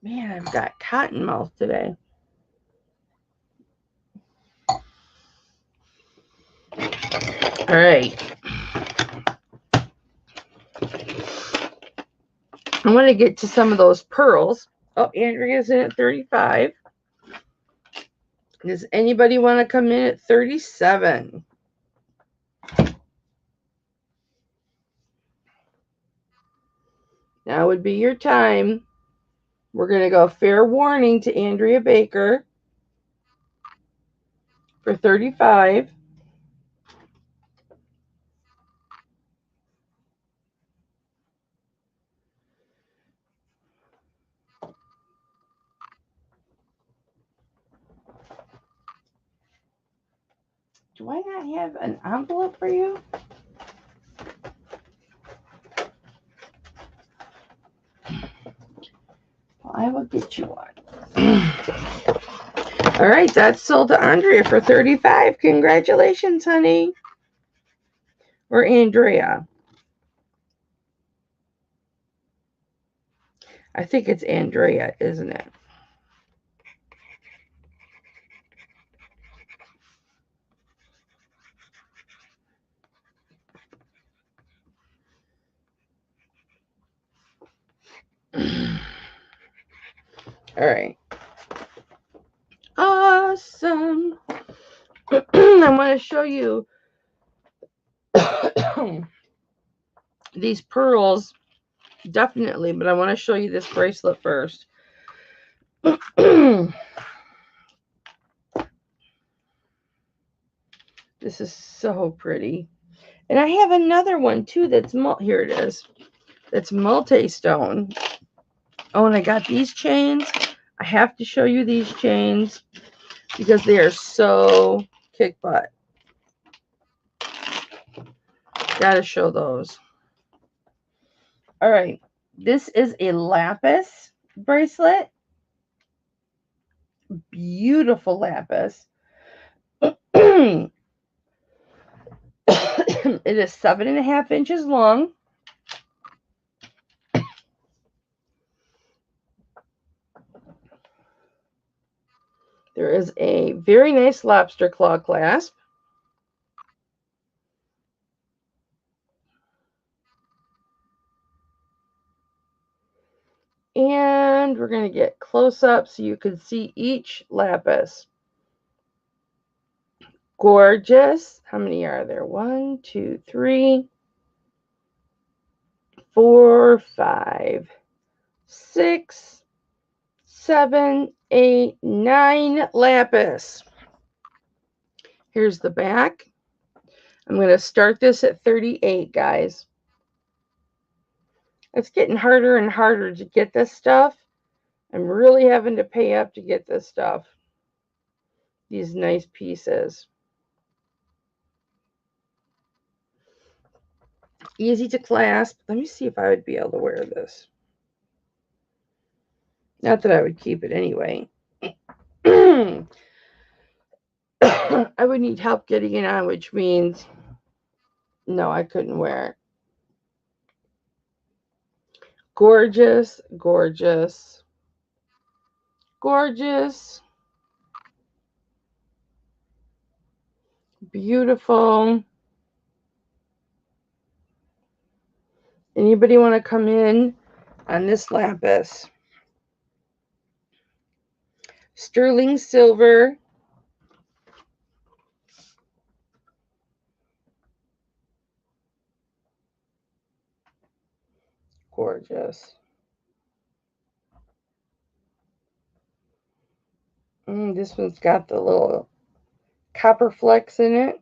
Man, I've got cotton mouth today. All right. I want to get to some of those pearls. Oh, Andrea's in at 35. Does anybody want to come in at 37? Now would be your time. We're going to go fair warning to Andrea Baker for 35. Do I not have an envelope for you? Well, I will get you one. All right, that's sold to Andrea for 35. Congratulations, honey. Or Andrea. I think it's Andrea, isn't it? All right. Awesome. I want to show you these pearls, definitely, but I want to show you this bracelet first. This is so pretty. And I have another one too that's here it is. That's multi-stone. Oh, and I got these chains. I have to show you these chains because they are so kick butt. Gotta show those. All right. This is a lapis bracelet. Beautiful lapis. It is 7.5 inches long. There is a very nice lobster claw clasp. And we're going to get close up so you can see each lapis. Gorgeous. How many are there? 1, 2, 3, 4, 5, 6, 7, 8, 9 lapis. Here's the back. I'm going to start this at 38, guys. It's getting harder and harder to get this stuff. I'm really having to pay up to get this stuff. These nice pieces. Easy to clasp. Let me see if I would be able to wear this. Not that I would keep it anyway. I would need help getting it on, which means no, I couldn't wear it. Gorgeous, gorgeous, gorgeous, beautiful. Anybody want to come in on this lapis? Sterling silver. Gorgeous. This one's got the little copper flecks in it.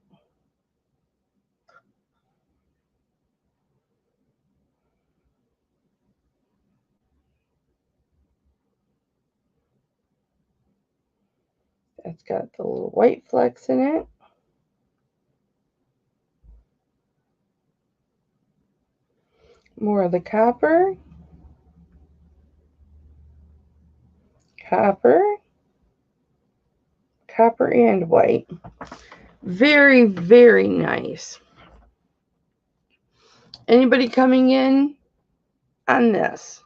That's got the little white flecks in it. More of the copper. Copper. Copper and white. Very, very nice. Anybody coming in on this?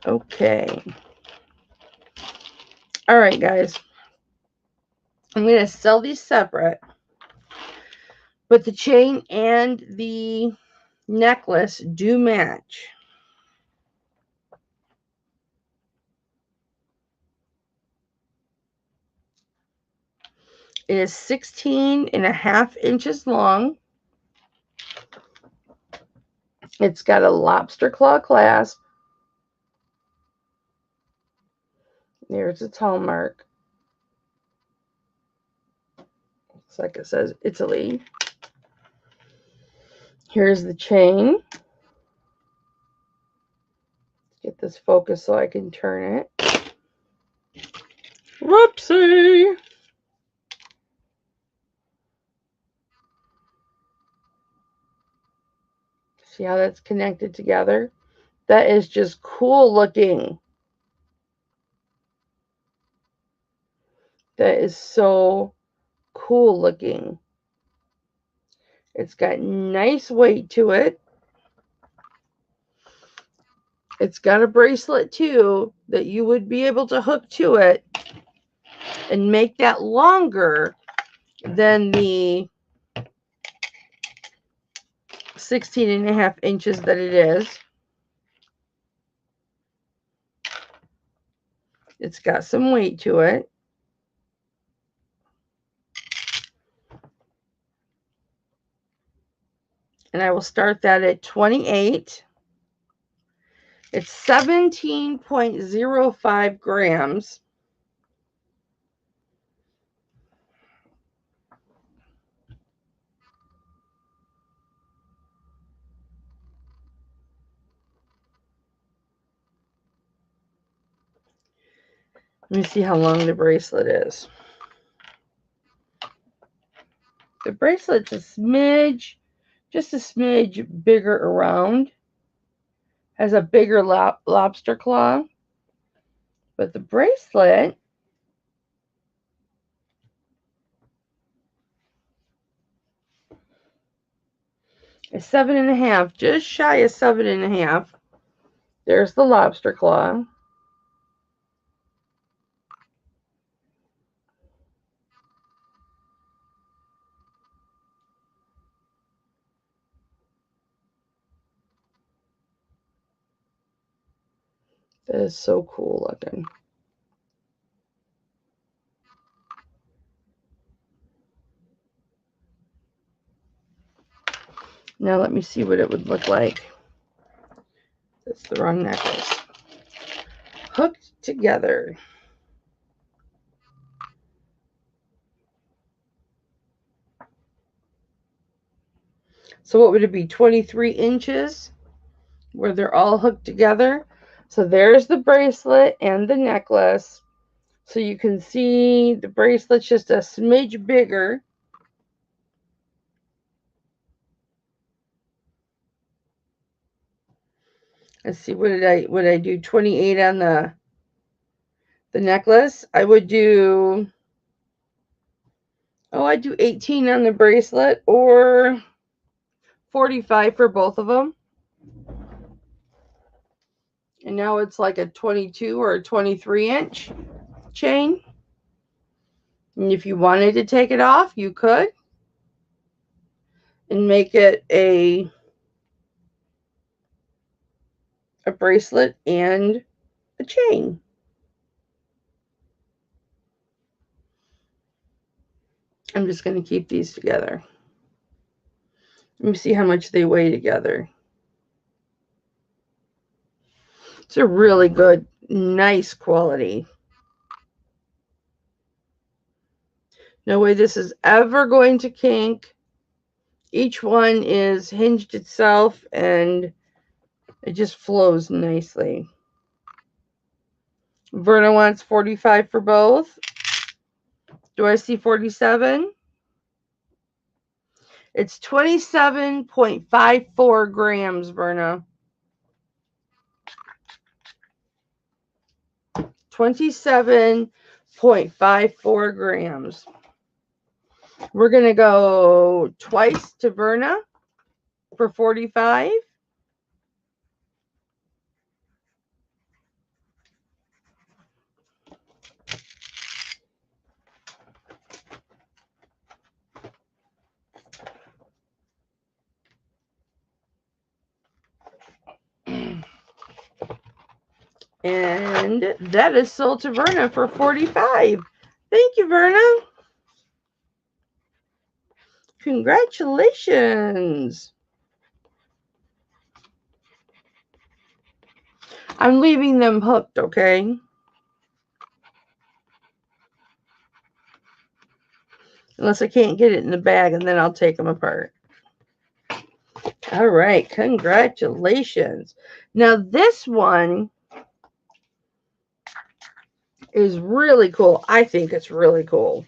Okay. All right, guys. I'm going to sell these separate. But the chain and the necklace do match. It is 16.5 inches long. It's got a lobster claw clasp. There's its hallmark. Looks like it says Italy. Here's the chain. Get this focused so I can turn it. Whoopsie! See how that's connected together? That is just cool looking. That is so cool looking. It's got nice weight to it. It's got a bracelet too that you would be able to hook to it and make that longer than the 16.5 inches that it is. It's got some weight to it. And I will start that at 28. It's 17.05 grams. Let me see how long the bracelet is. The bracelet's a smidge, just a smidge bigger around. Has a bigger lobster claw. But the bracelet is 7.5, just shy of 7.5. There's the lobster claw. That is so cool looking. Now let me see what it would look like. That's the wrong necklace. Hooked together. So what would it be? 23 inches where they're all hooked together. So there's the bracelet and the necklace. So you can see the bracelet's just a smidge bigger. Let's see, what did I do? 28 on the necklace. I would do, I'd do 18 on the bracelet or 45 for both of them. And now it's like a 22 or a 23 inch chain. And if you wanted to take it off, you could. And make it a bracelet and a chain. I'm just going to keep these together. Let me see how much they weigh together. It's a really good, nice quality. No way this is ever going to kink. Each one is hinged itself and it just flows nicely. Verna wants 45 for both. Do I see 47? It's 27.54 grams, Verna. 27.54 grams. We're going to go twice to Verna for 45. And that is sold to Verna for 45. Thank you, Verna. Congratulations. I'm leaving them hooked, okay? Unless I can't get it in the bag, and then I'll take them apart. All right, congratulations. Now this one is really cool. I think it's really cool.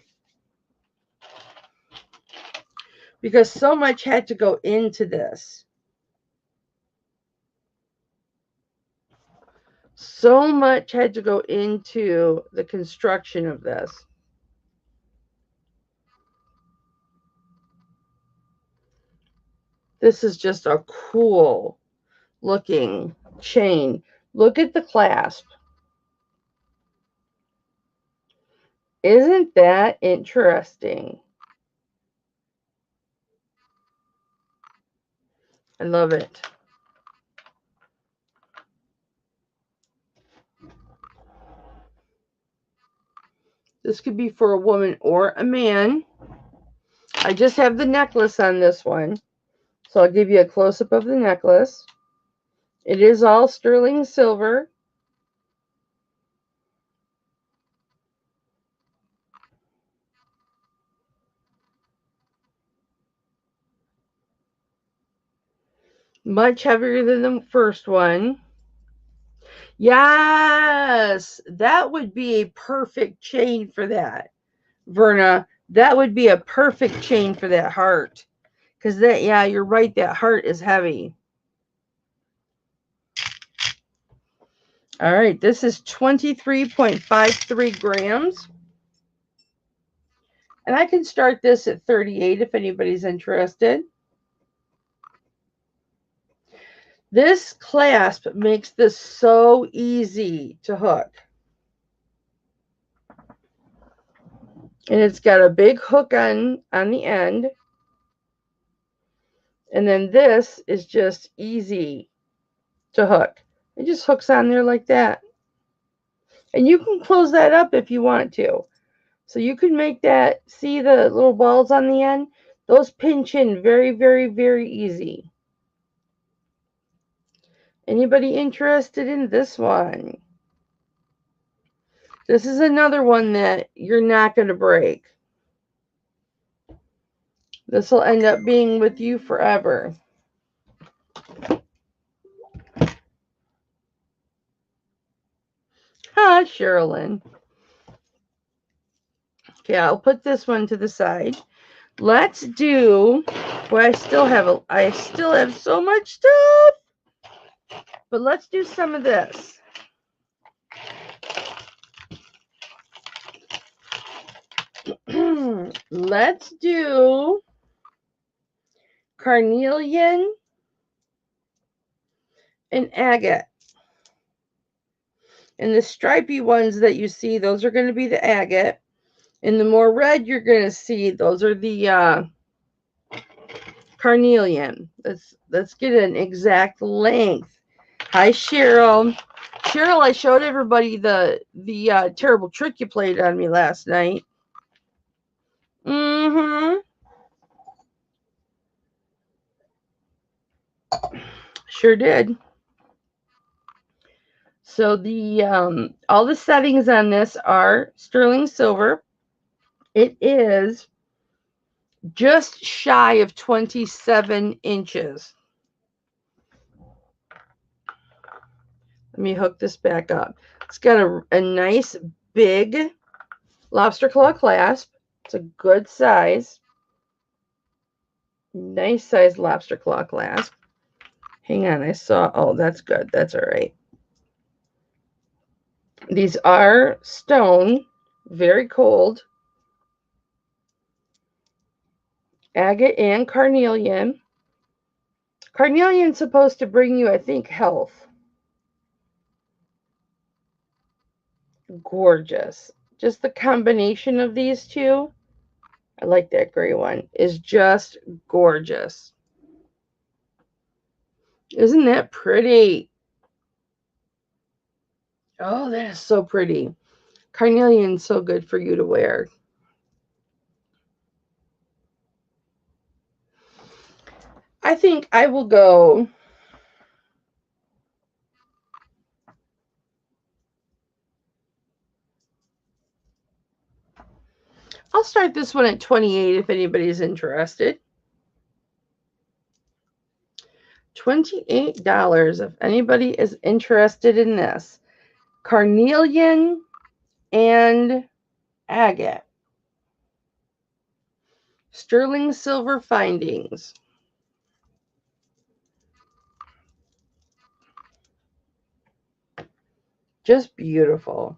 Because so much had to go into this. So much had to go into the construction of this. This is just a cool looking chain. Look at the clasp. Isn't that interesting? I love it. This could be for a woman or a man. I just have the necklace on this one. So I'll give you a close-up of the necklace. It is all sterling silver. Much heavier than the first one. Yes, that would be a perfect chain for that, Verna. That would be a perfect chain for that heart. Because that, yeah, you're right, that heart is heavy. All right, this is 23.53 grams. And I can start this at 38 if anybody's interested. This clasp makes this so easy to hook. And it's got a big hook on the end. And then this is just easy to hook. It just hooks on there like that. And you can close that up if you want to. So you can make that, see the little balls on the end? Those pinch in very, very, very easy. Anybody interested in this one? This is another one that you're not going to break. This will end up being with you forever. Ha, Sherilyn. Okay, I'll put this one to the side. Let's do. Well, I still have so much stuff. But let's do some of this. Let's do Carnelian and Agate. And the stripy ones that you see, those are going to be the agate. And the more red you're going to see, those are the carnelian. Let's get an exact length. Hi, Cheryl. Cheryl, I showed everybody the terrible trick you played on me last night. Sure did. So the all the settings on this are sterling silver. It is just shy of 27 inches. Let me hook this back up. It's got a nice big lobster claw clasp. It's a good size. Nice size lobster claw clasp. Hang on, I saw, oh, that's good. That's all right. These are stone, very cold. Agate and carnelian. Carnelian's supposed to bring you, I think, health. Gorgeous. Just the combination of these two, I like that gray one, is just gorgeous. Isn't that pretty? Oh, that is so pretty. Carnelian's so good for you to wear. I think I will go I'll start this one at $28 if anybody's interested. $28 if anybody is interested in this. Carnelian and Agate. Sterling silver findings. Just beautiful.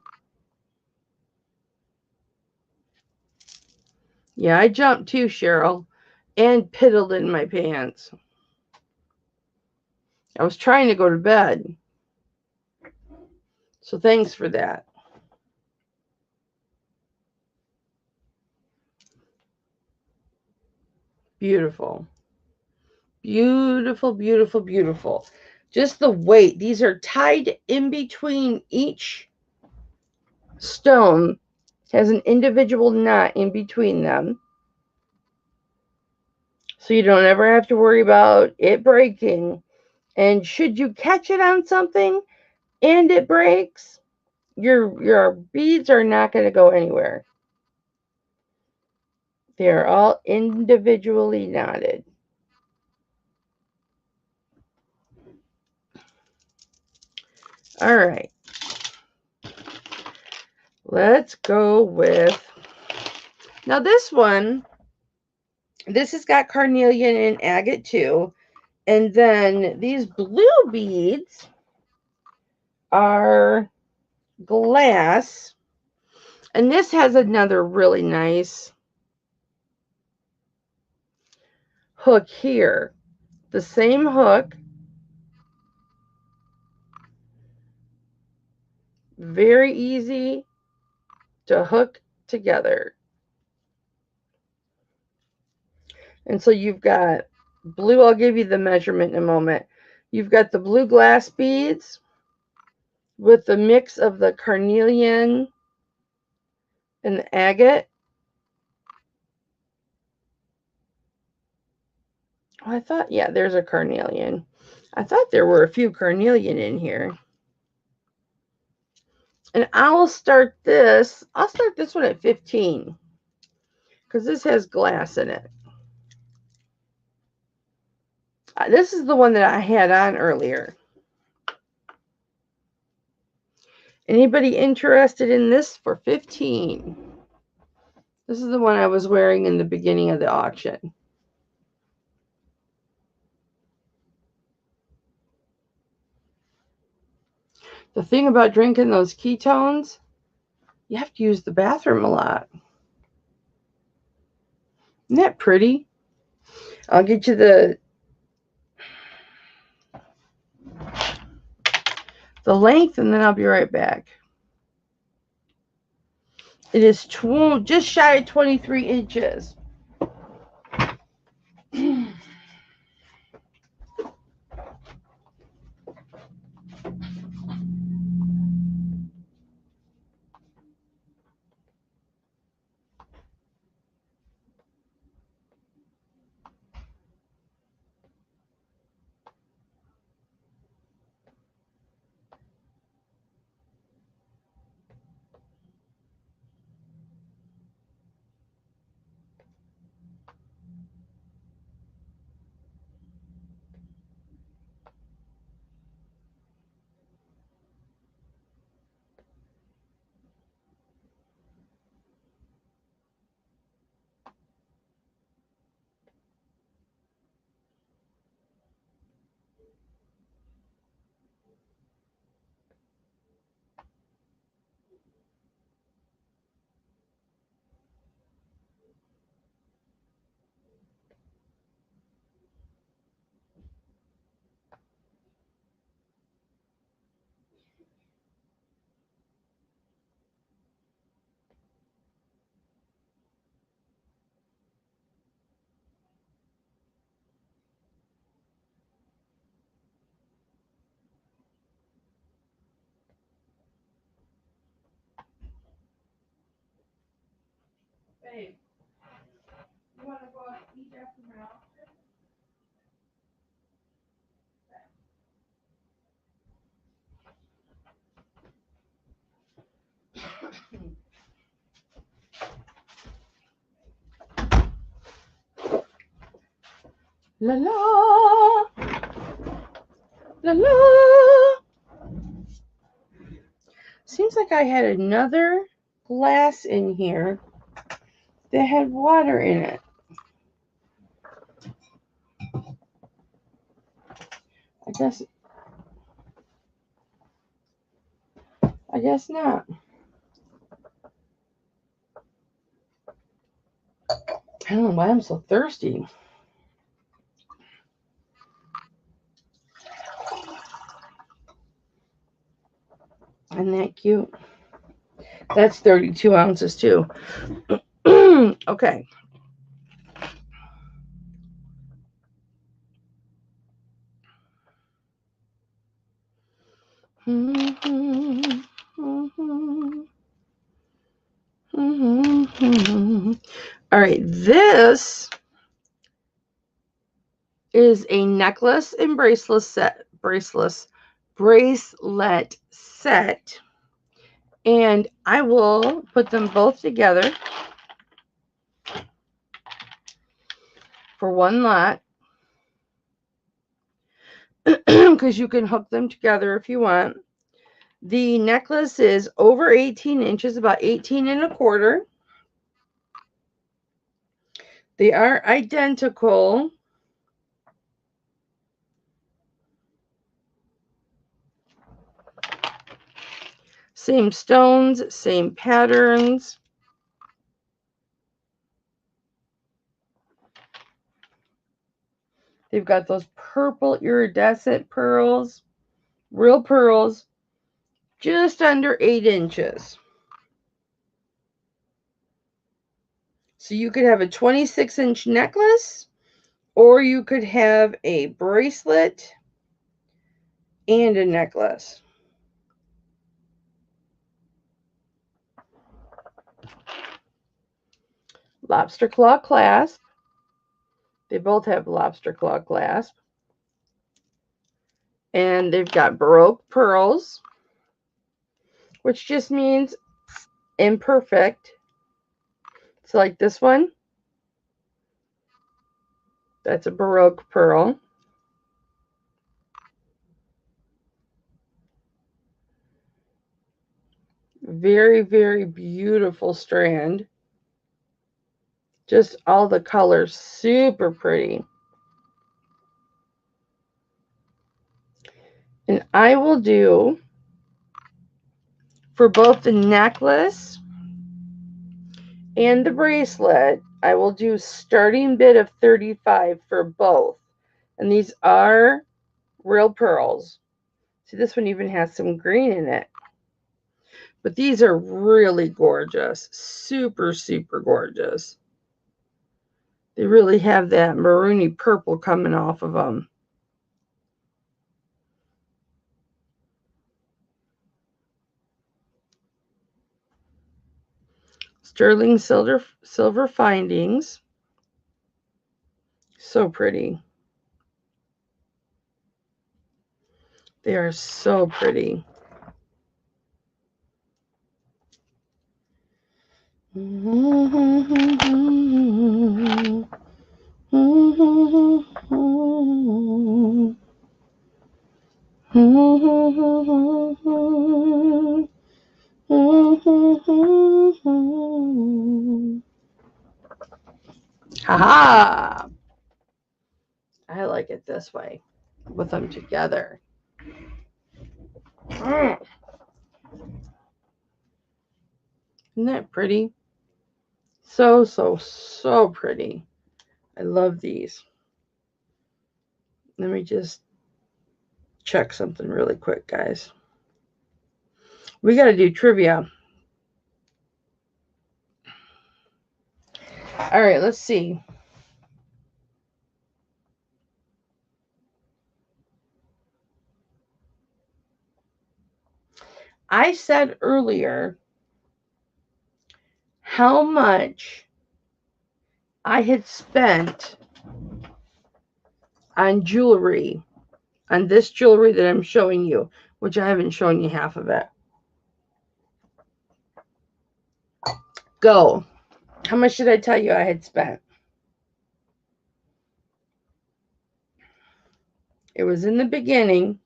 Yeah, I jumped too, Cheryl, and piddled in my pants. I was trying to go to bed. So thanks for that. Beautiful. Beautiful, beautiful, beautiful. Just the weight. These are tied in between each stone. Has an individual knot in between them. So you don't ever have to worry about it breaking. And should you catch it on something and it breaks, your beads are not going to go anywhere. They are all individually knotted. All right. Let's go with, now this one, this has got carnelian and agate too. And then these blue beads are glass. And this has another really nice hook here. The same hook. Very easy to hook together. And so you've got blue, I'll give you the measurement in a moment. You've got the blue glass beads with the mix of the carnelian and the agate. I thought, yeah, there's a carnelian. I thought there were a few carnelian in here. And I'll start this one at 15 because this has glass in it. This is the one that I had on earlier. Anybody interested in this for 15? This is the one I was wearing in the beginning of the auction. The thing about drinking those ketones, you have to use the bathroom a lot. Isn't that pretty? I'll get you the length and then I'll be right back. It is just shy of 23 inches. Babe, you want to go out and eat after my auction? La la, la la. Seems like I had another glass in here that had water in it. I guess not. I don't know why I'm so thirsty. Isn't that cute? That's 32 ounces too. Okay. All right, this is a necklace and bracelet set, and I will put them both together for one lot because you can hook them together if you want. The necklace is over 18 inches, about 18 and a quarter. They are identical. Same stones, same patterns. They've got those purple iridescent pearls, real pearls, just under 8 inches. So you could have a 26-inch necklace, or you could have a bracelet and a necklace. Lobster claw clasp. They both have lobster claw clasp. And they've got Baroque pearls, which just means imperfect. So like this one, that's a Baroque pearl. Very, very beautiful strand. Just all the colors, super pretty. And I will do, for both the necklace and the bracelet, I will do starting bid of $35 for both. And these are real pearls. See, this one even has some green in it. But these are really gorgeous. Super, super gorgeous. They really have that maroony purple coming off of them. Sterling silver findings. So pretty. They are so pretty. Haha! I like it this way, with them together. Isn't that pretty? So, so, so pretty. I love these. Let me just check something really quick, guys. We got to do trivia. All right, let's see. I said earlier how much I had spent on jewelry, on this jewelry that I'm showing you, which I haven't shown you half of it. Go. How much did I tell you I had spent? It was in the beginning.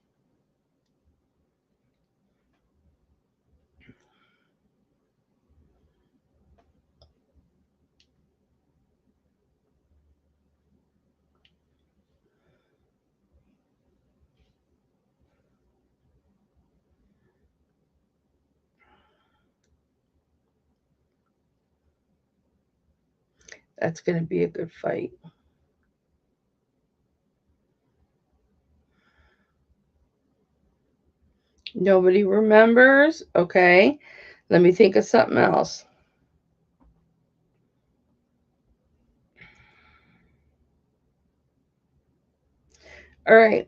That's going to be a good fight. Nobody remembers? Okay. Let me think of something else. All right.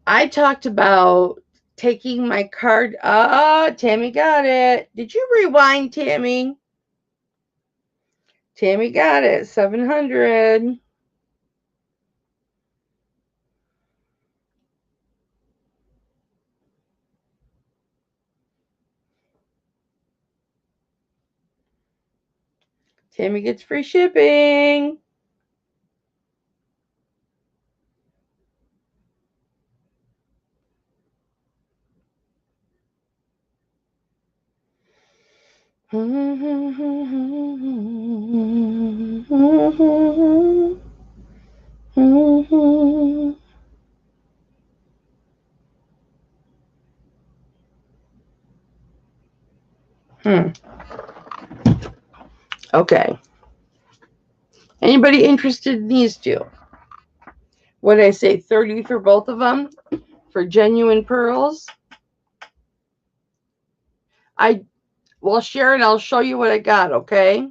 I talked about taking my card. Ah, Tammy got it. Did you rewind, Tammy? Tammy got it. 700. Tammy gets free shipping. Okay. Anybody interested in these two? What did I say? 30 for both of them? For genuine pearls? Well, Sharon, I'll show you what I got, okay?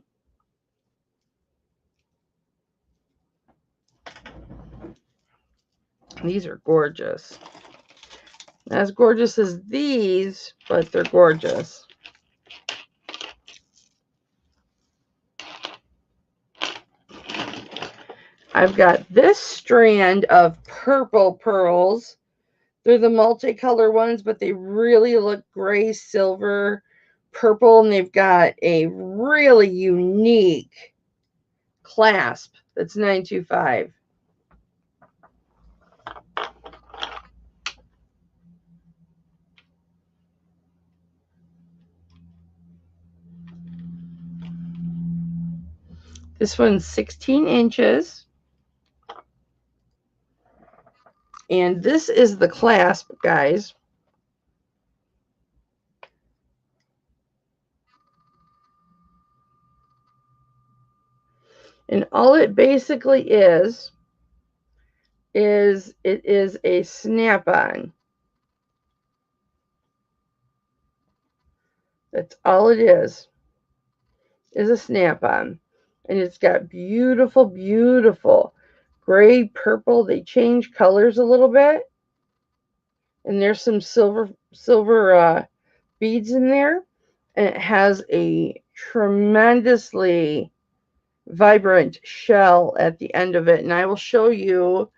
These are gorgeous. Not as gorgeous as these, but they're gorgeous. I've got this strand of purple pearls. They're the multicolor ones, but they really look gray, silver, purple, and they've got a really unique clasp. That's $9.25. This one's 16 inches. And this is the clasp, guys. And all it basically is it is a snap-on. That's all it is a snap-on. And it's got beautiful, beautiful gray, purple. They change colors a little bit. And there's some silver beads in there. And it has a tremendously vibrant shell at the end of it. And I will show you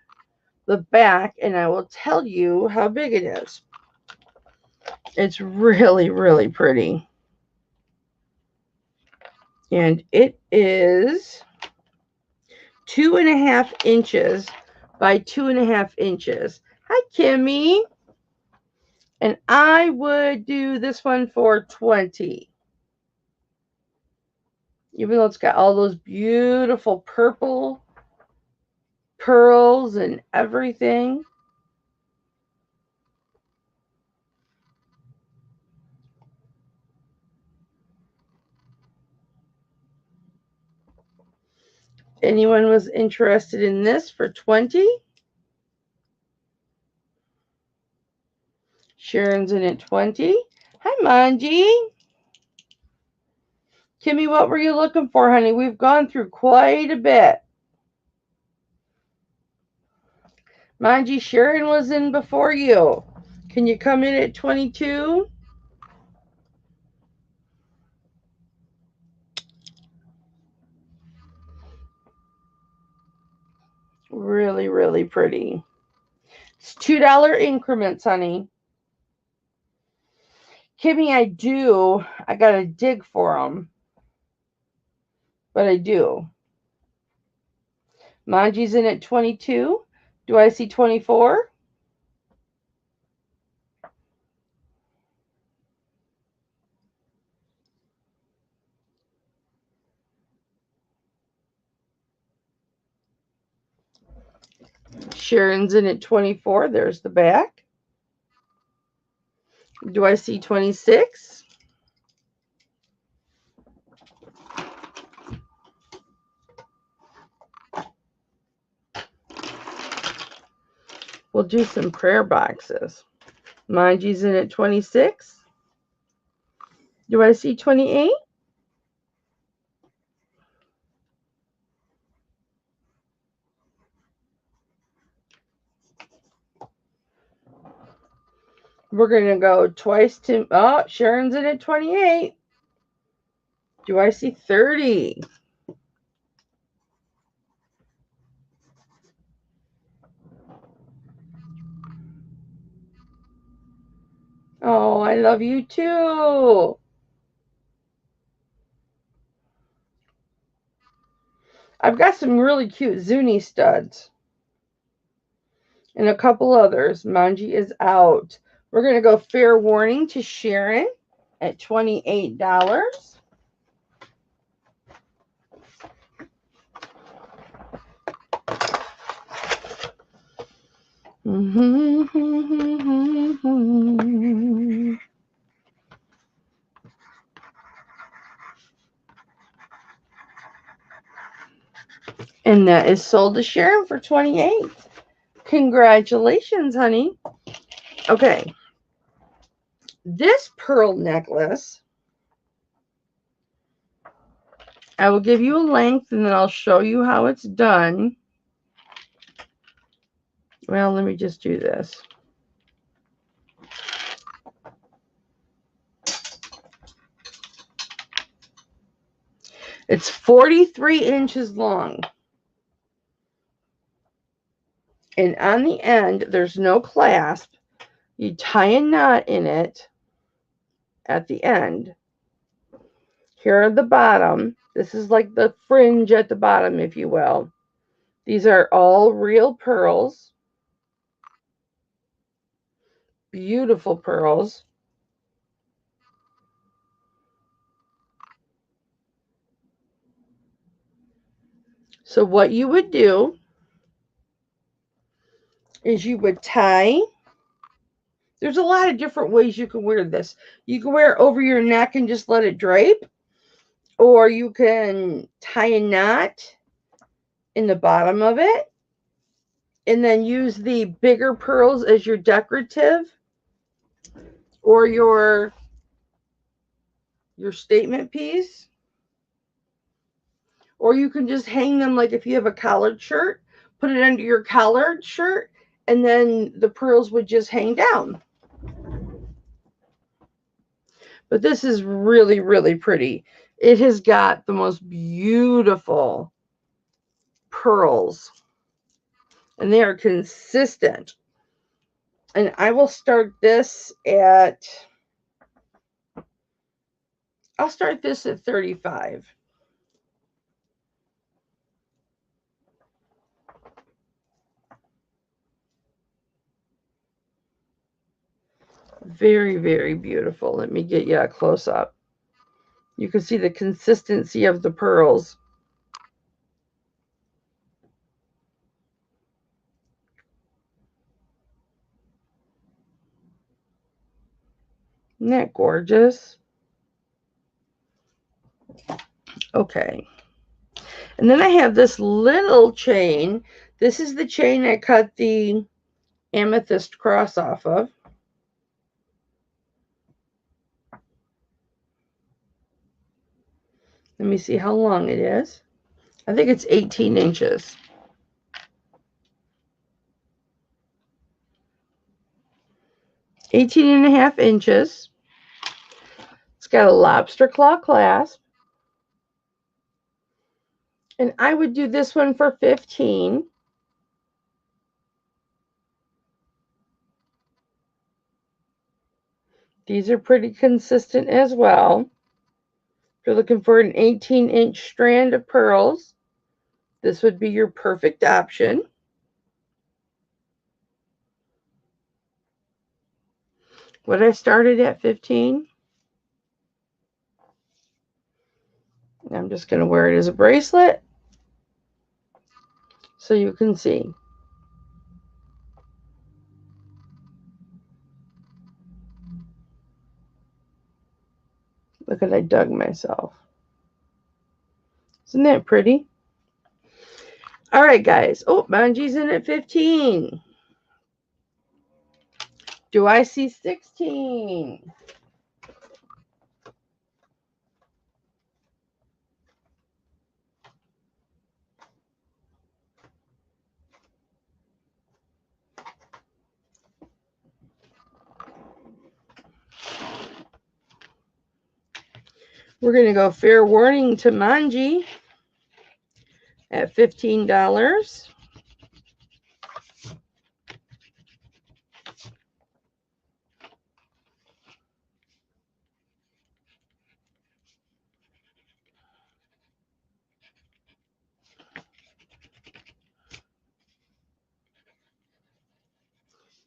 the back and I will tell you how big it is. It's really, really pretty. And it is 2.5 inches by 2.5 inches. Hi, Kimmy. And I would do this one for $20. Even though it's got all those beautiful purple pearls and everything. Anyone was interested in this for $20? Sharon's in at $20. Hi, Manji. Kimmy, what were you looking for, honey? We've gone through quite a bit. Manji, Sharon was in before you. Can you come in at 22? Really, really pretty. It's $2 increments, honey. Kimmy, I got to dig for them. But I do. Manji's in at 22. Do I see 24? Sharon's in at 24. There's the back. Do I see 26? We'll do some prayer boxes. Manji's in at 26. Do I see 28? We're going to go twice to, oh, Sharon's in at 28. Do I see 30? Oh, I love you too. I've got some really cute Zuni studs. And a couple others. Manji is out. We're going to go fair warning to Sharon at $28. And that is sold to Sharon for $28. Congratulations, honey. Okay. This pearl necklace, I will give you a length and then I'll show you how it's done. Well, let me just do this. It's 43 inches long. And on the end, there's no clasp. You tie a knot in it at the end. Here are the bottom. This is like the fringe at the bottom, if you will. These are all real pearls. Beautiful pearls. So what you would do is you would tie. There's a lot of different ways you can wear this. You can wear it over your neck and just let it drape. Or you can tie a knot in the bottom of it. And then use the bigger pearls as your decorative. Or your statement piece. Or you can just hang them like if you have a collared shirt. Put it under your collared shirt. And then the pearls would just hang down. But this is really, really pretty. It has got the most beautiful pearls. And they are consistent. And I will start this at, I'll start this at 35. Very, very beautiful. Let me get you a close up. You can see the consistency of the pearls. Isn't that gorgeous? Okay. And then I have this little chain. This is the chain I cut the amethyst cross off of. Let me see how long it is. I think it's 18 inches. 18.5 inches. It's got a lobster claw clasp. And I would do this one for 15. These are pretty consistent as well. If you're looking for an 18-inch strand of pearls, this would be your perfect option. What I started at 15. I'm just going to wear it as a bracelet so you can see. Look at, I dug myself. Isn't that pretty? All right, guys. Oh, Manji's in at 15. Do I see 16? We're going to go fair warning to Manji at $15.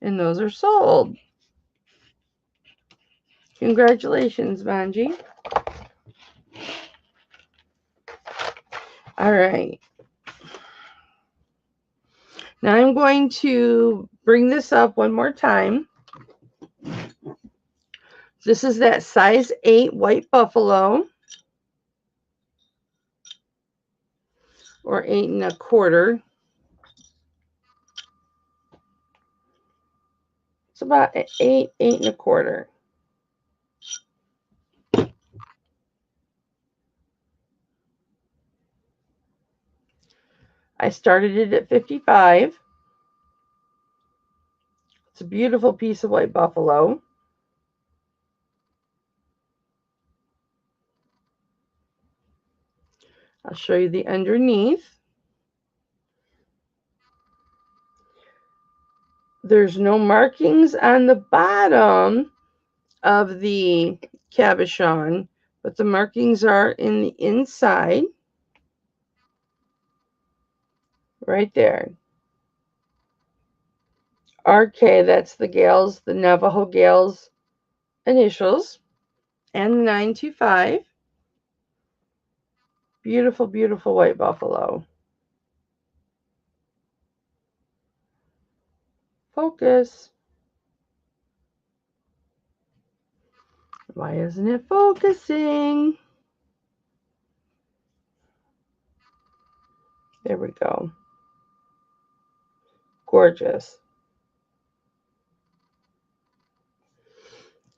And those are sold. Congratulations, Manji. All right. Now I'm going to bring this up one more time. This is that size 8 white buffalo. Or 8 1/4. It's about 8 1/4. I started it at 55. It's a beautiful piece of white buffalo. I'll show you the underneath. There's no markings on the bottom of the cabochon, but the markings are in the inside. Right there. RK, that's the Gales, the Navajo Gales initials, and 925. Beautiful, beautiful white buffalo. Focus. Why isn't it focusing? There we go. Gorgeous.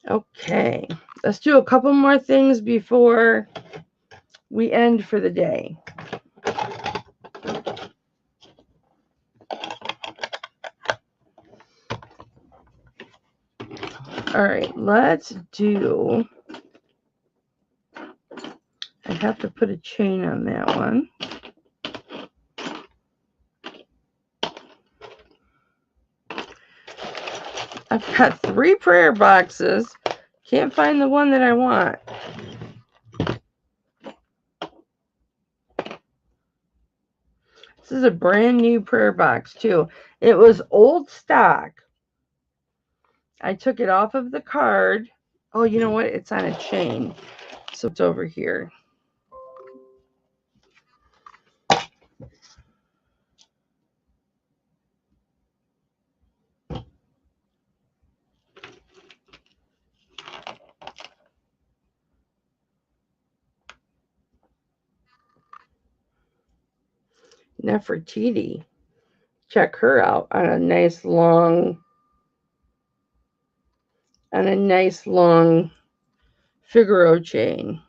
Okay, let's do a couple more things before we end for the day. All right, let's do, I have to put a chain on that one. I've got 3 prayer boxes. Can't find the one that I want. This is a brand new prayer box too. It was old stock. I took it off of the card. Oh, you know what? It's on a chain. So it's over here. Nefertiti. Check her out on a nice long Figaro chain.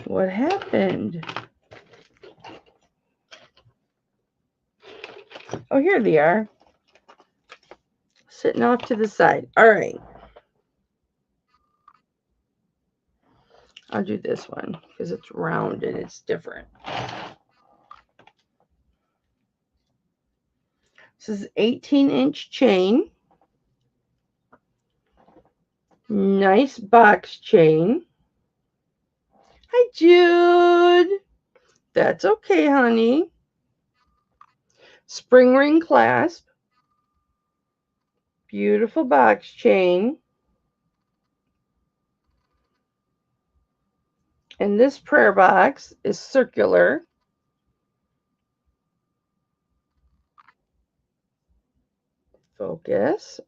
What happened? Oh, here they are. Sitting off to the side. All right. I'll do this one because it's round and it's different. This is 18-inch chain. Nice box chain. Hi, Jude. That's okay, honey. Spring ring clasp. Beautiful box chain. And this prayer box is circular. Focus.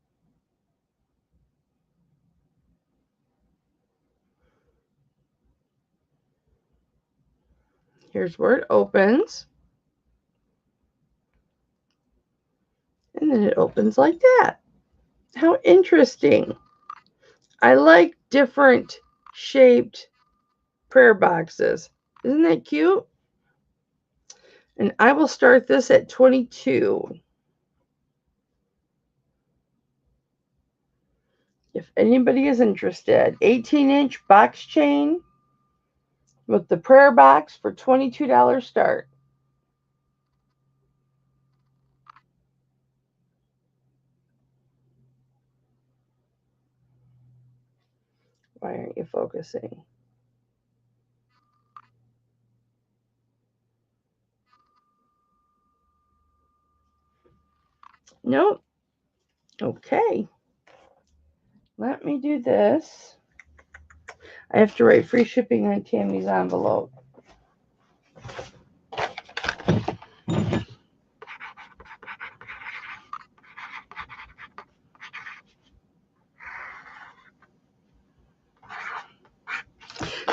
Here's where it opens. And then it opens like that. How interesting. I like different shaped prayer boxes. Isn't that cute? And I will start this at 22. If anybody is interested, 18-inch box chain with the prayer box for $22 start. Why aren't you focusing? Nope. Okay. Let me do this. I have to write free shipping on Tammy's envelope.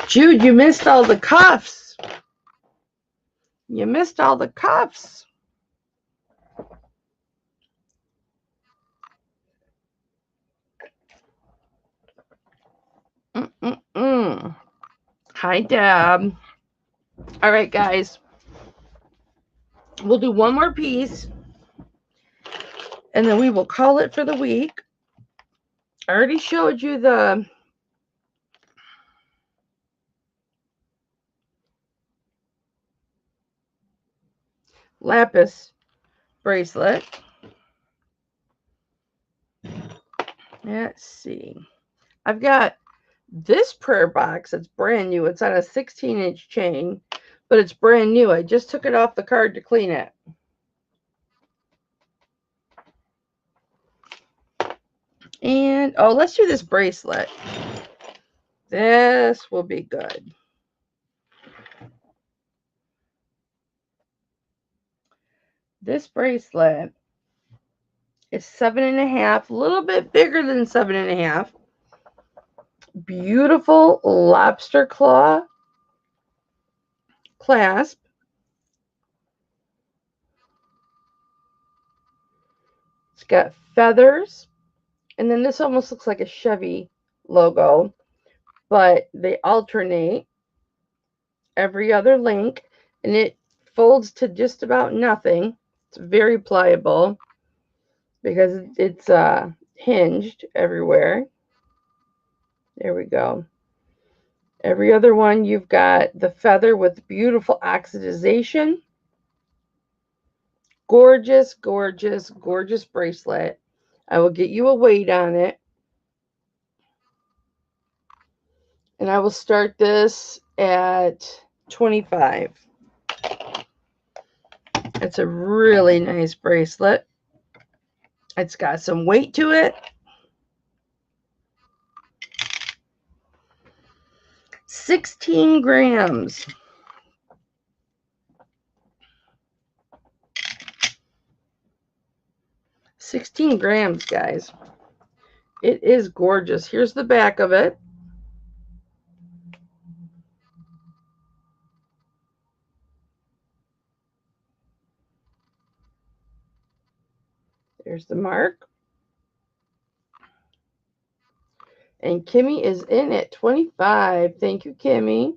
Jude, you missed all the cuffs. You missed all the cuffs. Hi, Deb. All right, guys. We'll do one more piece, and then we will call it for the week. I already showed you the Lapis Bracelet. Let's see. I've got this prayer box. It's brand new. It's on a 16-inch chain, but it's brand new. I just took it off the card to clean it. And, oh, let's do this bracelet. This will be good. This bracelet is 7.5, a little bit bigger than 7.5. Beautiful lobster claw clasp. It's got feathers. And then this almost looks like a Chevy logo, but they alternate every other link, and it folds to just about nothing. It's very pliable because it's hinged everywhere. There we go. Every other one, you've got the feather with beautiful oxidization. Gorgeous, gorgeous, gorgeous bracelet. I will get you a weight on it. And I will start this at 25. It's a really nice bracelet. It's got some weight to it. 16 grams. $16 grams, guys. It is gorgeous. Here's the back of it. There's the mark. And Kimmy is in at 25. Thank you, Kimmy.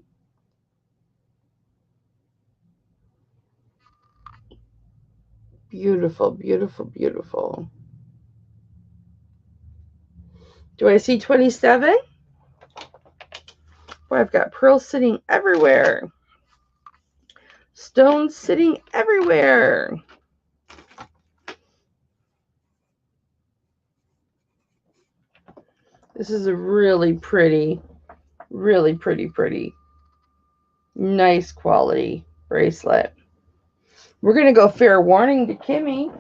Beautiful, beautiful, beautiful. Do I see 27? Boy, I've got pearls sitting everywhere. Stones sitting everywhere. This is a really pretty, nice quality bracelet. We're going to go fair warning to Kimmy.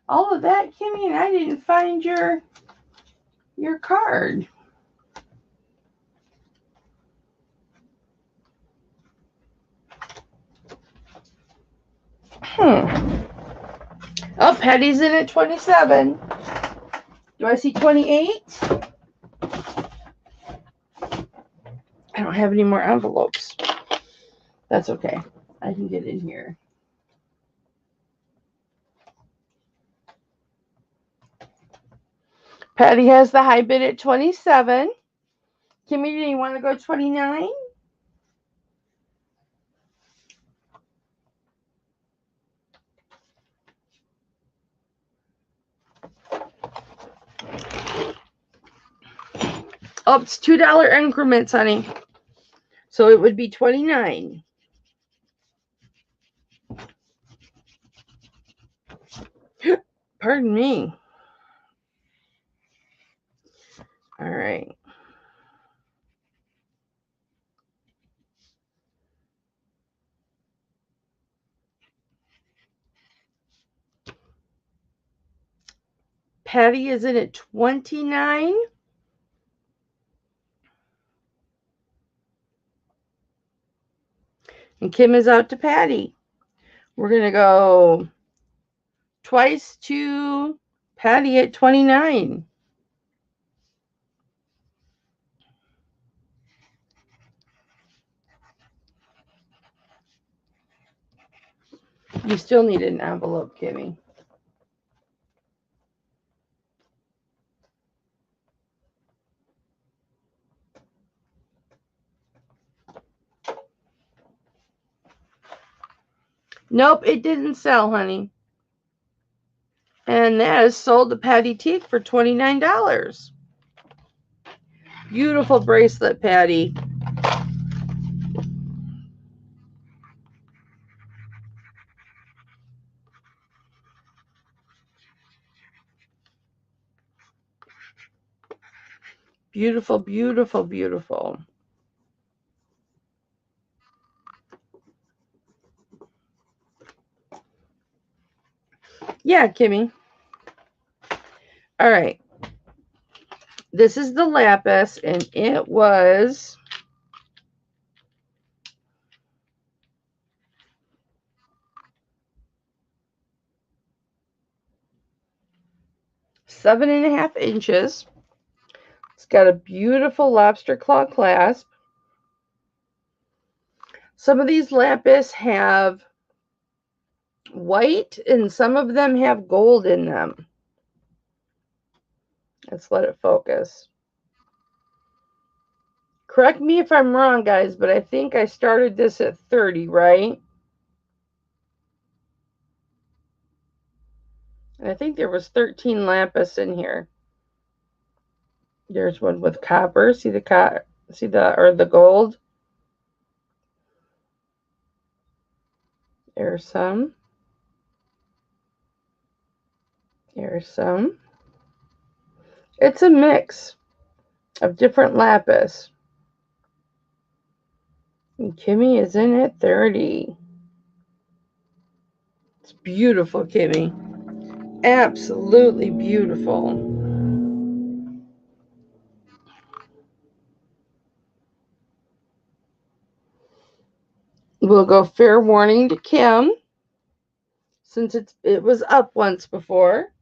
All of that, Kimmy, and I didn't find your card. Oh, Patty's in at 27. Do I see 28? I don't have any more envelopes. That's okay. I can get in here. Patty has the high bid at 27. Kimmy, do you want to go 29? Oh, it's $2 increments, honey. So it would be 29. Pardon me. All right. Patty is in at 29. And Kim is out to Patty. We're going to go twice to Patty at 29. You still need an envelope, Kimmy. Nope, it didn't sell, honey. And that is sold to Patty Teeth for $29. Beautiful bracelet, Patty. Beautiful, beautiful, beautiful. Yeah, Kimmy. All right. This is the lapis, and it was seven and a half inches. It's got a beautiful lobster claw clasp. Some of these lapis have white, and some of them have gold in them. Let's let it focus. Correct me if I'm wrong, guys, but I think I started this at 30, right? And I think there was 13 lapis in here. There's one with copper. See the gold? There's some. There's some. It's a mix of different lapis. And Kimmy is in at 30. It's beautiful, Kimmy. Absolutely beautiful. We'll go fair warning to Kim, since it was up once before.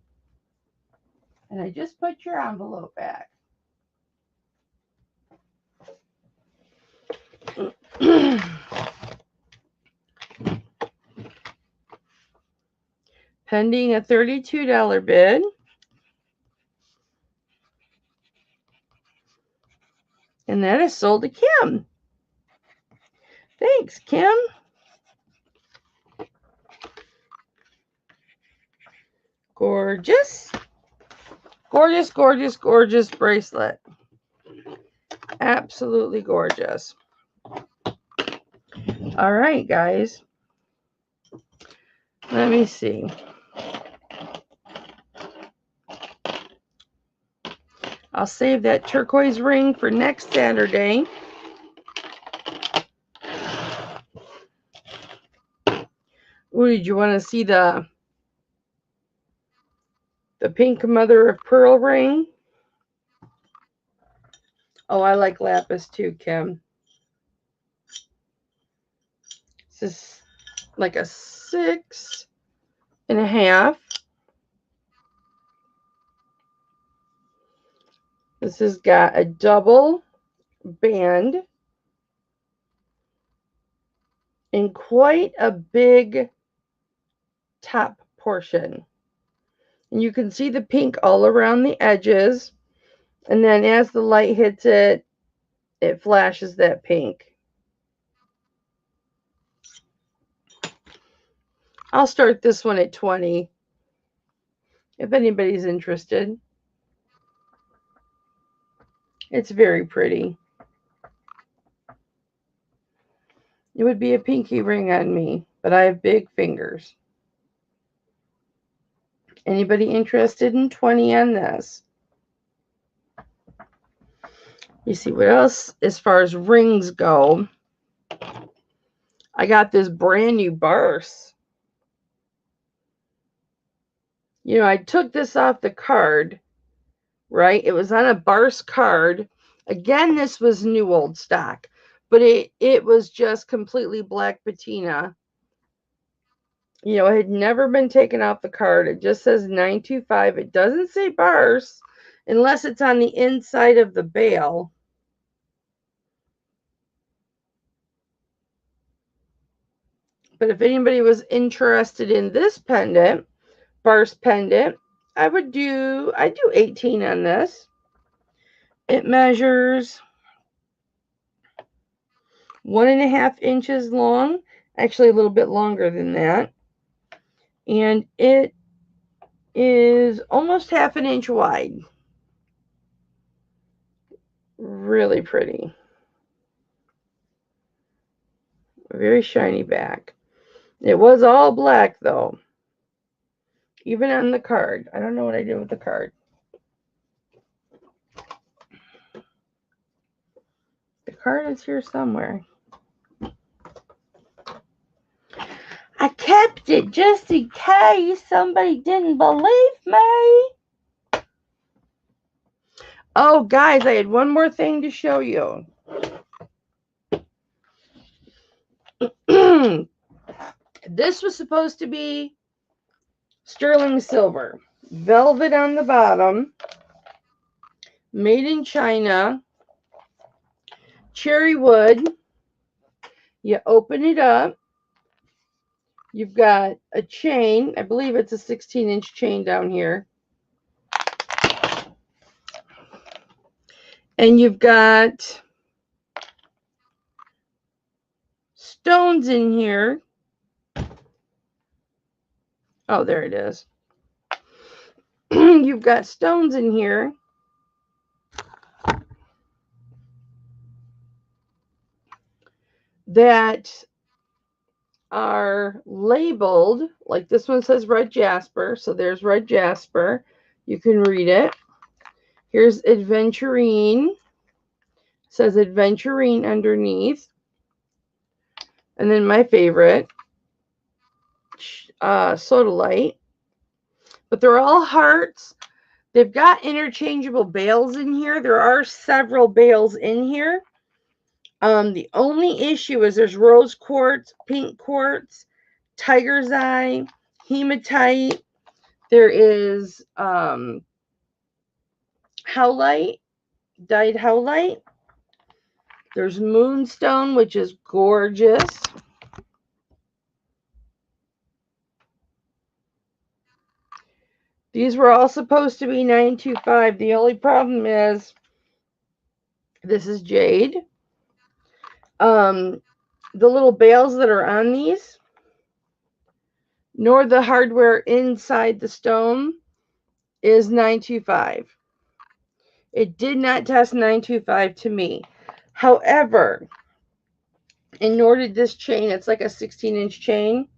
And I just put your envelope back. Pending a $32 bid. And that is sold to Kim. Thanks, Kim. Gorgeous. Gorgeous, gorgeous, gorgeous bracelet. Absolutely gorgeous. All right, guys. Let me see. I'll save that turquoise ring for next Saturday. Ooh, did you want to see the pink mother of pearl ring? Oh, I like lapis too, Kim. This is like a 6.5. This has got a double band and quite a big top portion. And you can see the pink all around the edges. And then as the light hits it, it flashes that pink. I'll start this one at 20 if anybody's interested. It's very pretty. It would be a pinky ring on me, but I have big fingers. Anybody interested in 20 on this? You see what else as far as rings go. I got this brand new Barse. You know, I took this off the card, right? It was on a Barse card. Again, this was new old stock, but it was just completely black patina. You know, it had never been taken off the card. It just says 925. It doesn't say Barse unless it's on the inside of the bail. But if anybody was interested in this pendant, Barse pendant, I do 18 on this. It measures 1.5 inches long Actually, a little bit longer than that. And it is almost 1/2 inch wide. Really pretty. Very shiny back. It was all black, though. Even on the card. I don't know what I did with the card. The card is here somewhere. I kept it just in case somebody didn't believe me. Oh, guys, I had one more thing to show you. This was supposed to be sterling silver. Velvet on the bottom. Made in China. Cherry wood. You open it up. You've got a chain. I believe it's a 16-inch chain down here. And you've got stones in here. Oh, there it is. You've got stones in here. That are labeled, like this one says red jasper, so there's red jasper. You can read it. Here's aventurine. It says aventurine underneath. And then my favorite, sodalite. But they're all hearts. They've got interchangeable bales in here. There are several bales in here. The only issue is there's rose quartz, pink quartz, tiger's eye, hematite. There is howlite, dyed howlite. There's moonstone, which is gorgeous. These were all supposed to be $9.25. The only problem is this is jade. The little bales that are on these, nor the hardware inside the stone, is $9.25. It did not test $9.25 to me. However, in order this chain, it's like a 16-inch chain.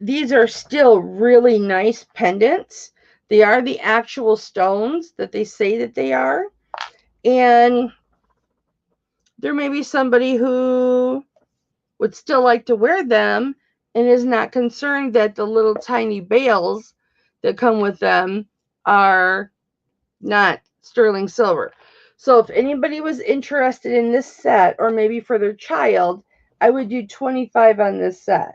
These are still really nice pendants. They are the actual stones that they say that they are. And there may be somebody who would still like to wear them and is not concerned that the little tiny bales that come with them are not sterling silver. So if anybody was interested in this set, or maybe for their child, I would do $25 on this set.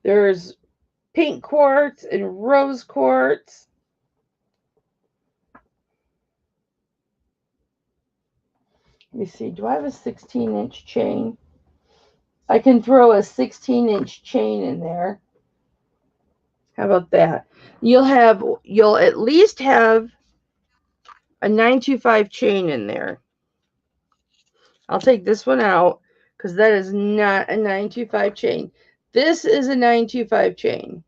There's pink quartz and rose quartz. Let me see. Do I have a 16-inch chain? I can throw a 16-inch chain in there. How about that? You'll at least have a 925 chain in there. I'll take this one out because that is not a 925 chain. This is a 925 chain.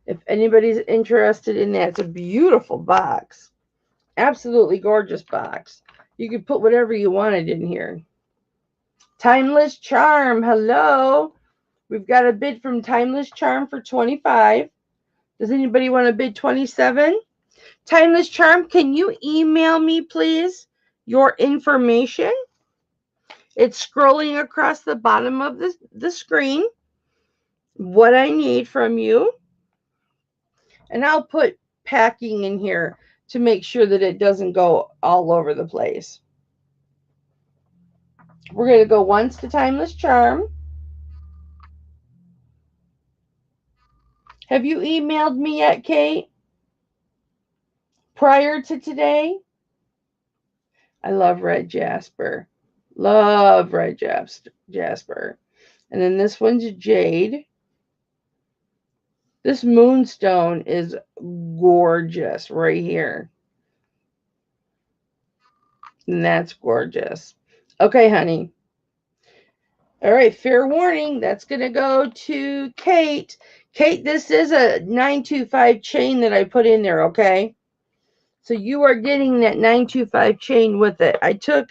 If anybody's interested in that, it's a beautiful box. Absolutely gorgeous box. You could put whatever you wanted in here. Timeless Charm. Hello. We've got a bid from Timeless Charm for $25. Does anybody want to bid $27? Timeless Charm, can you email me, please, your information? It's scrolling across the bottom of the screen. What I need from you. And I'll put packing in here to make sure that it doesn't go all over the place. We're going to go once to Timeless Charm. Have you emailed me yet, Kate? Prior to today? I love red jasper. Love red jasper. And then this one's jade. This moonstone is gorgeous right here. And that's gorgeous. Okay, honey. All right, fair warning. That's going to go to Kate. Kate, this is a 925 chain that I put in there, okay? So you are getting that 925 chain with it. I took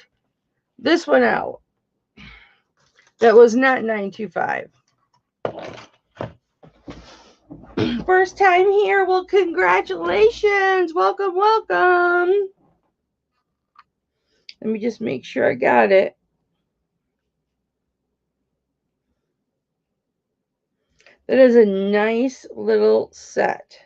this one out. That was not 925. First time here. Well, congratulations. Welcome, welcome. Let me just make sure I got it. That is a nice little set.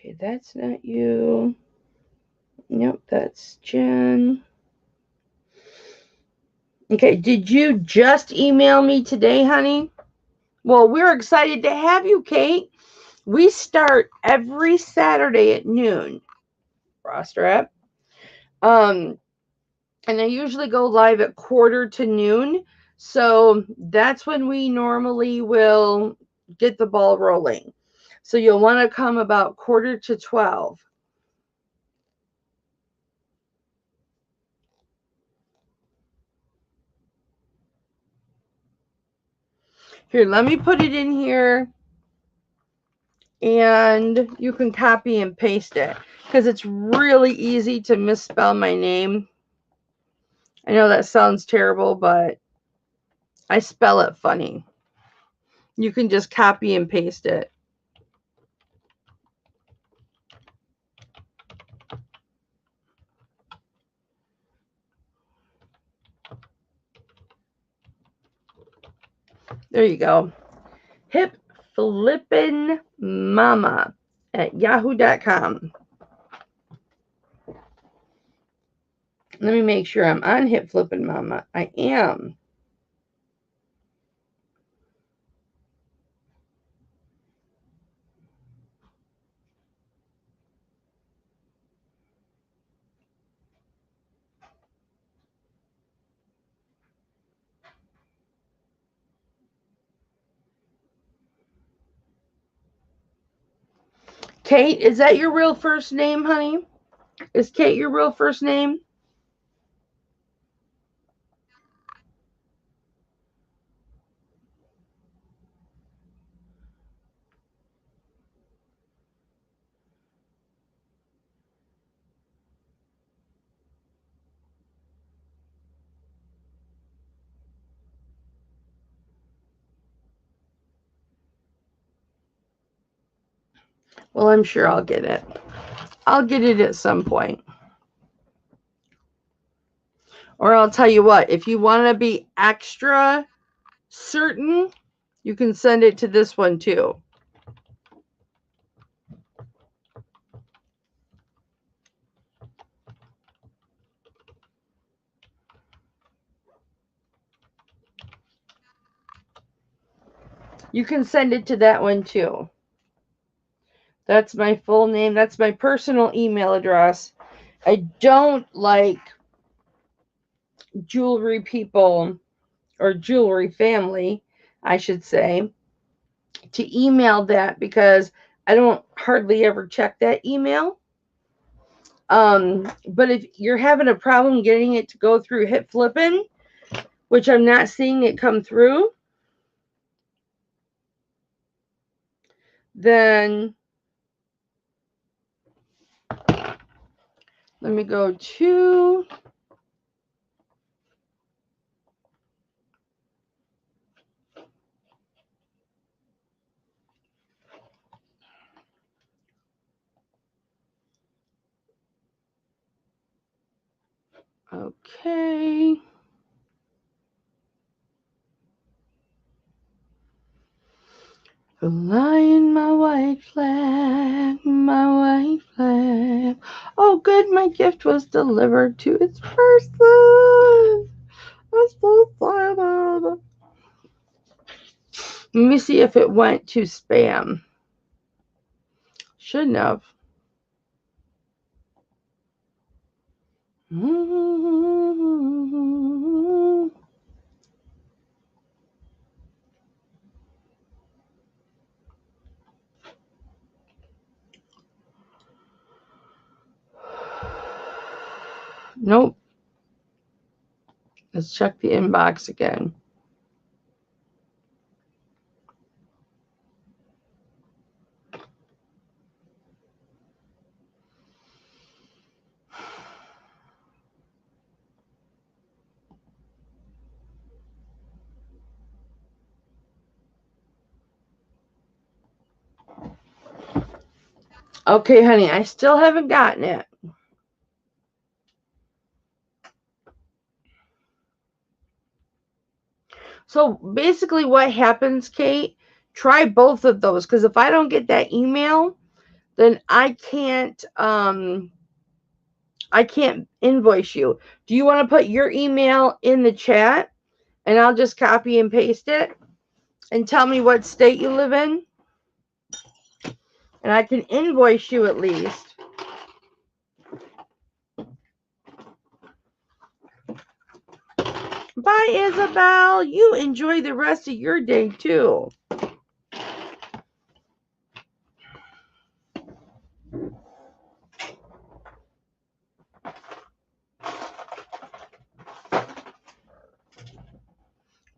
Okay, that's not you. Nope, that's Jen. Okay, did you just email me today, honey? Well, we're excited to have you, Kate. We start every Saturday at noon. Roster up. And I usually go live at 1:45 to noon. So that's when we normally will get the ball rolling. So you'll want to come about 11:45. Here, let me put it in here and you can copy and paste it because it's really easy to misspell my name. I know that sounds terrible, but I spell it funny. You can just copy and paste it. There you go. Hipflippinmamma at yahoo.com. Let me make sure I'm on Hipflippinmamma. I am. Kate, is that your real first name, honey? Is Kate your real first name? Well, I'm sure I'll get it. I'll get it at some point. Or I'll tell you what, if you want to be extra certain, you can send it to this one too. You can send it to that one too. That's my full name. That's my personal email address. I don't like jewelry people or jewelry family, I should say, to email that because I don't hardly ever check that email. But if you're having a problem getting it to go through Hipflippin, which I'm not seeing it come through, then let me go to okay. Flying my white flag, my white flag. Oh, good, my gift was delivered to its person. I'm so excited. Let me see if it went to spam. Shouldn't have. Nope. Let's check the inbox again. Okay, honey, I still haven't gotten it. So basically what happens, Kate, try both of those, because if I don't get that email, then I can't invoice you. Do you want to put your email in the chat and I'll just copy and paste it and tell me what state you live in? And I can invoice you at least. Bye, Isabel. You enjoy the rest of your day too.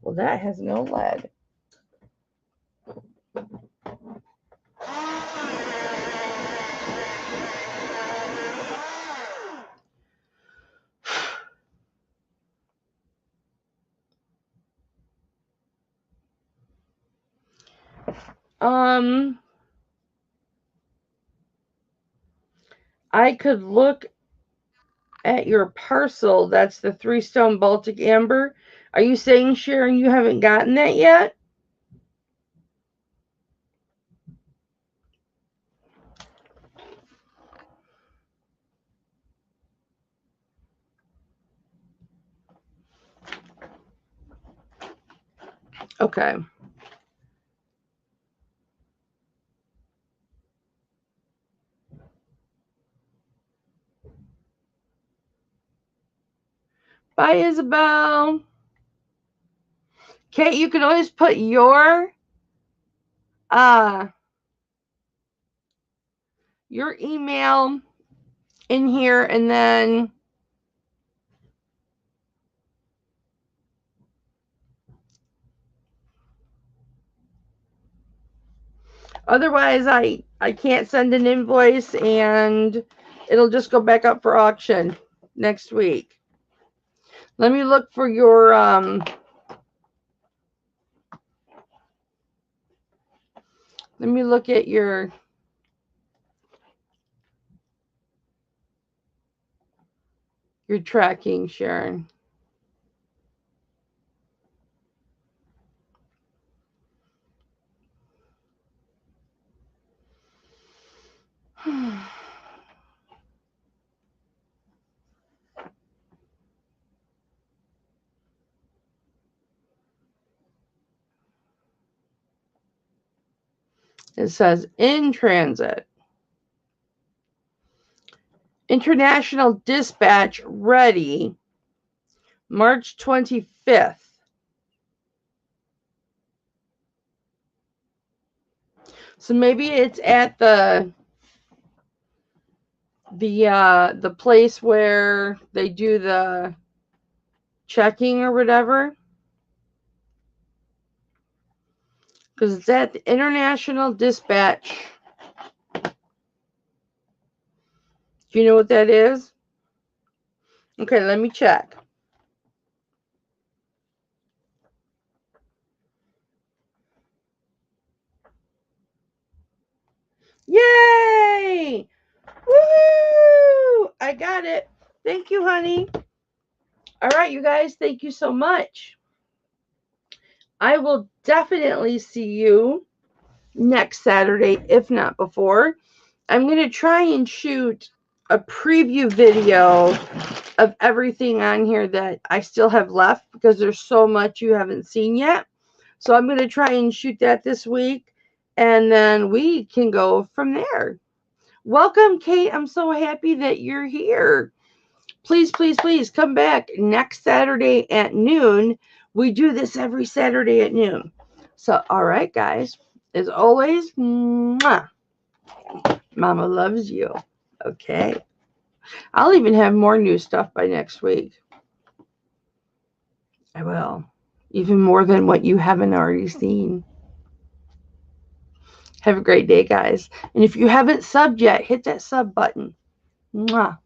Well, that has no lead. I could look at your parcel. That's the 3-stone Baltic Amber. Are you saying, Sharon, you haven't gotten that yet? Okay. Bye, Isabel. Kate, you can always put your email in here, and then otherwise I can't send an invoice, and it'll just go back up for auction next week. Let me look for your let me look at your tracking, Sharon. It says in transit. International dispatch ready March 25th. So maybe it's at the place where they do the checking or whatever. Because it's at the International Dispatch. Do you know what that is? Okay, let me check. Yay! Woohoo! I got it. Thank you, honey. All right, you guys, thank you so much. I will definitely see you next Saturday, if not before. I'm going to try and shoot a preview video of everything on here that I still have left because there's so much you haven't seen yet. So I'm going to try and shoot that this week, and then we can go from there. Welcome, Kate. I'm so happy that you're here. Please, please, please come back next Saturday at noon. We do this every Saturday at noon. So, all right, guys. As always, mwah, Mama loves you. Okay. I'll even have more new stuff by next week. I will. Even more than what you haven't already seen. Have a great day, guys. And if you haven't subbed yet, hit that sub button. Mwah.